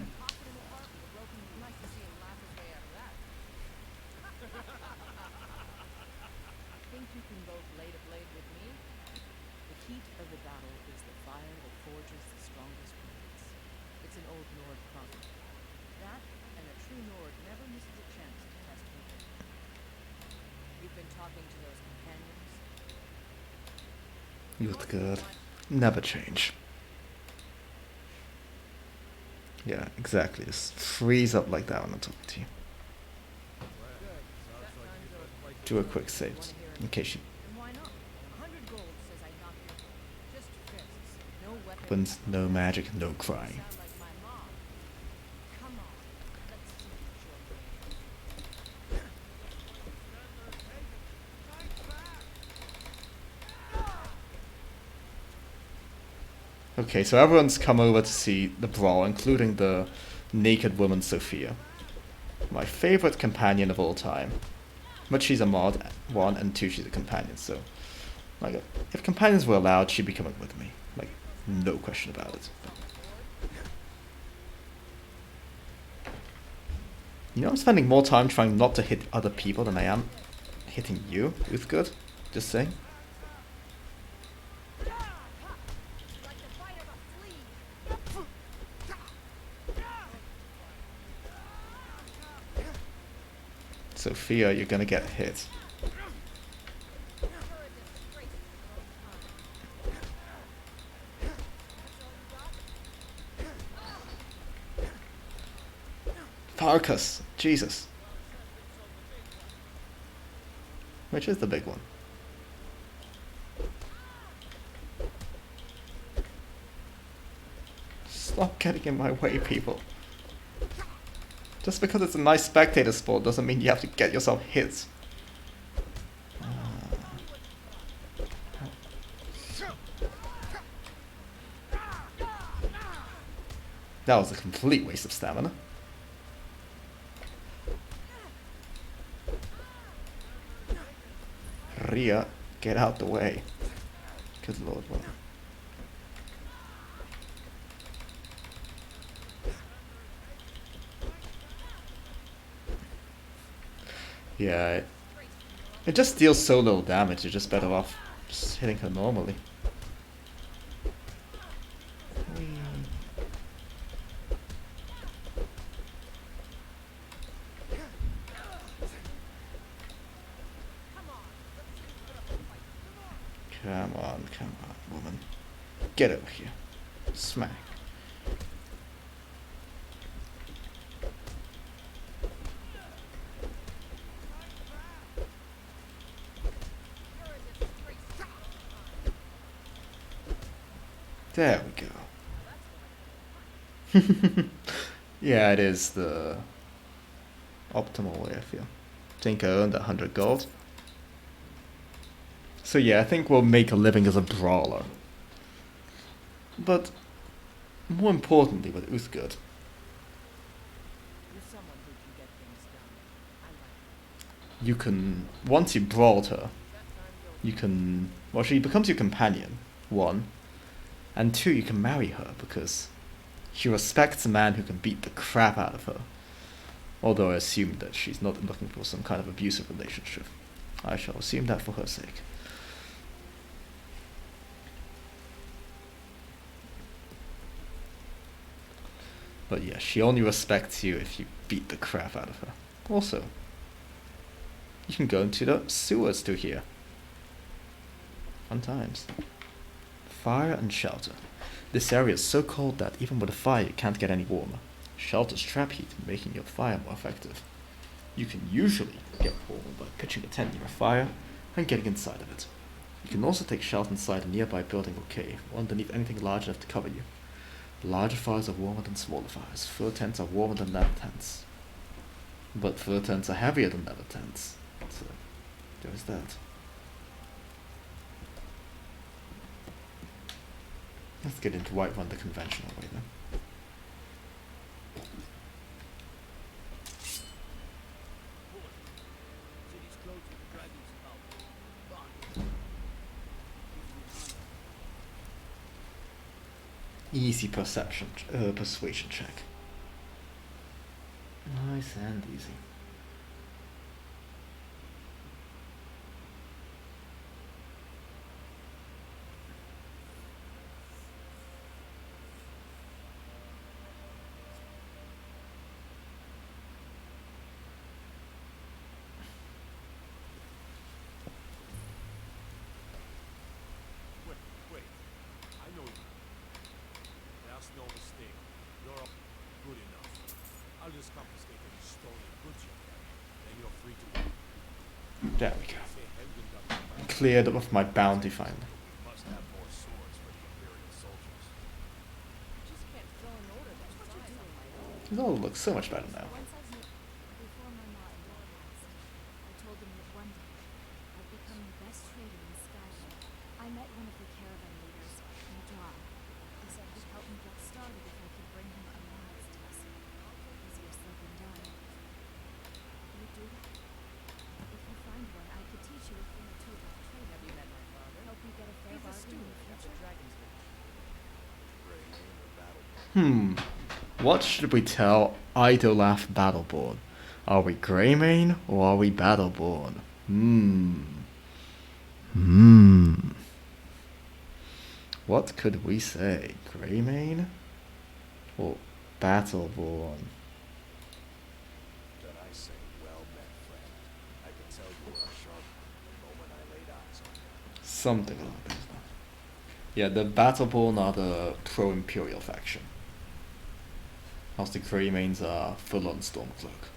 Think you can both lay to blade with me? The heat of the battle is the fire that forges the strongest blades. It's an old Nord proverb. That, and a true Nord never misses a chance to test people. You've been talking to those companions? You look good. Never change. Yeah, exactly. Just freeze up like that when I'm talking to you. Do a quick save, in case you And why not? 100 gold says I knock your door. Just fists. No weapons, no magic, no crying. Sound like my mom. Come on. Let's see what you're made of. Okay, so everyone's come over to see the brawl, including the naked woman Sophia. My favorite companion of all time. But she's a mod, 1, and 2, she's a companion, so... Like, if companions were allowed, she'd be coming with me. Like, no question about it. You know, I'm spending more time trying not to hit other people than I am hitting you. It's good. Just saying. Sophia, you're gonna get hit. Farkas, Jesus. Which is the big one? Stop getting in my way, people. Just because it's a nice spectator sport doesn't mean you have to get yourself hit. That was a complete waste of stamina. Ria, get out the way. Good lord, what? Yeah, it just deals so little damage, you're just better off just hitting her normally. Come on, woman. Get over here. Smack. There we go. Yeah, it is the optimal way, I feel. Think I earned 100 gold. So yeah, I think we'll make a living as a brawler. But more importantly with Uthgerd, You're someone who can get things done. I like that. you can, once you brawled her, you can, well, she becomes your companion, 1, and 2, you can marry her because she respects a man who can beat the crap out of her. Although I assume that she's not looking for some kind of abusive relationship. I shall assume that for her sake. But yeah, she only respects you if you beat the crap out of her. Also, you can go into the sewers to here. Fun times. Fire and shelter. This area is so cold that even with a fire you can't get any warmer. Shelters trap heat, making your fire more effective. You can usually get warmer by pitching a tent near a fire and getting inside of it. You can also take shelter inside a nearby building or cave, or underneath anything large enough to cover you. Larger fires are warmer than smaller fires. Fur tents are warmer than leather tents. But fur tents are heavier than leather tents. So There's that. Let's get into Whiterun the conventional way then. City's closed with the dragons about. Easy persuasion check. Nice and easy. Wait. I know you. That's no mistake. You're up good enough. I'll just confiscate any stolen goods you carry. Then you're free to go. There we go. Say Helgen got your back. Cleared of my bounty finally. We must have more swords for the Imperial soldiers. Just can't fill an order that size on my own. It all looks so much better now. Once I've met, before my ma and dad passed, I told them that one day I'd become the best trader in Skyrim. I met one of the caravan leaders, Nadra. He said he'd help me get started if I could bring him a Moris test. Easier said than done. Would you do that? If you find one, I could teach you a thing or two about trading. Have you met my father? Help you get a fair He's a bargain in steward the at the future. Dragon's Den. Gray name or battle. What should we tell Idolaf Battleborn? Are we Greymane or are we Battleborn? What could we say? Greymane or Battleborn? Then I say, well met, friend. I can tell you were a sharp one the moment I laid eyes on you. Something like that. Yeah, the Battleborn are the pro-Imperial faction. Whilst the Greymanes are full-on Stormcloak.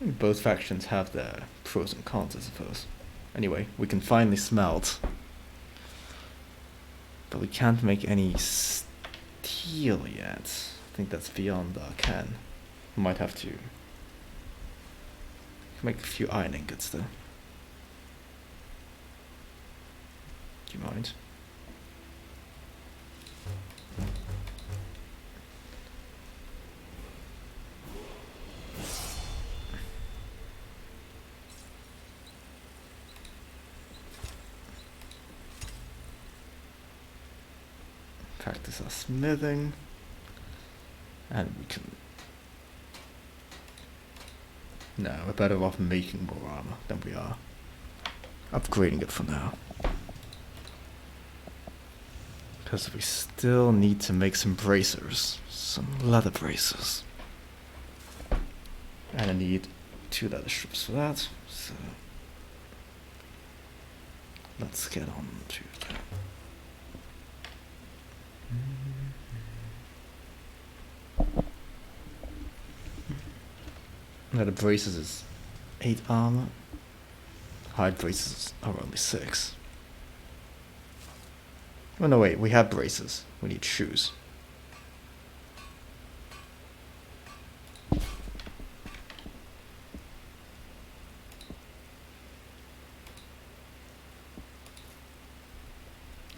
Both factions have their pros and cons, I suppose. Anyway, we can finally smelt. But we can't make any steel yet. I think that's beyond our can. We might have to make a few iron ingots though. Do you mind? Practice our smithing, and we can. No, we're better off making more armor than we are upgrading it for now. Because we still need to make some bracers, some leather bracers. And I need 2 leather strips for that, so let's get on to that. Leather braces is 8 armor. Hide braces are only 6. Oh no, wait, we have braces. We need shoes.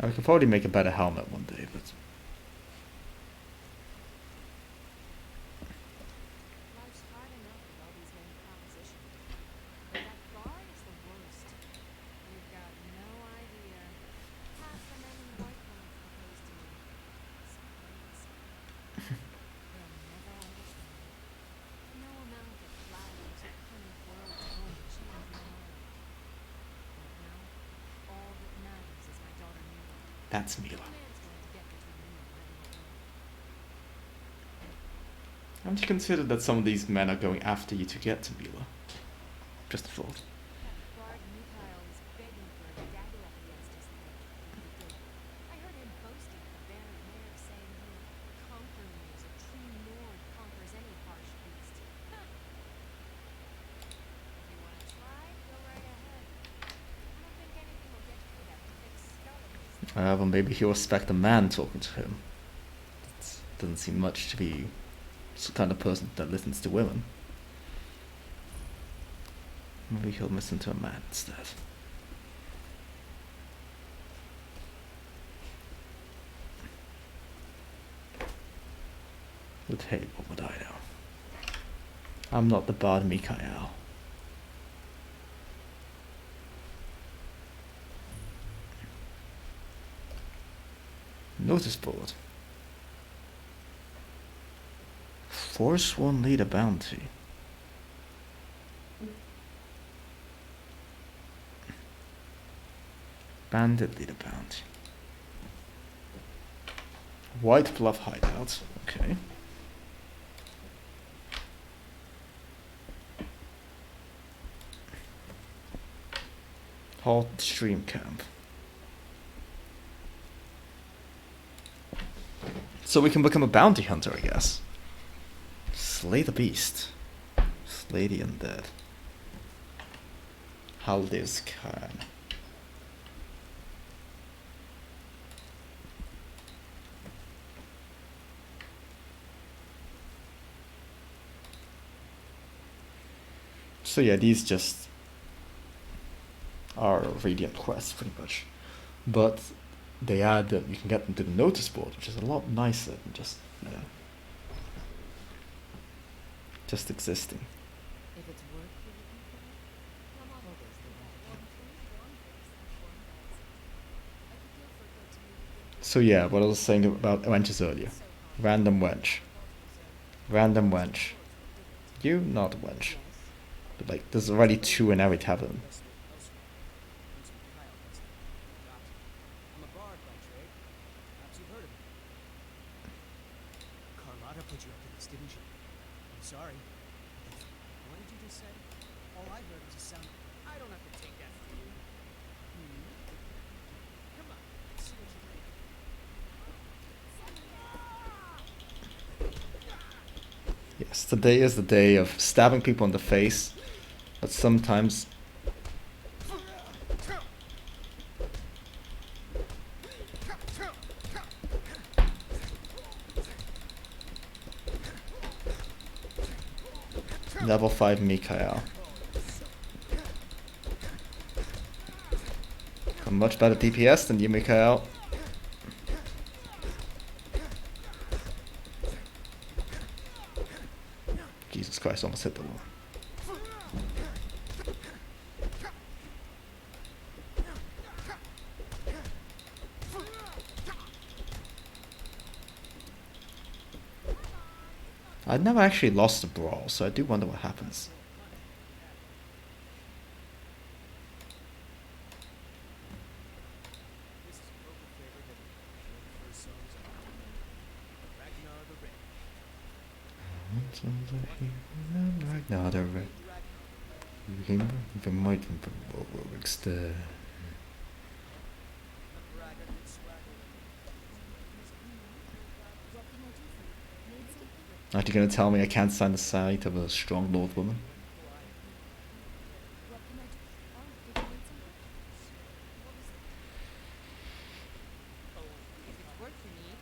I could probably make a better helmet one day, but Life's hard enough with all these many propositions. But that bar is the worst. You've got no idea. Half the men in Whiterun proposed to me. It's crazy. They'll never understand. No amount of flowers or honey world won't change my mind. Right now, all that matters is my daughter Mila. that's Mila. No man's going to get between me and letting her go. Haven't you considered that some of these men are going after you to get to Mila? Just a thought. That bard Mikhail is begging for a dagger up against his throat at the gate. I heard him boasting at the Bannered Mare, saying he'll conquer me as a true Nord conquers any harsh beast. Huh. If you want to try, go right ahead. I don't think anything will get through that thick skull of his. Well, maybe he'll respect a man talking to him. It doesn't seem much to be the kind of person that listens to women. Maybe he'll listen to a man instead. But hey, what would I know? I'm not the Bard Mikael. Notice board. Forsworn leader bounty. Bandit leader bounty. White Bluff hideout. Okay. Halt stream camp. So we can become a bounty hunter, I guess. Slay the beast. Slay the undead. Haldis Khan. So yeah, these just are Radiant quests pretty much. But they add that you can get them to the notice board, which is a lot nicer than just, you know, just existing. If it's work you're looking for, all those they want to So yeah, what I was saying about wenches earlier. Random wench. Random wench. You, not a wench. But like, there's already 2 in every tavern. I'm a bard by trade. Perhaps you've heard of me. Carlotta put you up to this, didn't she? I'm sorry. What did you just say? All I heard was a sound. I don't have to take that from you. Come on, let's see what you make. Yes, today is the day of stabbing people in the face, but sometimes level 5 Mikael. A much better DPS than you, Mikael. Jesus Christ, almost hit the wall. I've never actually lost a brawl, so I do wonder what happens. This is a local favorite of one of the first songs I wrote. Ragnar the Red. Aren't you gonna tell me I can't stand the sight of a strong lord woman? What can I do? Oh, did you need something? What is it? If it's work you need,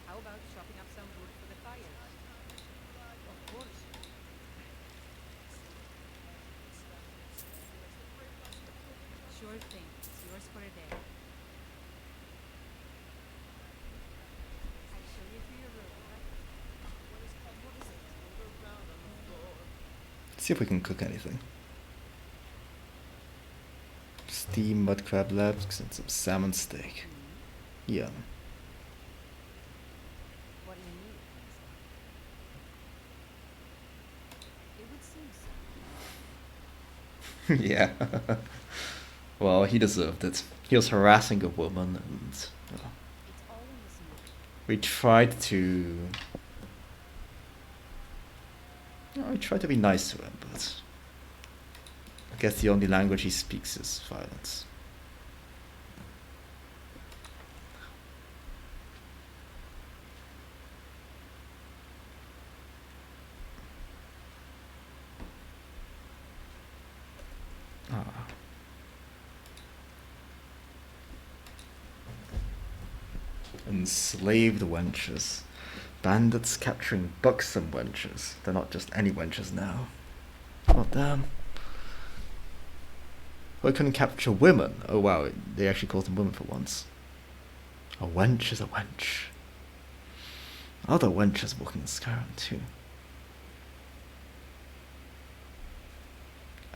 how about chopping up some wood for the fire? Of course. Sure thing. It's yours for a day. I show you to your room, right? What is it? See if we can cook anything. Steam mud crab legs and some salmon steak. Yum. What do you need? It would seem so. Yeah. Well, he deserved it. He was harassing a woman, and well, It's all in this movie. we tried to. We tried to be nice to him, but I guess the only language he speaks is violence. Ah. Enslaved wenches. Bandits capturing buxom wenches. They're not just any wenches now. Oh damn. They couldn't capture women. Oh wow, they actually called them women for once. A wench is a wench. Other wenches walking in Skyrim too.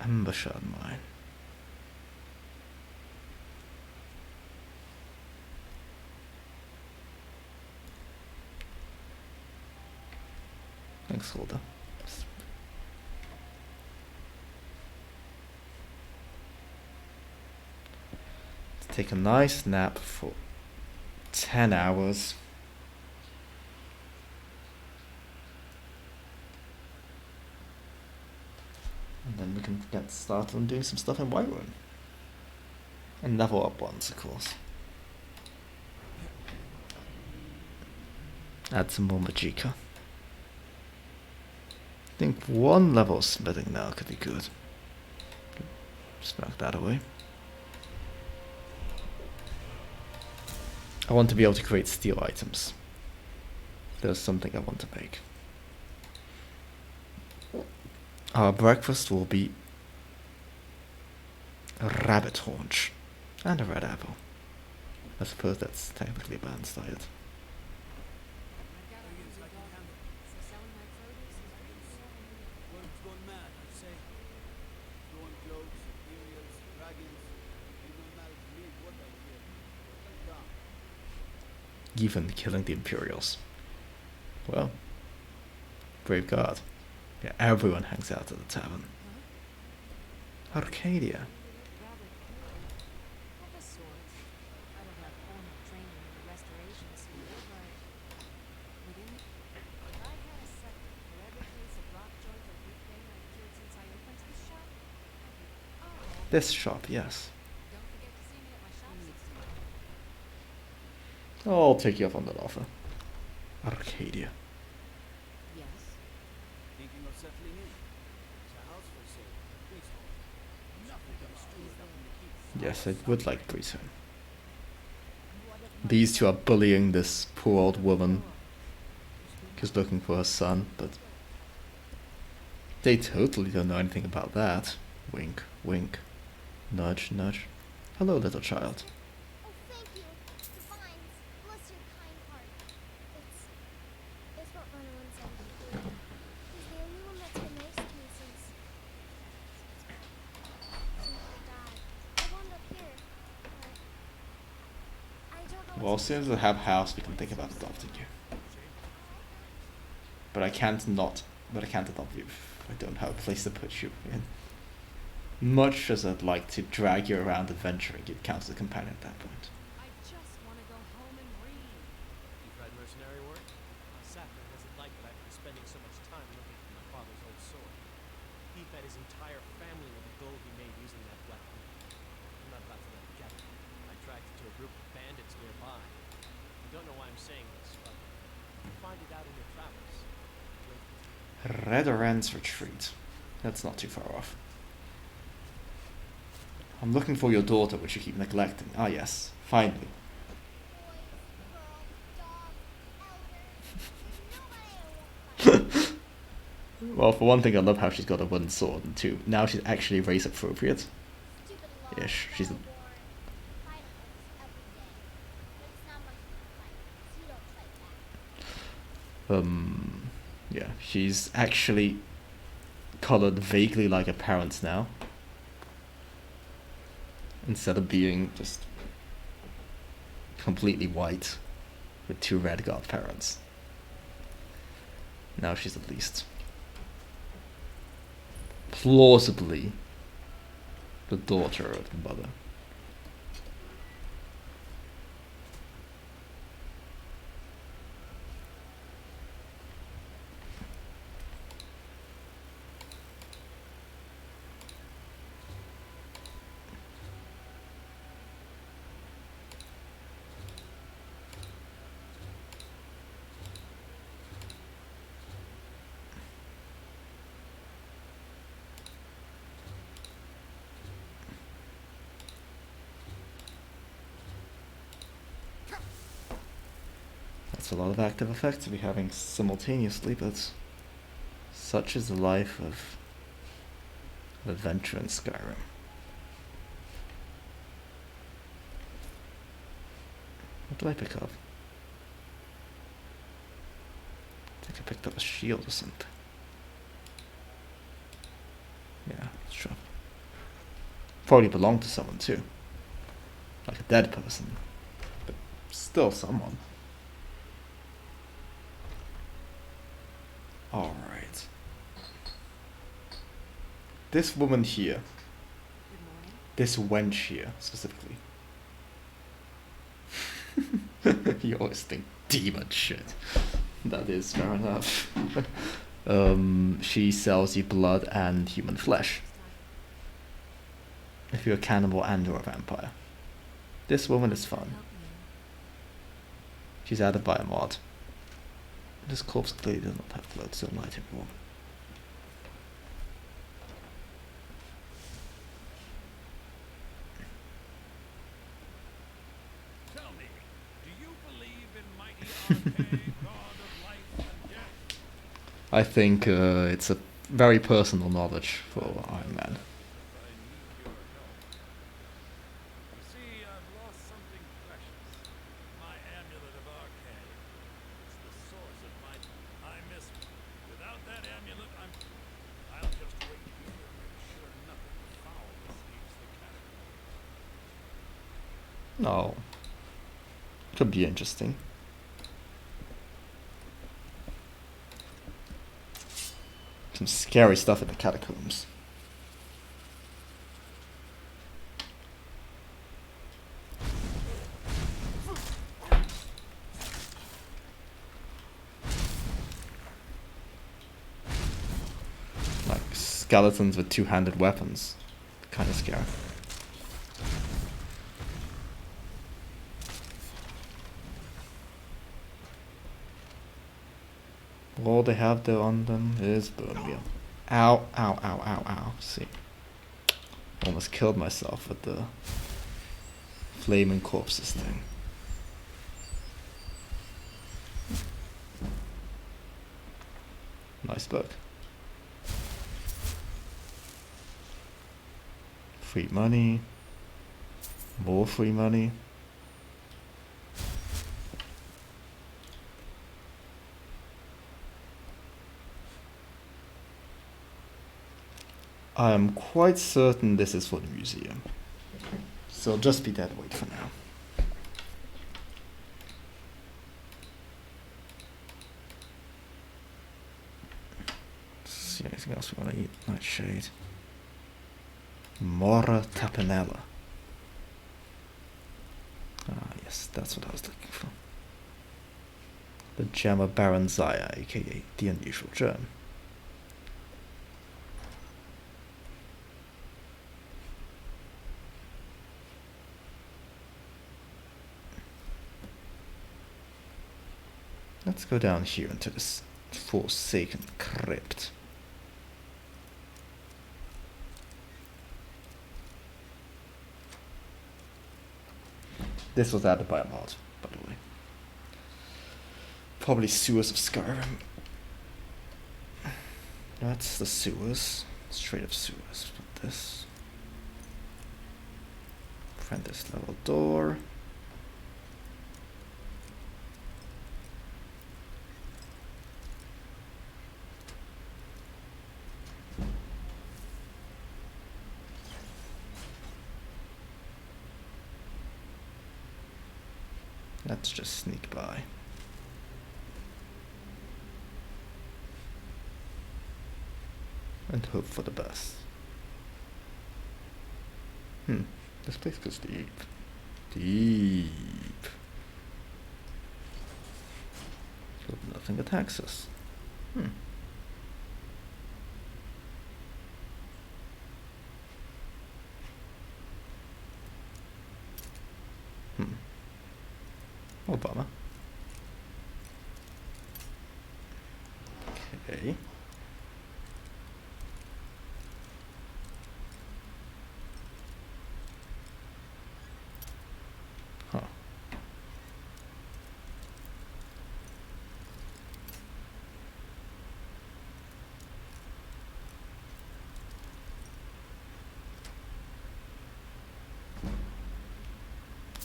Ambusher mine. Thanks, Holder. Let's take a nice nap for 10 hours. And then we can get started on doing some stuff in Whiterun. And level up once, of course. Add some more Magicka. I think 1 level of smithing now could be good. Smack that away. I want to be able to create steel items. There's something I want to make. Our breakfast will be a rabbit haunch and a red apple. I suppose that's technically a balanced diet. World's gone mad, I say. Throwing cloaks, imperials, dragons. Anyone managed to leave what I hear. Down. Even killing the Imperials. Well, brave guard. Yeah, everyone hangs out at the tavern. Arcadia. Of a sort. I don't have formal training in the restoration sphere, but within if I had a second for every case of rock joint or brick vein I've cured since I opened this shop, oh, This shop, yes. don't forget to see me at my shop 6 I'll take you up on that offer. Arcadia. Yes. Thinking of settling in? There's a house for sale. Freehold. Nothing but a steward up in the keep. Yes, I would like Breezehome. These two are bullying this poor old woman who's looking for her son, but they totally don't know anything about that. Wink, wink. Nudge, nudge. Hello, little child. Oh, thank you. Divines, bless your kind heart. It's what Ronalyn said before. He's the only one that's been nice to me since Mother died. I wound up here, but I don't know. Well, as soon as I have a house, we can think about adopting you. But I can't adopt you if I don't have a place to put you in. Much as I'd like to drag you around adventuring, you'd count as a companion at that point. I just want to go home and read. You tried mercenary work? Sapper doesn't like that I've been spending so much time looking for my father's old sword. He fed his entire family with the gold he made using that weapon. I'm not about to let him get it. I tracked it to a group of bandits nearby. I don't know why I'm saying this, but you find it out in your travels. Redorand's Retreat. That's not too far off. I'm looking for your daughter, which you keep neglecting. Ah yes, finally. Boys, girls, dogs, elders. Nobody I won't fight. Well, for one thing, I love how she's got a wooden sword, and two, now she's actually race appropriate. Stupid laws, Ish, she's a- battle worn. Fighting us every day. But it's not much of a fight, 'cause you don't fight back. Yeah, she's actually colored vaguely like her parents now. Instead of being just completely white with 2 red godparents. Now she's at least plausibly the daughter of the mother. a lot of active effects to be having simultaneously, but such is the life of adventure in Skyrim. What did I pick up? I think I picked up a shield or something. Yeah, sure. Probably belonged to someone too. Like a dead person. But still someone. Alright. This woman here. Good morning. This wench here, specifically. You always think demon shit. That is fair enough. She sells you blood and human flesh. If you're a cannibal and or a vampire. This woman is fun. She's added by a mod. This corpse clearly does not have blood, so light everyone. Tell me, do you believe in mighty Arcane, god of life and death? I think it's a very personal knowledge for Ironman. I need your help. You see, I've lost something precious. My amulet of Arcane. It's the source of my... I miss it. Without that amulet, I'll just wait here and make sure nothing foul escapes the catacombs. Oh. Could be interesting. Some scary stuff in the catacombs. Like skeletons with two-handed weapons. Kind of scary. All they have there on them is bone meal. Ow, ow, ow, ow, ow. See. Almost killed myself with the flaming corpses thing. Nice book. Free money. More free money. I am quite certain this is for the museum. So just be dead weight for now. See anything else we want to eat? Nightshade. Mora Tapenella. Ah, yes, that's what I was looking for. The gem of Baron Zaya, aka the unusual gem. Let's go down here into this forsaken crypt. This was added by a mod, by the way. Probably sewers of Skyrim. That's the sewers. Straight up sewers. But this. Apprentice level door. Let's just sneak by. And hope for the best. This place goes deep. Deep. Hope nothing attacks us. Obama. Okay. Huh.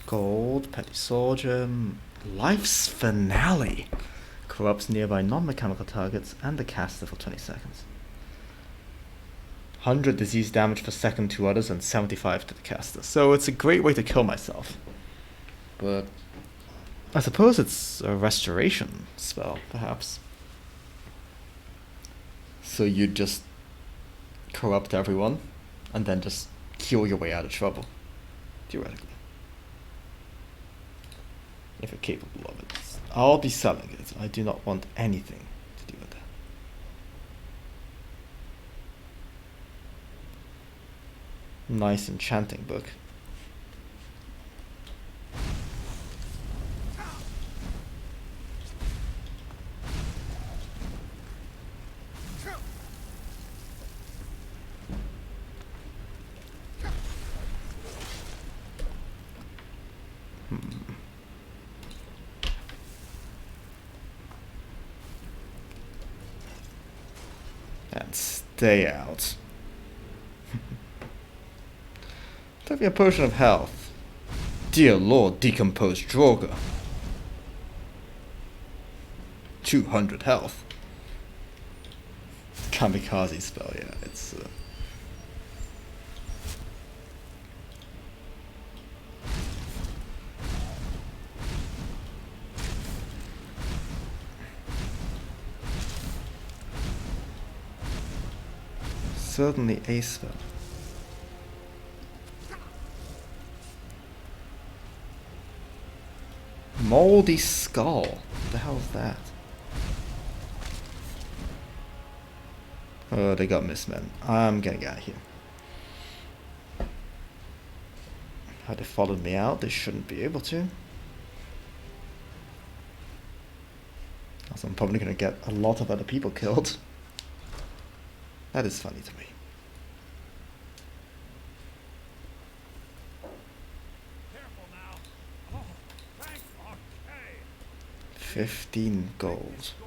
Gold, Petty Soldier, Life's Finale. Corrupts nearby non-mechanical targets and the caster for 20 seconds. 100 disease damage per second to others and 75 to the caster. So it's a great way to kill myself. But I suppose it's a restoration spell, perhaps. So you just corrupt everyone and then just heal your way out of trouble, theoretically. If you're capable of it. I'll be selling it. I do not want anything to do with that. Nice enchanting book. And stay out. Take me a potion of health. Dear Lord, decomposed Droga. 200 health. Kamikaze spell, yeah, it's certainly a spell. Moldy Skull. What the hell is that? Oh, they got Mistmen. I'm getting out of here. Had they followed me out, they shouldn't be able to. Also, I'm probably gonna get a lot of other people killed. That is funny to me. Careful now. Oh, thank Arcade. 15 gold. Gold for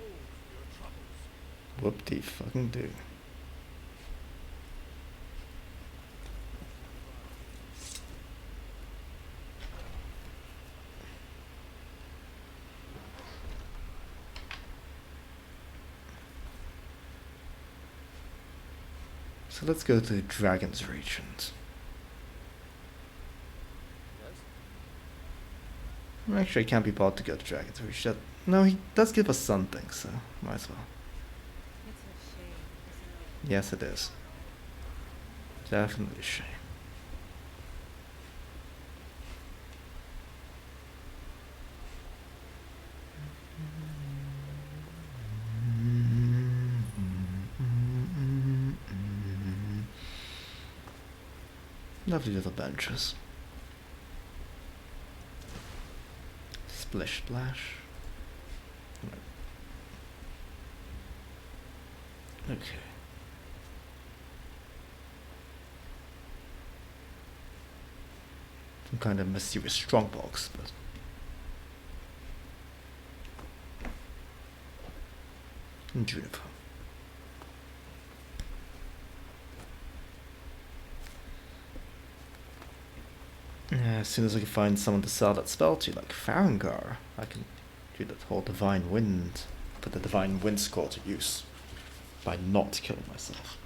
your troubles. Whoop-de fucking do. So let's go to Dragon's Regent. Yes? Actually, I can't be bothered to go to Dragon's Regent. No, he does give us something, so might as well. It's a shame, isn't it? Yes, it is. Definitely a shame. Lovely little benches. Splish splash. Okay. Some kind of mysterious strongbox, but juniper. Yeah, as soon as I can find someone to sell that spell to, like Farengar, I can do that whole Divine Wind, put the Divine Wind score to use by not killing myself.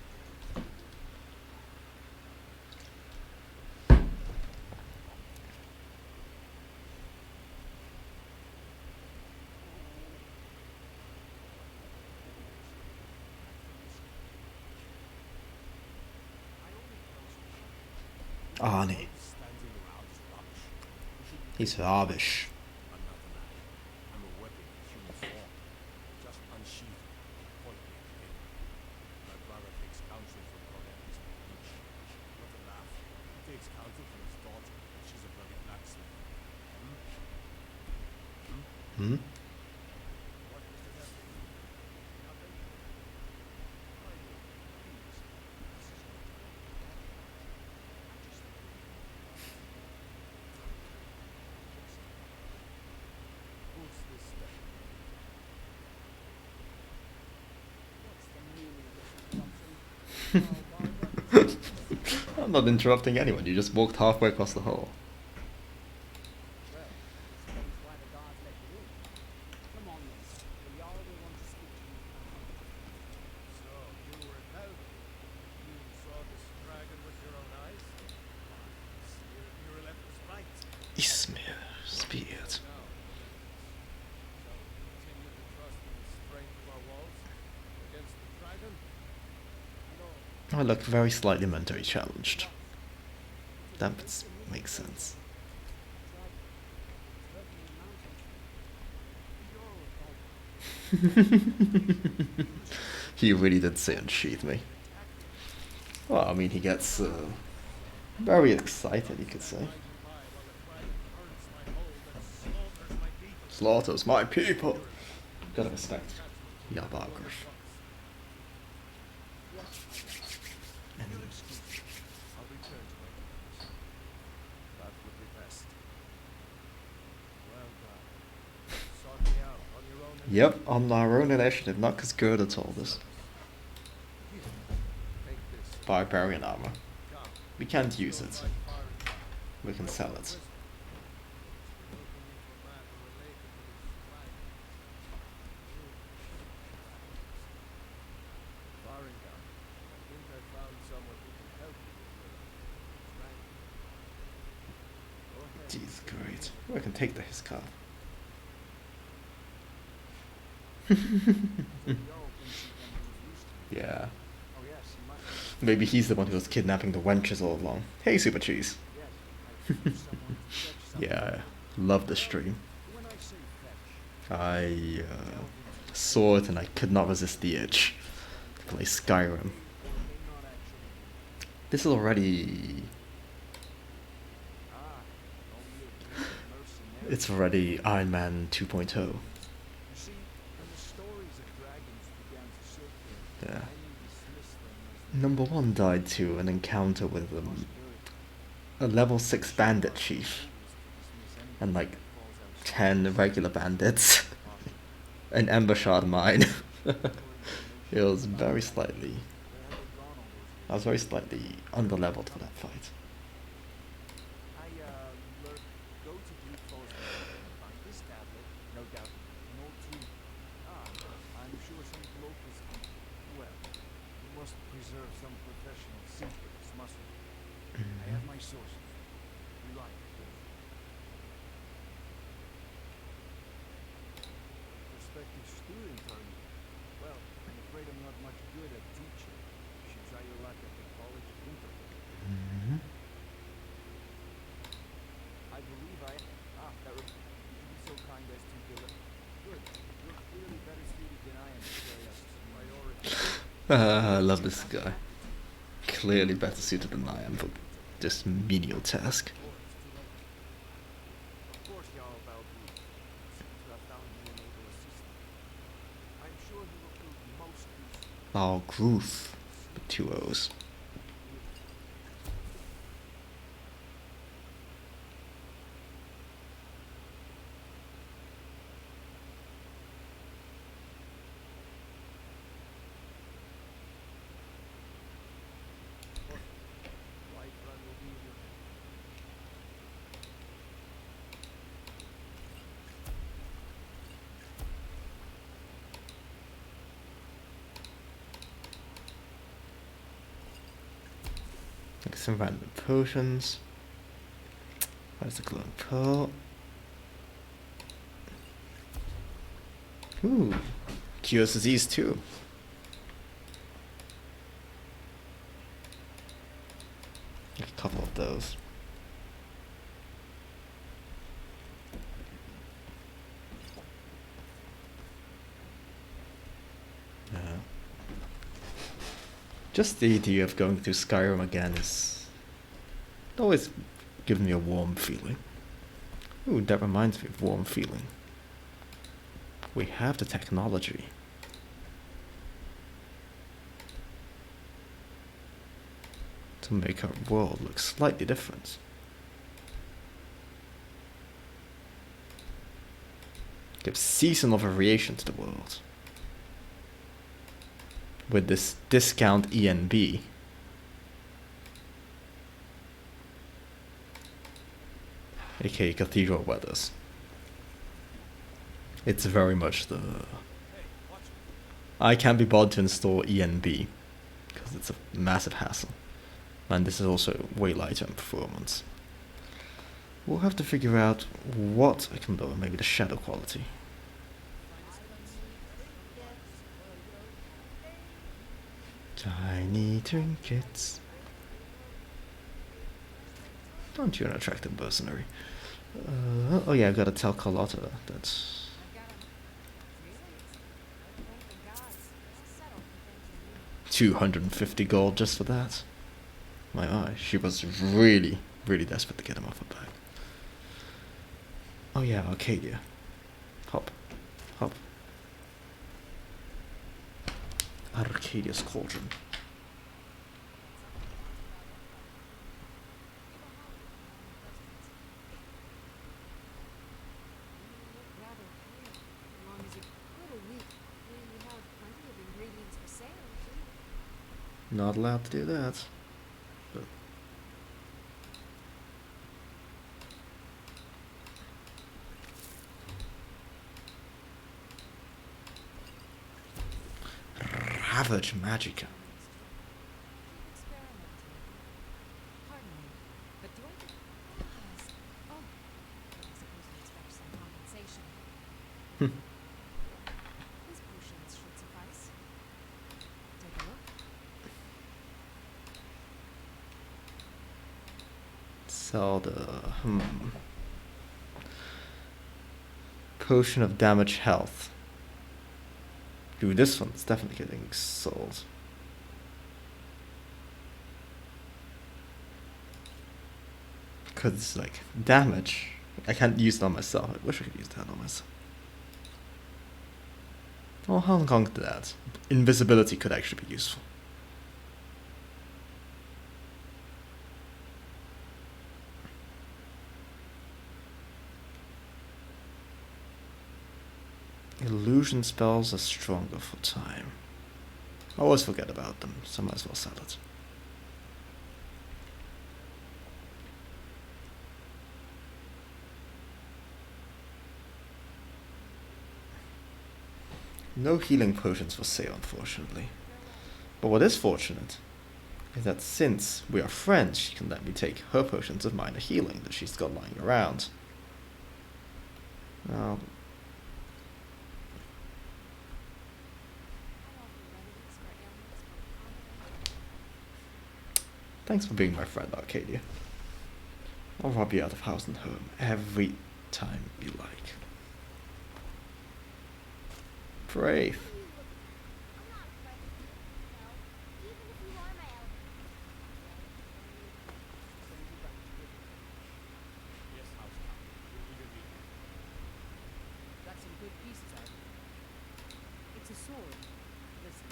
Arnie. Standing around is rubbish. You should be He's rubbish. I'm not a man. I'm a weapon in human form. Just unsheath and point me at the enemy. My brother takes counsel from Cornelius the Beach. Not a laugh. He takes counsel from his daughter. She's a bloody blacksmith. Hmm? What is the matter with you? Nothing? My lord, please. This is not the way. I'm just Who's this step? What's the meaning of this interruption? Oh, Barbara. I'm not interrupting anyone, you just walked halfway across the hall. I look very slightly mentally challenged. That makes sense. He really did say unsheath me. Well, I mean, he gets very excited, you could say. Slaughters my people! Gotta respect the biography. I'll return to my duties. That would be best. Well done. Sort me out on your own. Yep, on our own initiative, not because Gerda told us. Here, take this. Barbarian armor. Come. We can't use it. Like fire. We can sell it. Jeez, great. I can take the his car. Yeah. Maybe he's the one who was kidnapping the wenches all along. Hey, Super Cheese. Yeah, love the stream. I saw it and I could not resist the itch to play Skyrim. This is already... It's already Ironman 2.0. Yeah. Number 1 died to an encounter with a level 6 bandit chief and like 10 regular bandits. An embuscade mine. It was very slightly... I was very slightly under-leveled for that fight. I love this guy. Clearly better suited than I am for this menial task. Oh, Gruth with 2 O's. Some random potions. Where's the glowing pearl? Ooh, cures disease too. A couple of those. Just the idea of going through Skyrim again is always given me a warm feeling. Ooh, that reminds me of warm feeling. We have the technology. To make our world look slightly different. Give seasonal variation to the world. With this discount ENB. aka Cathedral Weathers. It's very much the... I can't be bothered to install ENB because it's a massive hassle. And this is also way lighter in performance. We'll have to figure out what I can lower, maybe the shadow quality. Tiny trinkets. Aren't you an attractive mercenary? Oh yeah, I gotta tell Carlotta that. I've got him. Really? Thank the gods. I'll settle for thanking you. 250 gold just for that. My, she was really, really desperate to get him off her back. Oh yeah, Arcadia. Hop. Hop. Arcadia's Cauldron. You look rather clear. As long as you're a little weak, we have plenty of ingredients for sale, too. Not allowed to do that. But Ravage Magica. Keep experimenting. Pardon me, but do I get... Yes. Oh, I suppose you expect some compensation. Hmm. These potions should suffice. Take a look. Sell the potion of damage health. Dude, this one's definitely getting sold. Because it's like damage. I can't use it on myself. I wish I could use that on myself. Oh, how long did that? Invisibility could actually be useful. Illusion spells are stronger for time. I always forget about them, so I might as well sell it. No healing potions for sale, unfortunately. But what is fortunate is that since we are friends, she can let me take her potions of minor healing that she's got lying around. Now, thanks for being my friend, Arcadia. I'll rob you out of house and home every time you like. Brave. I'm not afraid of you. No. Even if you are my elder. Yes, Housetop. We'll leave it be. Got some good pieces out of it. It's a sword. Listen,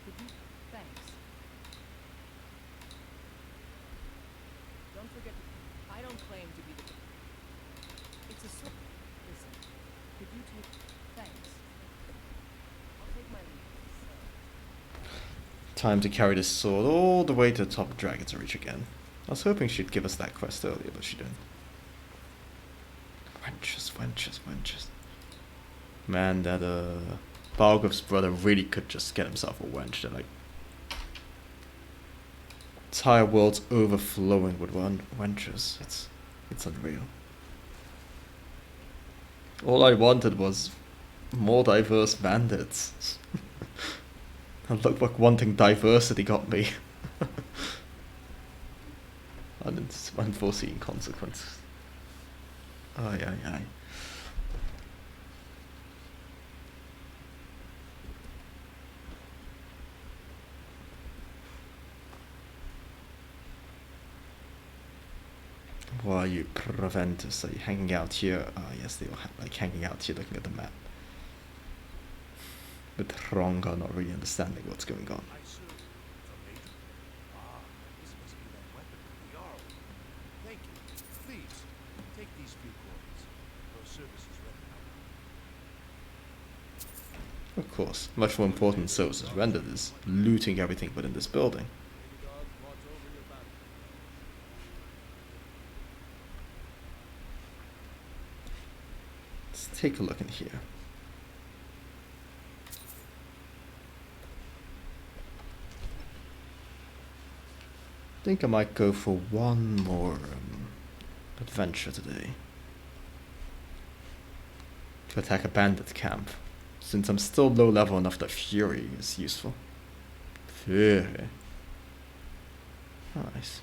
could you... Thanks. Don't forget, I don't claim to be the... It's a sword. Listen, could you take... Thanks. I'll take my leave. Time to carry this sword all the way to the top of Dragon's Reach again. I was hoping she'd give us that quest earlier, but she didn't. Wenches, wenches, wenches. Man, that Balgov's brother really could just get himself a wench. They're like entire world's overflowing with wenches. It's unreal. All I wanted was more diverse bandits. And look what wanting diversity got me. Unforeseen consequences. Ay, ay, ay. Why are you Preventers? Are you hanging out here? Ah, yes, they were like hanging out here looking at the map. But Ronga not really understanding what's going on. I should. From Major? Ah, this must be that weapon from the Jarl. Thank you. Please, take these few coins. Your service is rendered. Of course, much more important services rendered is looting everything within this building. May the gods watch over your battle. Let's take a look in here. I think I might go for one more adventure today. To attack a bandit camp. Since I'm still low level enough that Fury is useful. Very nice.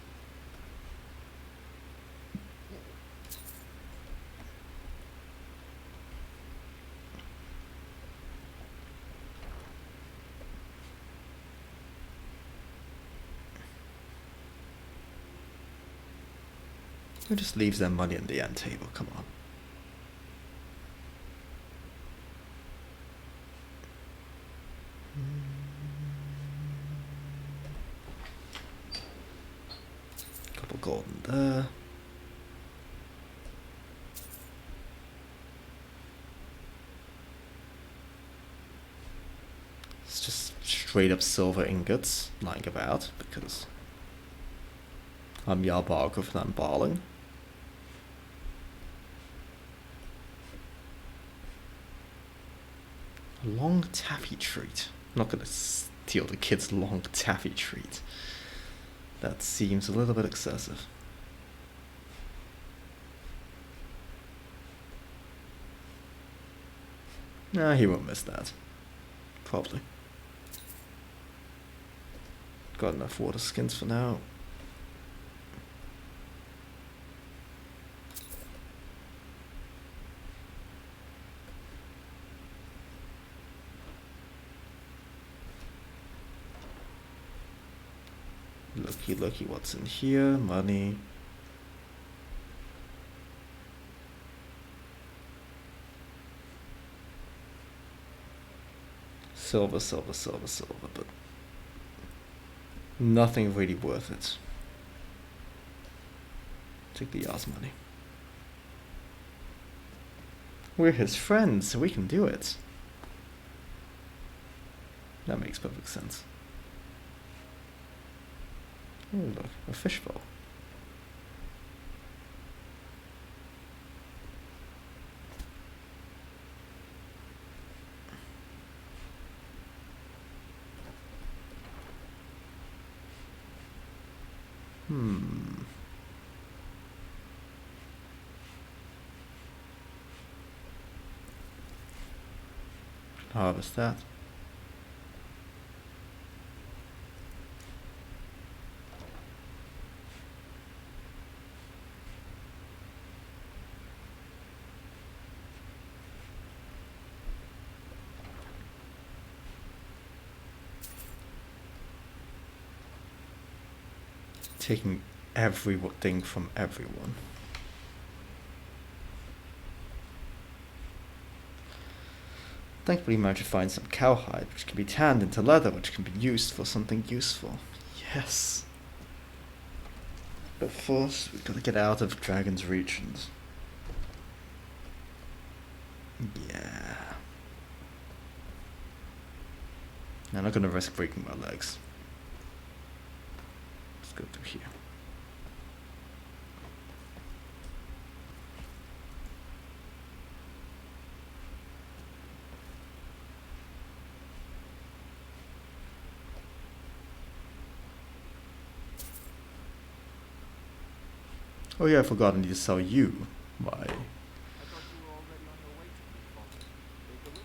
Who just leaves their money on the end table? Come on. Couple gold in there. It's just straight up silver ingots lying about because I'm Yarbargrove and I'm balling. A long taffy treat. I'm not gonna steal the kid's long taffy treat. That seems a little bit excessive. Nah, he won't miss that. Probably. Got enough water skins for now. Looky, what's in here? Money. Silver, but nothing really worth it. Take the Yas money. We're his friends, so we can do it. That makes perfect sense. Oh, look, a fishbowl. Harvest that. Taking everything from everyone. Thankfully, we managed to find some cowhide, which can be tanned into leather, which can be used for something useful. Yes. But first, we've got to get out of Dragon's Reach and... yeah. I'm not going to risk breaking my legs. Let's go through here. Oh yeah, I forgot I need to sell you my... I thought you were already on your way to Take a look.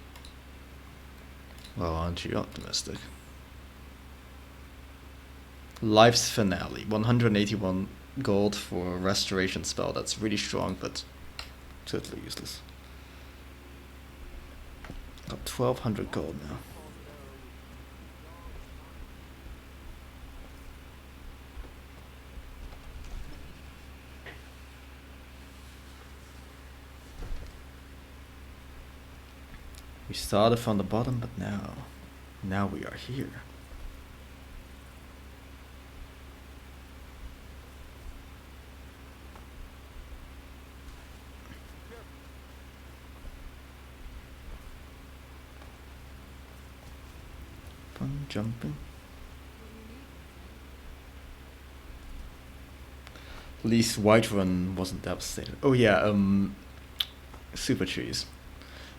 Well, aren't you optimistic? Life's Finale. 181 gold for a restoration spell. That's really strong, but totally useless. Got 1200 gold now. We started from the bottom, but now we are here. Fun jumping. At least Whiterun wasn't devastated. Oh yeah, Super Cheese.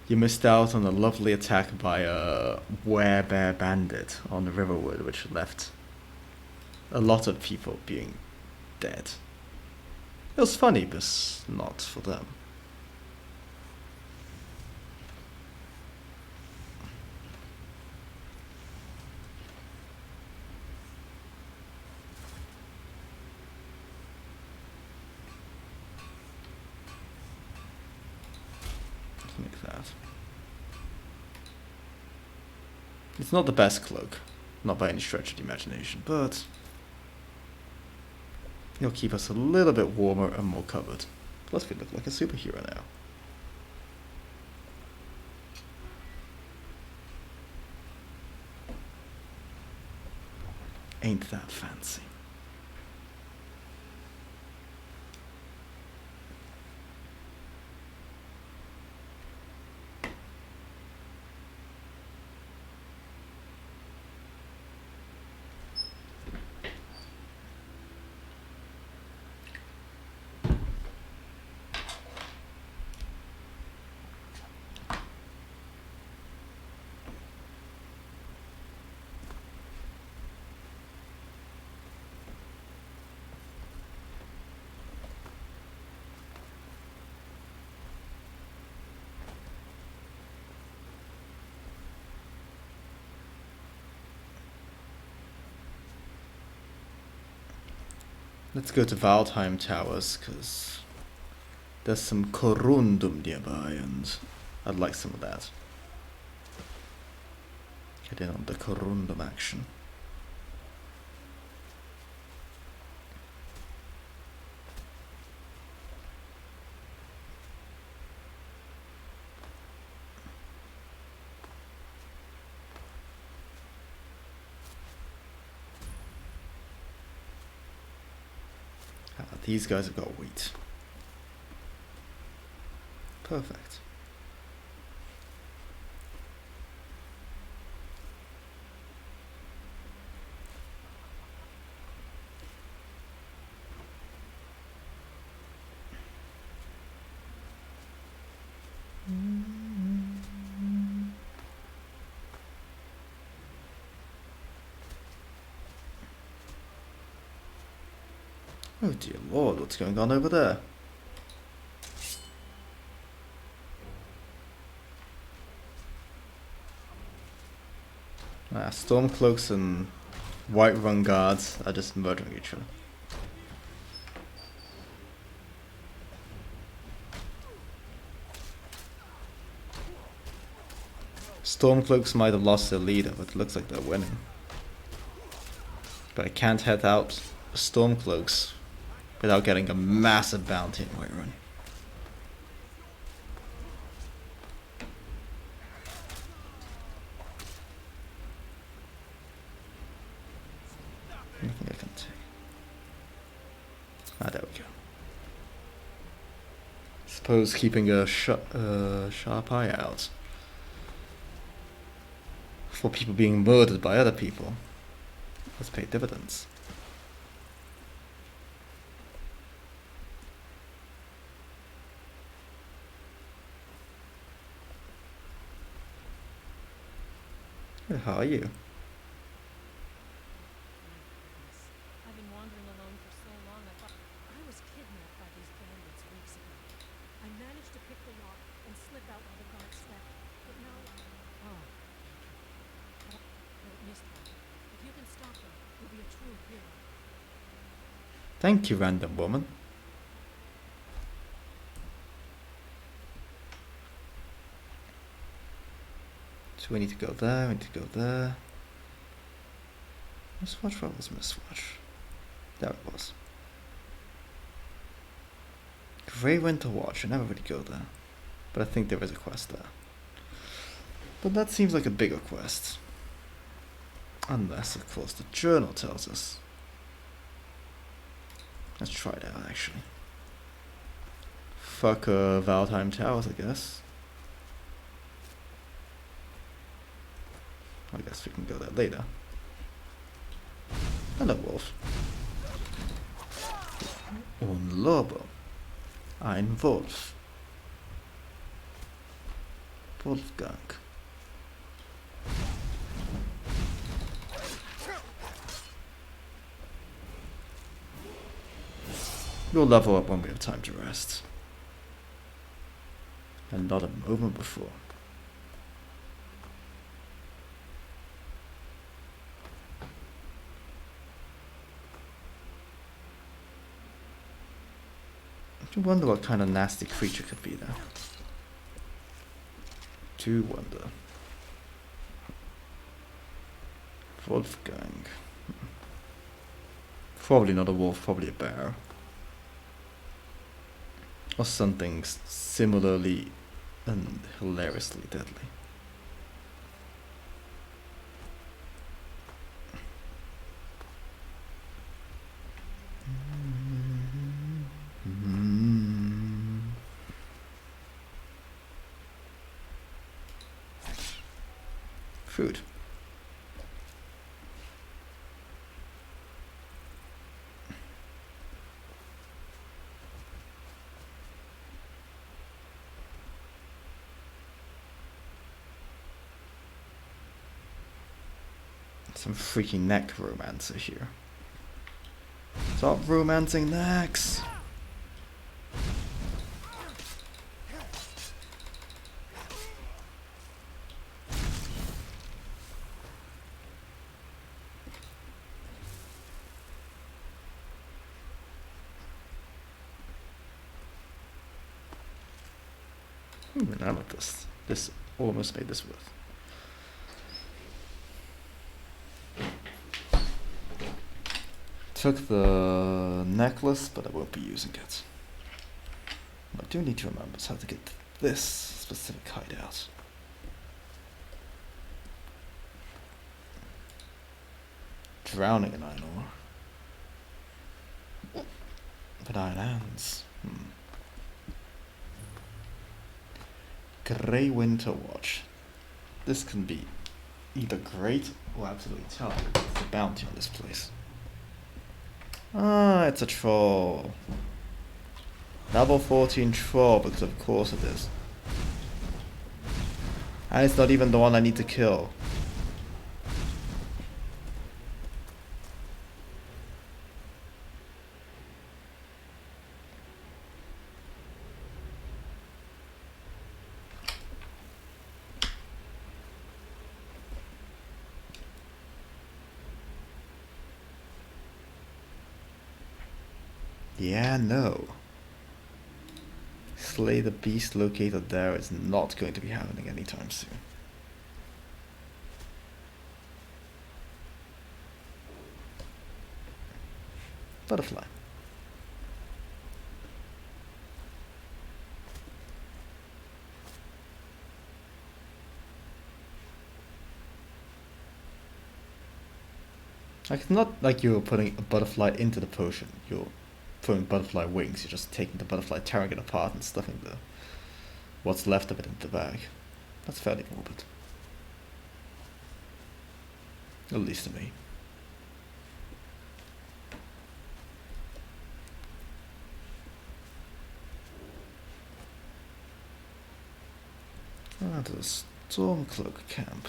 You missed out on a lovely attack by a werebear bandit on the Riverwood, which left a lot of people being dead. It was funny, but not for them. like that. It's not the best cloak, not by any stretch of the imagination, but it'll keep us a little bit warmer and more covered. Plus we look like a superhero now. Ain't that fancy? Let's go to Waldheim Towers, because there's some Corundum nearby, and I'd like some of that. Get in on the Corundum action. These guys have got wheat. Perfect. Oh dear lord, what's going on over there? Stormcloaks and Whiterun guards are just murdering each other. Stormcloaks might have lost their leader, but it looks like they're winning. But I can't head out Stormcloaks without getting a massive bounty in Whiterun. Anything I can take? Ah, there we go. Suppose keeping a sharp eye out for people being murdered by other people. Let's pay dividends. Hey, how are you? I've been wandering alone for so long, I thought I was kidnapped by these bandits weeks ago. I managed to pick the lock and slip out while the guards slept, but now... Oh. Don't miss that. If you can stop them, you'll be a true hero. Thank you, random woman. So we need to go there, we need to go there. Mistwatch, what was Mistwatch? There it was. Grey Winter Watch, I never really go there. But I think there is a quest there. But that seems like a bigger quest. Unless, of course, the journal tells us. Let's try it out, actually. Fuck Waldheim Towers, I guess. I guess we can go there later. Hello, Wolf. Un Lobo. Ein Wolf. Wolfgang. We'll level up when we have time to rest. And not a moment before. I wonder what kind of nasty creature could be there. do wonder. Wolfgang. Probably not a wolf, probably a bear. Or something similarly and hilariously deadly. Food. Some freaking neck romancer here. Stop romancing necks! An amethyst. This almost made this worth. Took the necklace, but I won't be using it. What I do need to remember is how to get to this specific hideout. Drowning in iron ore. But iron hands. Grey Winter Watch. This can be either great or absolutely terrible. It's the bounty on this place. Ah, it's a troll. Level 14 troll, because of course it is. And it's not even the one I need to kill. Yeah, no. Slay the beast located there is not going to be happening anytime soon. Butterfly. Like, it's not like you're putting a butterfly into the potion. You're putting butterfly wings. You're just taking the butterfly, tearing it apart, and stuffing the what's left of it into the bag. That's fairly morbid. At least to me. Ah, to the Stormcloak camp.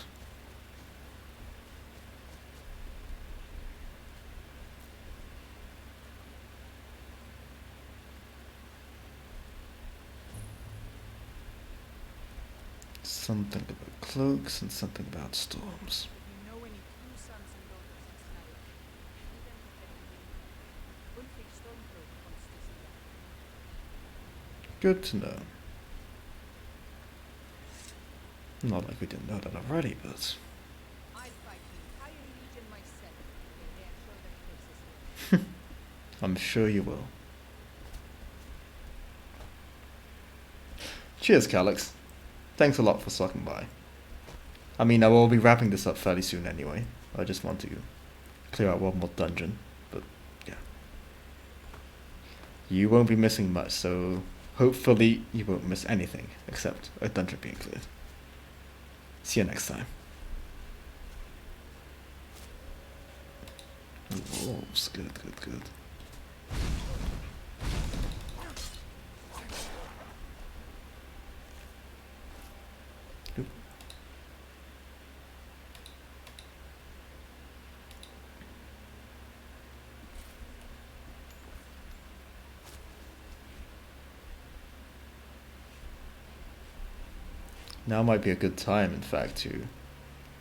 Something about cloaks and something about storms. If you know any true sons and daughters in Skyrim, tell them to let me in. Ulfric Stormcloak wants to see them. Good to know. Not like we didn't know that already, but... I'll fight the entire legion myself if they reassure their places here. I'm sure you will. Cheers, Calyx. Thanks a lot for stopping by. I mean, I will be wrapping this up fairly soon anyway. I just want to clear out one more dungeon, but yeah. You won't be missing much, so hopefully you won't miss anything except a dungeon being cleared. See you next time. Wolves, good, good, good. Oop. Now might be a good time, in fact, to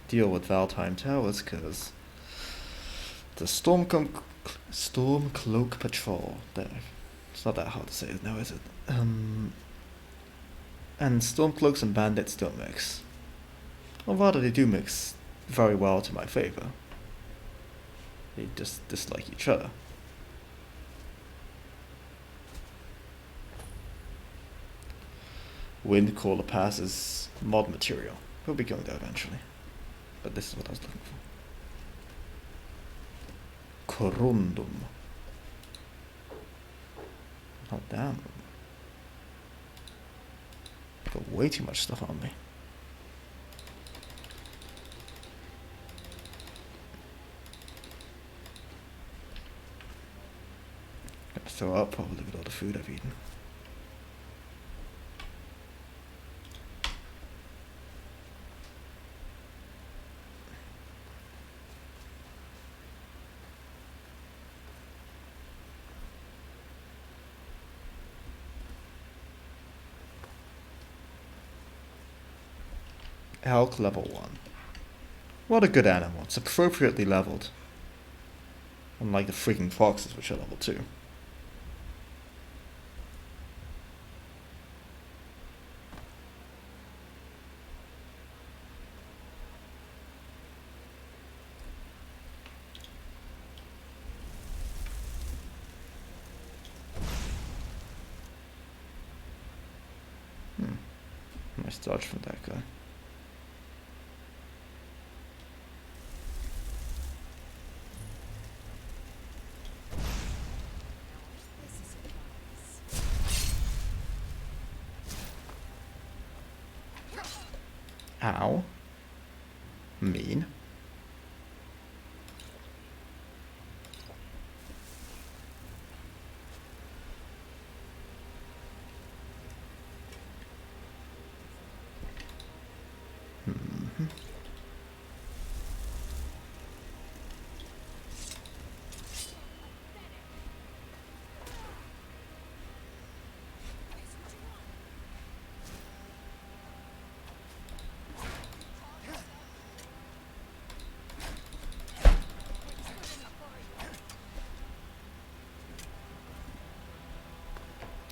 deal with Valheim Towers, because the Stormcloak Patrol, there, it's not that hard to say now, is it? And Stormcloaks and Bandits don't mix. Or rather, they do mix very well to my favor. They just dislike each other. Windcaller Pass is mod material. We'll be going there eventually. But this is what I was looking for. Corundum. Oh damn. Got way too much stuff on me. Gonna throw up probably with all the food I've eaten. Elk level 1. What a good animal. It's appropriately leveled. Unlike the freaking foxes, which are level 2. Nice dodge from that guy. Ow. Mean.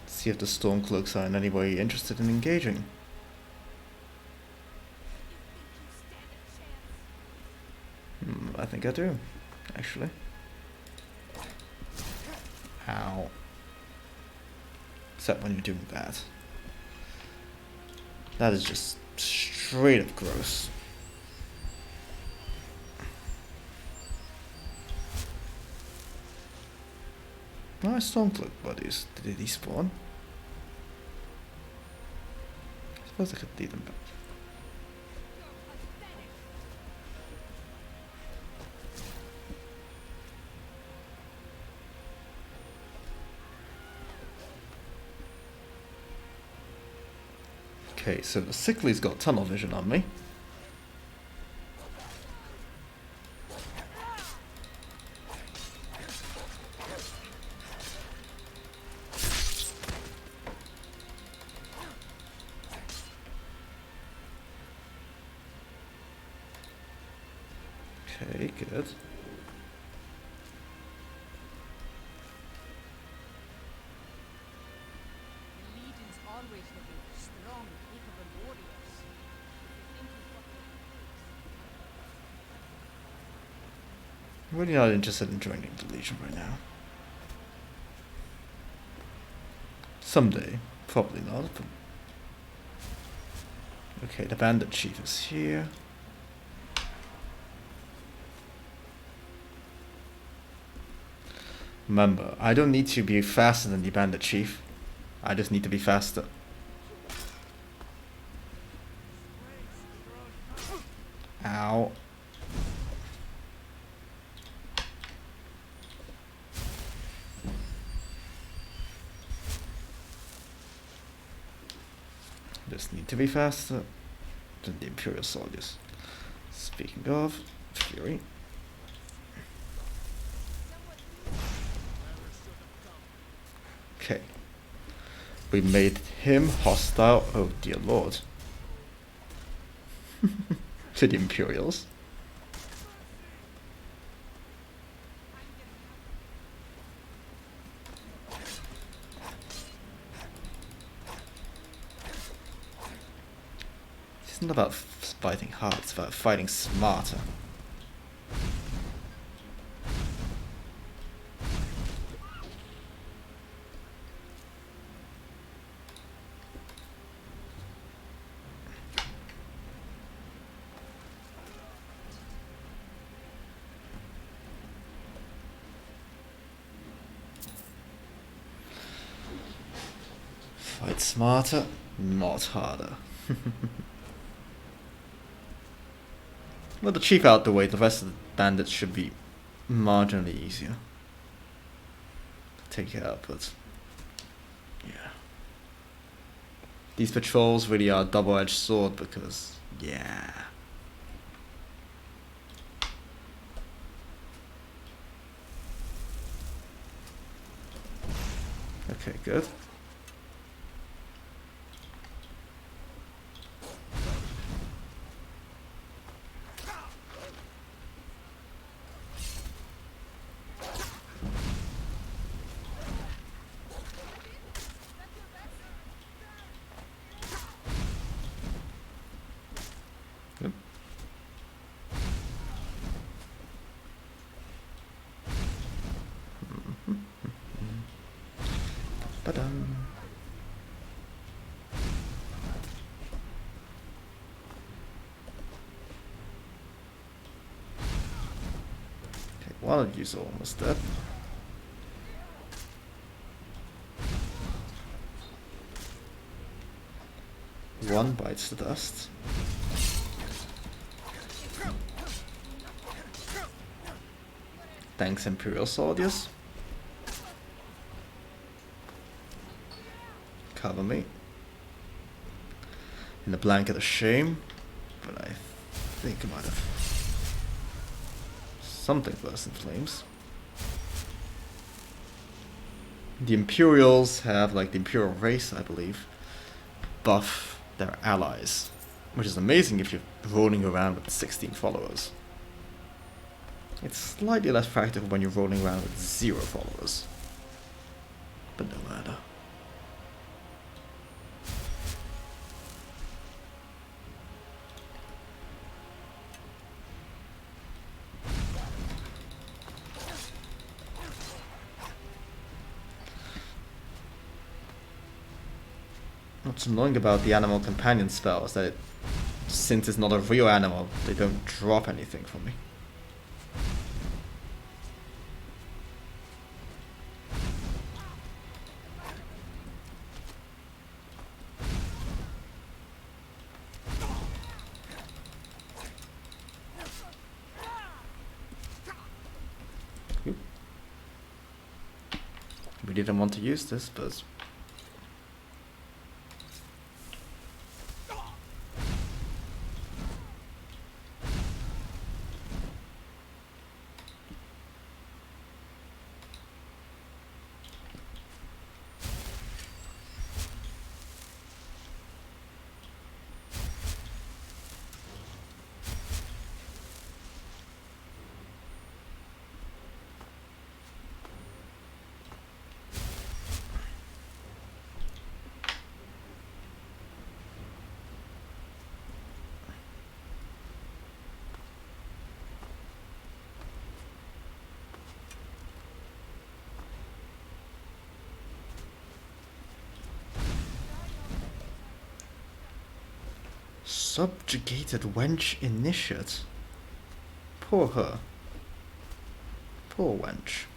See if the Stormcloaks are in any way interested in engaging. I think I do, actually. Ow. Except when you're doing that. That is just straight up gross. My Stormcloak buddies, did they despawn? I suppose I could lead them back. Okay, so the Sickly's got tunnel vision on me. Okay, good. The Legion's always looking for strong, capable warriors. If you think you've got I'm really not interested in joining the Legion right now. Someday, probably not. But okay, the Bandit Chief is here. Remember, I don't need to be faster than the Bandit Chief. I just need to be faster. Ow. Just need to be faster than the Imperial soldiers. Speaking of, Fury. Okay. We made him hostile, oh dear lord. To the Imperials. It's not about fighting hard, it's about fighting smarter. Fight smarter, not harder. With the chief out the way, the rest of the bandits should be marginally easier to take care of, but yeah. These patrols really are a double-edged sword because, yeah. Okay, good. Yep. Ba-dum. Okay, one of you's almost dead. One bites the dust. Thanks, Imperial soldiers. Cover me. In the blanket of shame, but I think I might have something burst in flames. The Imperials have, like the Imperial race, I believe, buff their allies, which is amazing if you're rolling around with 16 followers. It's slightly less practical when you're rolling around with 0 followers, but no matter. What's annoying about the animal companion spell is that since it's not a real animal, they don't drop anything for me. Oop. We didn't want to use this, but subjugated wench initiate. Poor her. Poor wench.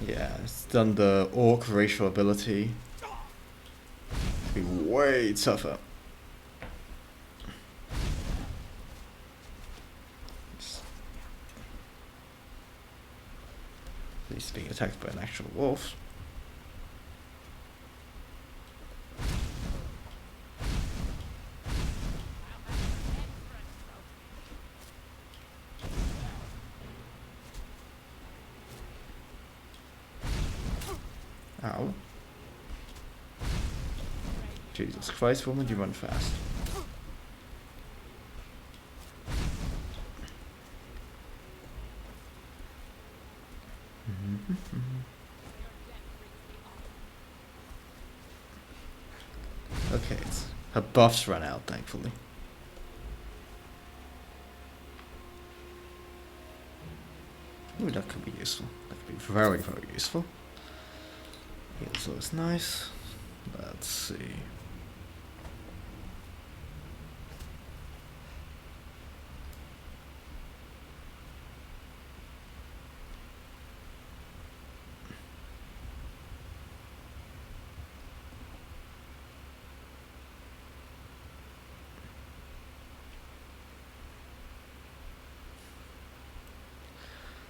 Yeah, it's done the orc racial ability. It'd be way tougher. At least being attacked by an actual wolf. Ow. Jesus Christ, woman, you run fast. Okay, her buffs run out, thankfully. Ooh, that could be useful. That could be very, very useful. Heals looks nice. Let's see.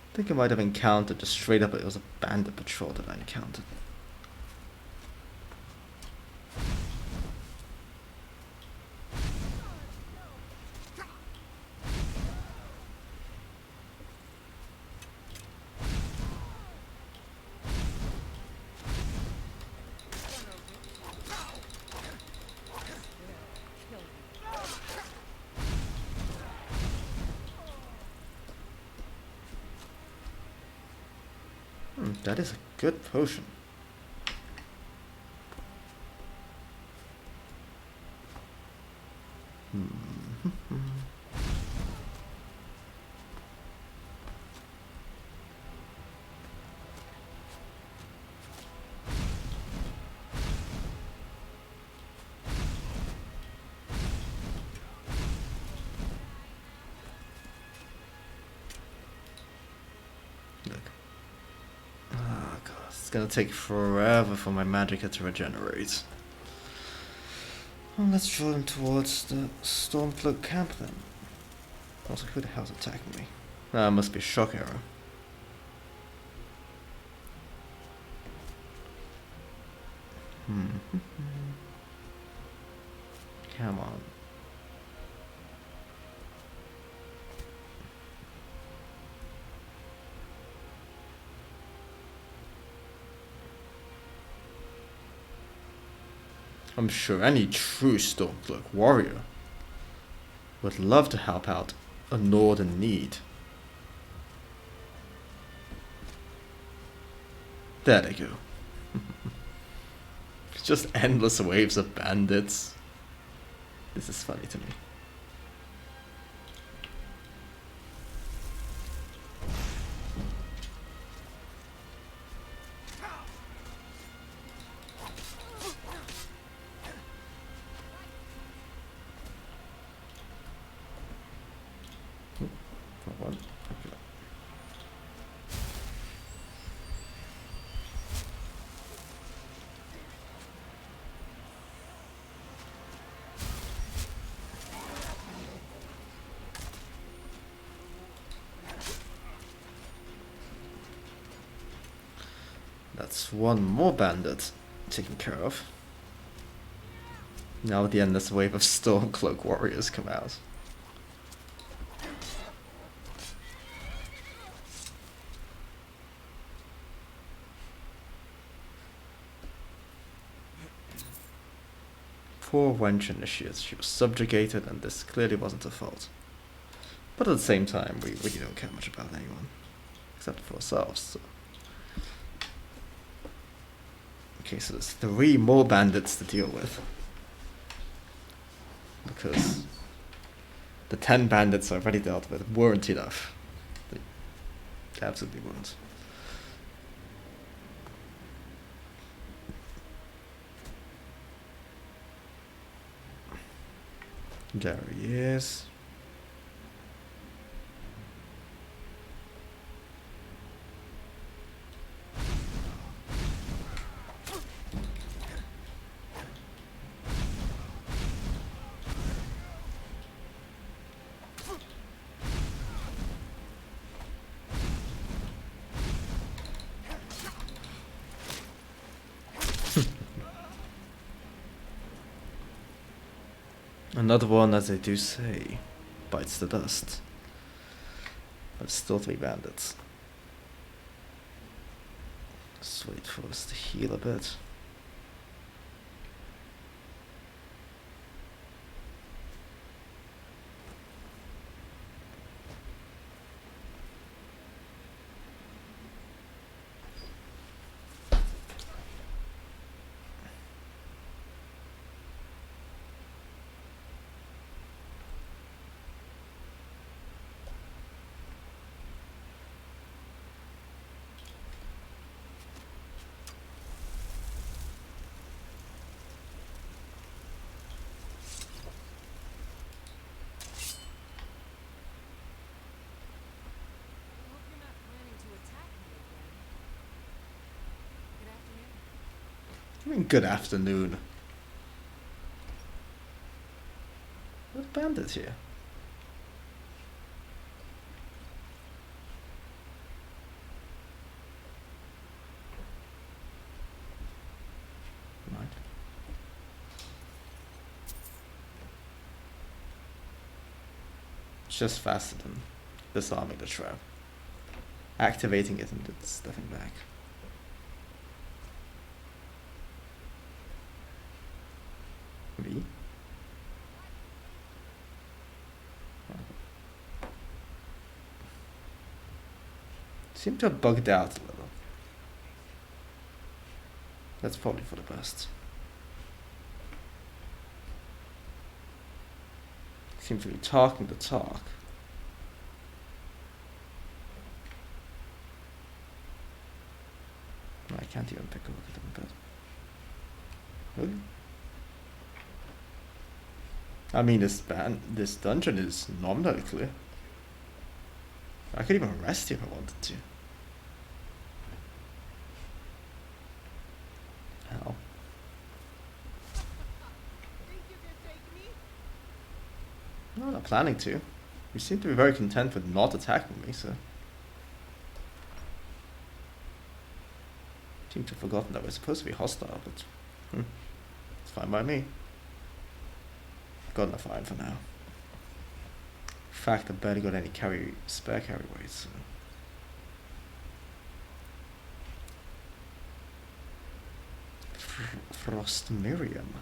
I think I might have encountered just straight up, it was a bandit patrol that I encountered. That is a good potion. It's gonna take forever for my magicka to regenerate. Well, let's draw them towards the Stormcloak camp then. Also, who the hell's attacking me? Ah, must be a shock arrow. Come on. I'm sure any true Stormcloak warrior would love to help out a Nord in need. There they go. It's just endless waves of bandits. This is funny to me. That's one more bandit taken care of. Now the endless wave of Stormcloak warriors come out. Poor wench initiates. She was subjugated and this clearly wasn't her fault. But at the same time, we really don't care much about anyone. Except for ourselves, so. Okay, so there's 3 more bandits to deal with. Because the 10 bandits I already dealt with weren't enough. They absolutely weren't. There he is. Another one, as they do say, bites the dust. But still 3 bandits. Just wait for us to heal a bit. I hope you're not planning to attack me again. Good afternoon. I mean, good afternoon. What bandit here? Right. It's just faster than disarming the trap. Activating it and then stepping back. V. Seem to have bugged out a little. That's probably for the best. Seems to be talking the talk. I can't even pick a look at them, but really? I mean, this dungeon is nominally clear. I could even rest here if I wanted to. Hell. Think you can take me? No, I'm not planning to. You seem to be very content with not attacking me, so. Seem to have forgotten that we're supposed to be hostile, but it's fine by me. Got enough iron for now. In fact, I barely got any spare carry weights. So. Frost Miriam.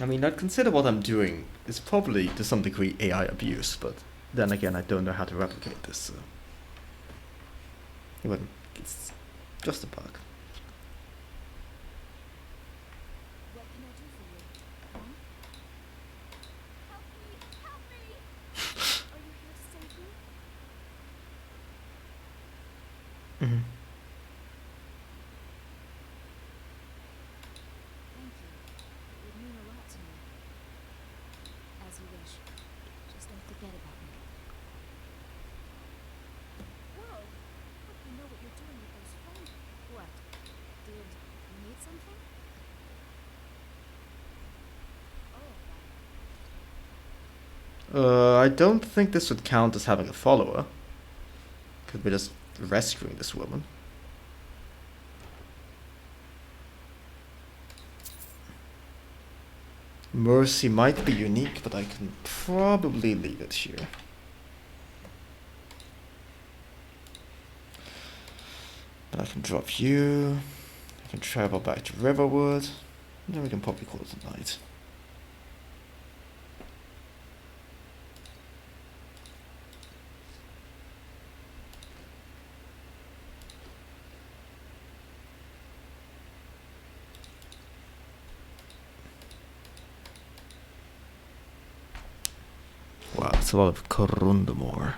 I mean, I'd consider what I'm doing is probably to some degree AI abuse, but then again, I don't know how to replicate this, so. It's just a bug. What can I do for you? Huh? Help me! Help me! Are you here to save me? Mm-hmm. Thank you. It would mean a lot to me. As you wish. Just don't forget about me. Whoa! Hope you know what you're doing with those phones. What? Did you need something? Oh, I don't think this would count as having a follower. Could be just rescuing this woman. Mercy might be unique, but I can probably leave it here. But I can drop you. I can travel back to Riverwood. And then we can probably call it a night. Wow, it's a lot of Corundamore.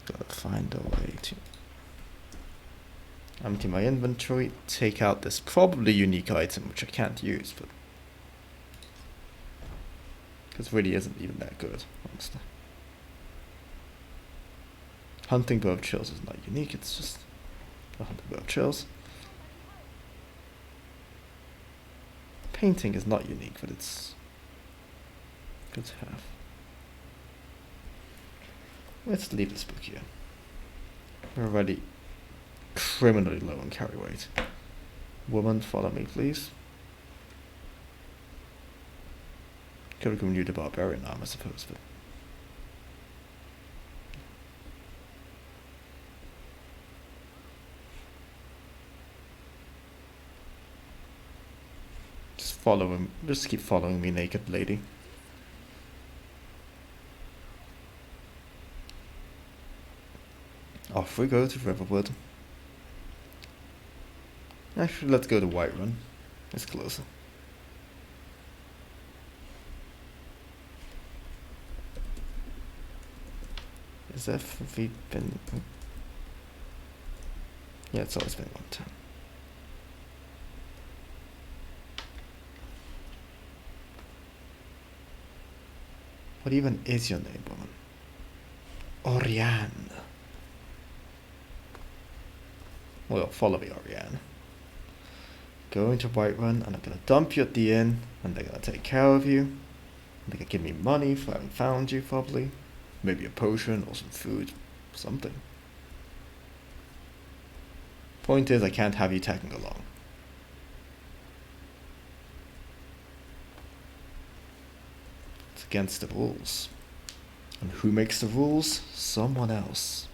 Gotta find a way to empty my inventory, take out this probably unique item which I can't use, but because really isn't even that good, honestly. Hunting bow of chills is not unique, it's just a hunting bow of chills. Painting is not unique, but it's good to have. Let's leave this book here. We're already criminally low on carry weight. Woman, follow me, please. Could have given you the barbarian arm, I suppose, but just keep following me, naked lady. Off we go to Riverwood. Actually, let's go to Whiterun. It's closer. Is that been? Yeah, it's always been 110. What even is your name, woman? Oriane. Well, follow me, Oriane. Go into Whiterun, and I'm gonna dump you at the inn, and they're gonna take care of you. And they're gonna give me money for having found you, probably. Maybe a potion or some food, something. Point is, I can't have you tagging along. It's against the rules. And who makes the rules? Someone else.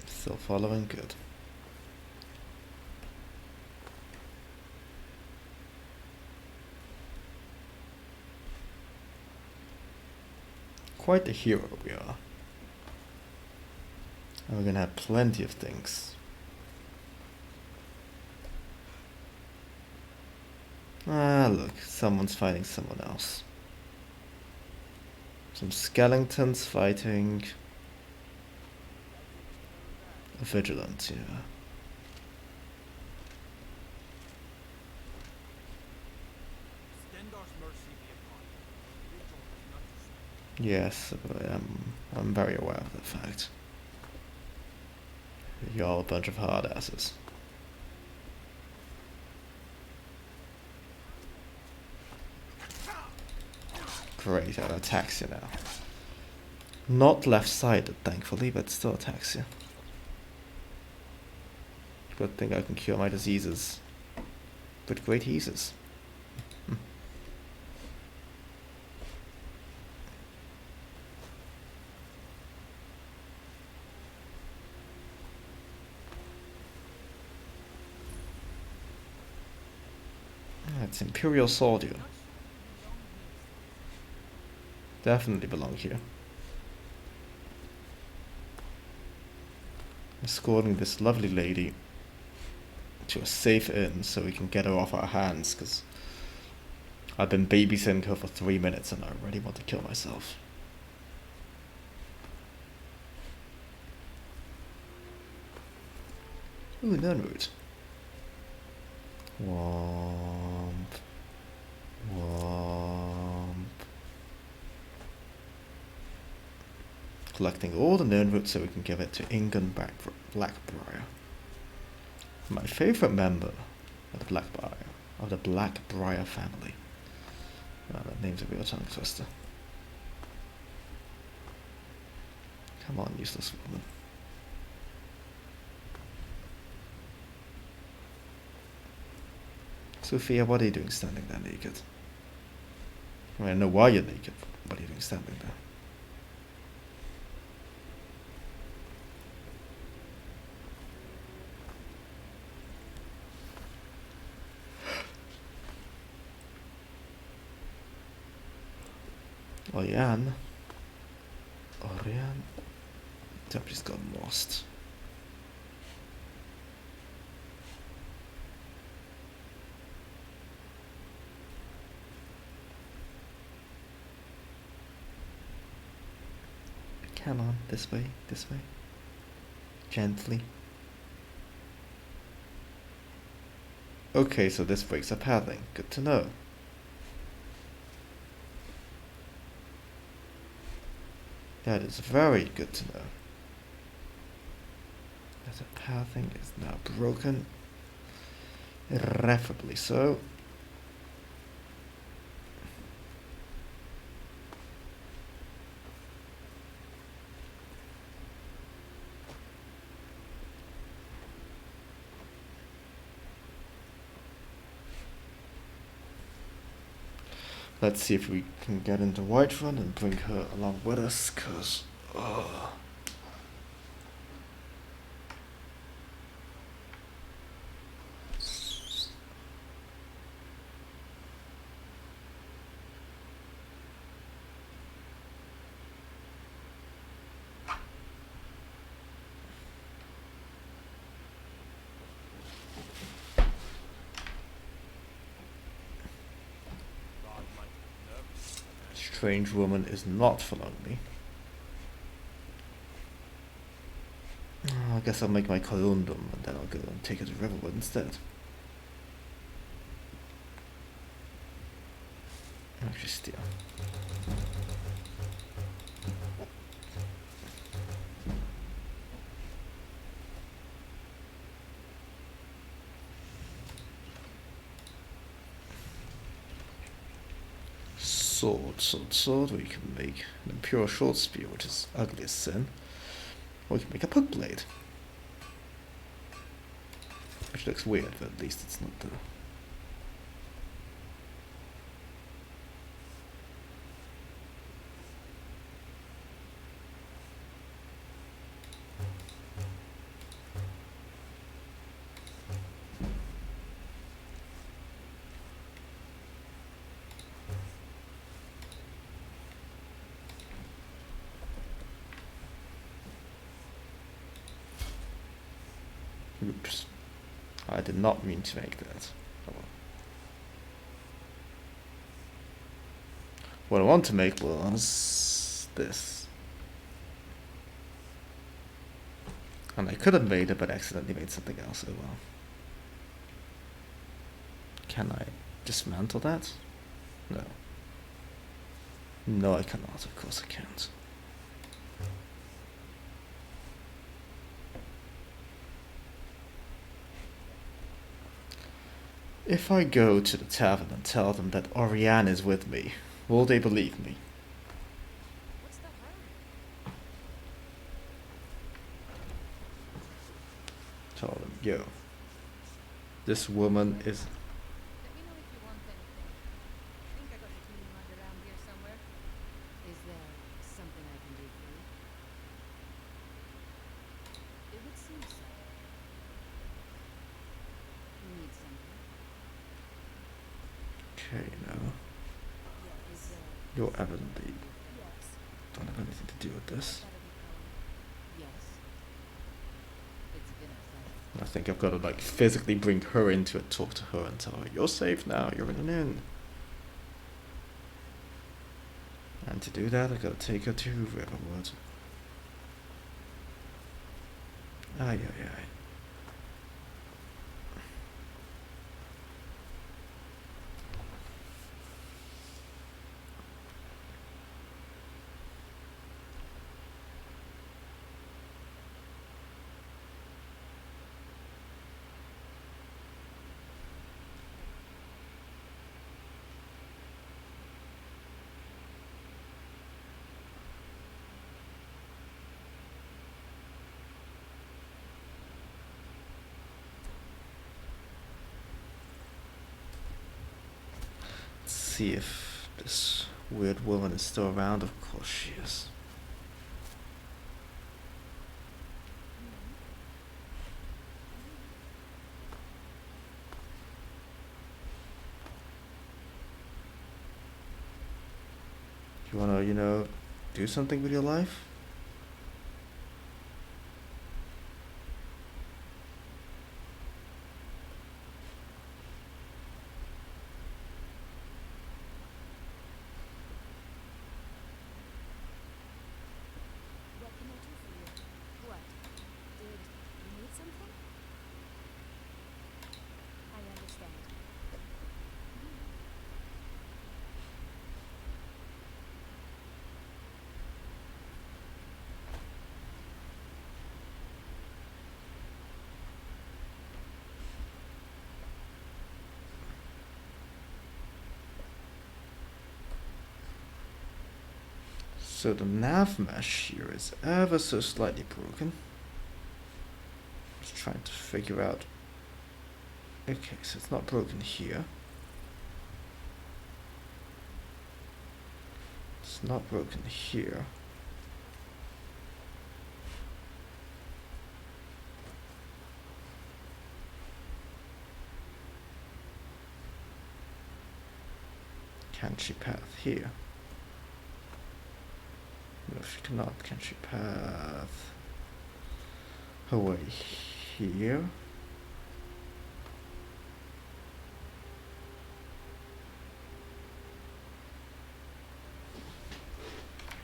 Still following, good. Quite the hero we are. And we're gonna have plenty of things. Ah, look, someone's fighting someone else. Some skeletons fighting a vigilant, yeah. Stendar's mercy be upon you. Vigil is not to spare. Yes, I'm very aware of the fact. You're all a bunch of hard asses. Great, that attacks you now. Not left-sided, thankfully, but still attacks you. Good thing I can cure my diseases with great eases. It's Imperial Sword here. Definitely belong here. Escorting this lovely lady to a safe inn so we can get her off our hands, because I've been babysitting her for 3 minutes and I already want to kill myself. Ooh, Nunroot. Womp. Womp. Collecting all the Nunroot so we can give it to Ingun Blackbriar. My favorite member of the Blackbriar family. Oh, that name's a real tongue twister. Come on, useless woman. Sophia, what are you doing standing there naked? I mean, I know why you're naked, but what are you doing standing there? Oriane. Tempest got lost. Come on, this way, this way. Gently. Okay, so this breaks up pathing. Good to know. That is very good to know. That the pathing is now broken. Irreparably so. Let's see if we can get into Whiterun and bring her along with us, cause God might be nervous. strange woman is not following me. I guess I'll make my corundum and then I'll go and take her to Riverwood instead. Actually, steal. Sword. We can make an imperial short spear, which is ugly as sin. Or we can make a poke blade. Which looks weird, but at least it's not the... Oops. I did not mean to make that. Oh well. What I want to make was this. And I could have made it, but accidentally made something else. Oh well. Can I dismantle that? No. No, I cannot. Of course I can't. If I go to the tavern and tell them that Oriane is with me, will they believe me? What's the hurry? Tell them, yo, this woman is... Let me know if you want anything. I think I got a cleaning mug around here somewhere. Is there something I can do for you? It would seem so. You need something? Okay, no. Is there... You're evidently Yes. don't have anything to do with this. That'll be calm. Yes. It's been a pleasure. I think I've got to like physically bring her into it, talk to her and tell her, you're safe now, you're in an inn. And to do that, I've got to take her to Riverwood. Ay, ay, ay. See if this weird woman is still around. Of course she is. You wanna, do something with your life? What can I do for you? What? Did you need something? I understand. So the nav mesh here is ever so slightly broken. Just trying to figure out. Okay, so it's not broken here. It's not broken here. Can she path here? No, she cannot. Can she path her way here?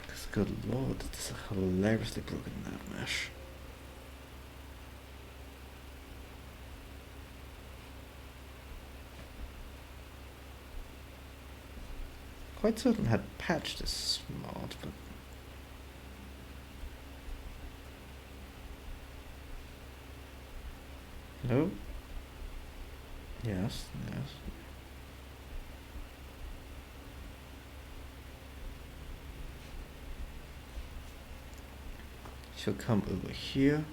Because good lord, it's a hilariously broken nav mesh. Quite certain had patched this mod, but no. Yes, yes. She'll come over here.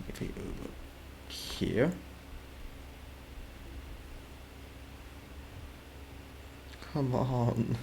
Maybe over here. Come on.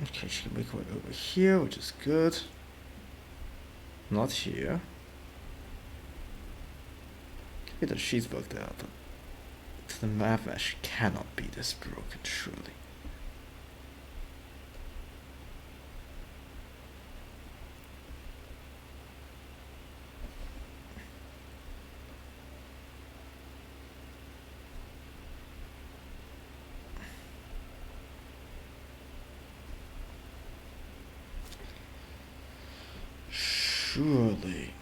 Okay, she can make her way over here, which is good. Not here. Maybe that she's worked out, but the map mesh cannot be this broken, surely. Surely.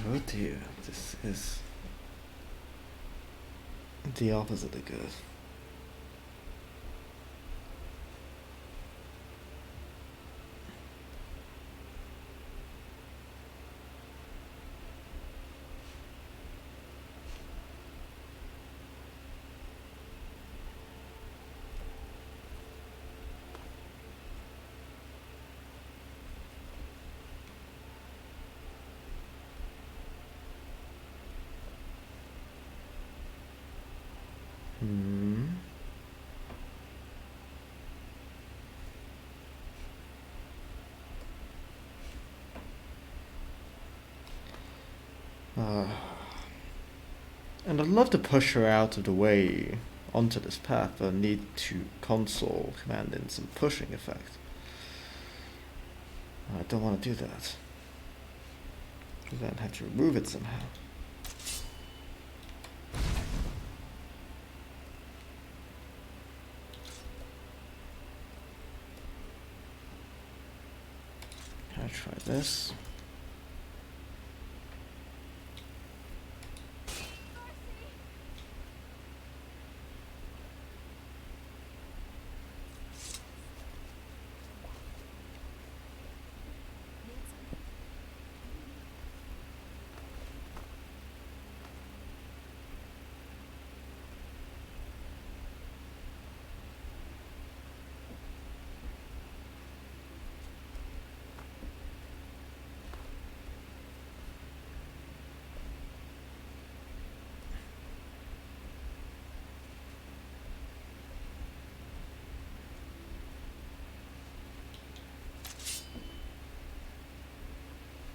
Oh dear, this is the opposite of good. Hmm. And I'd love to push her out of the way onto this path, but I need to console command in some pushing effect. I don't want to do that. Then have to remove it somehow. I'll try this.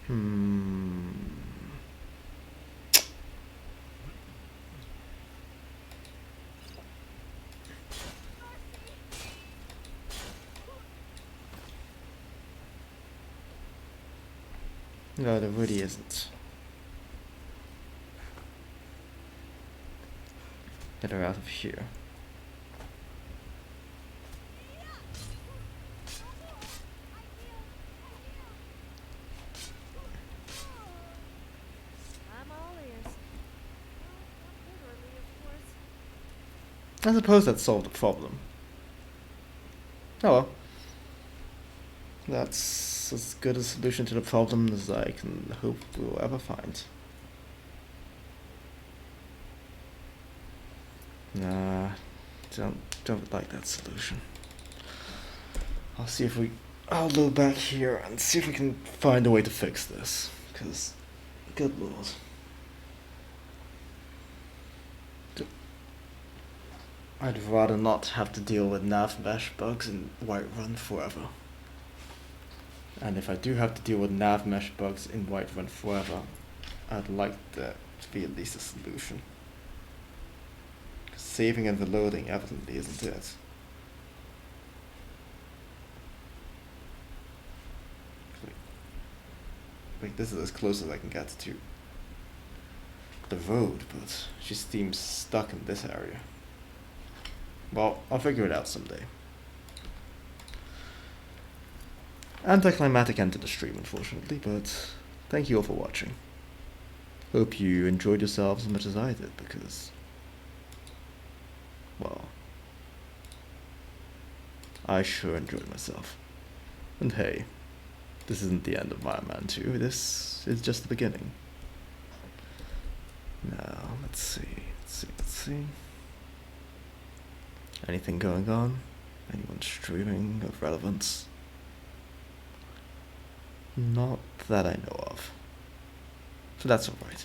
Hmm. No, there really isn't. Get her out of here. I'm all ears. Well, not literally, of course. I suppose that solved the problem. Oh well. That's as good a solution to the problem as I can hope we'll ever find. Nah, don't like that solution. I'll look back here and see if we can find a way to fix this. Because, good lord. I'd rather not have to deal with nav mesh bugs in Whiterun forever. And if I do have to deal with nav mesh bugs in Whiterun forever, I'd like that to be at least a solution. Saving and reloading evidently isn't it. Wait, this is as close as I can get to the road, but she seems stuck in this area. Well, I'll figure it out someday. Anticlimactic end to the stream, unfortunately, but thank you all for watching. Hope you enjoyed yourselves as much as I did, because, well, I sure enjoyed myself. And hey, this isn't the end of Ironman 2, this is just the beginning. Now, let's see. Anything going on? Anyone streaming of relevance? Not that I know of. So that's alright.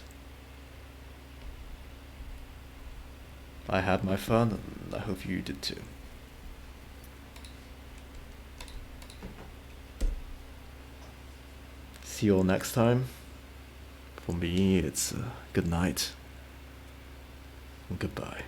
I had my fun, and I hope you did too. See you all next time. For me, it's good night and goodbye.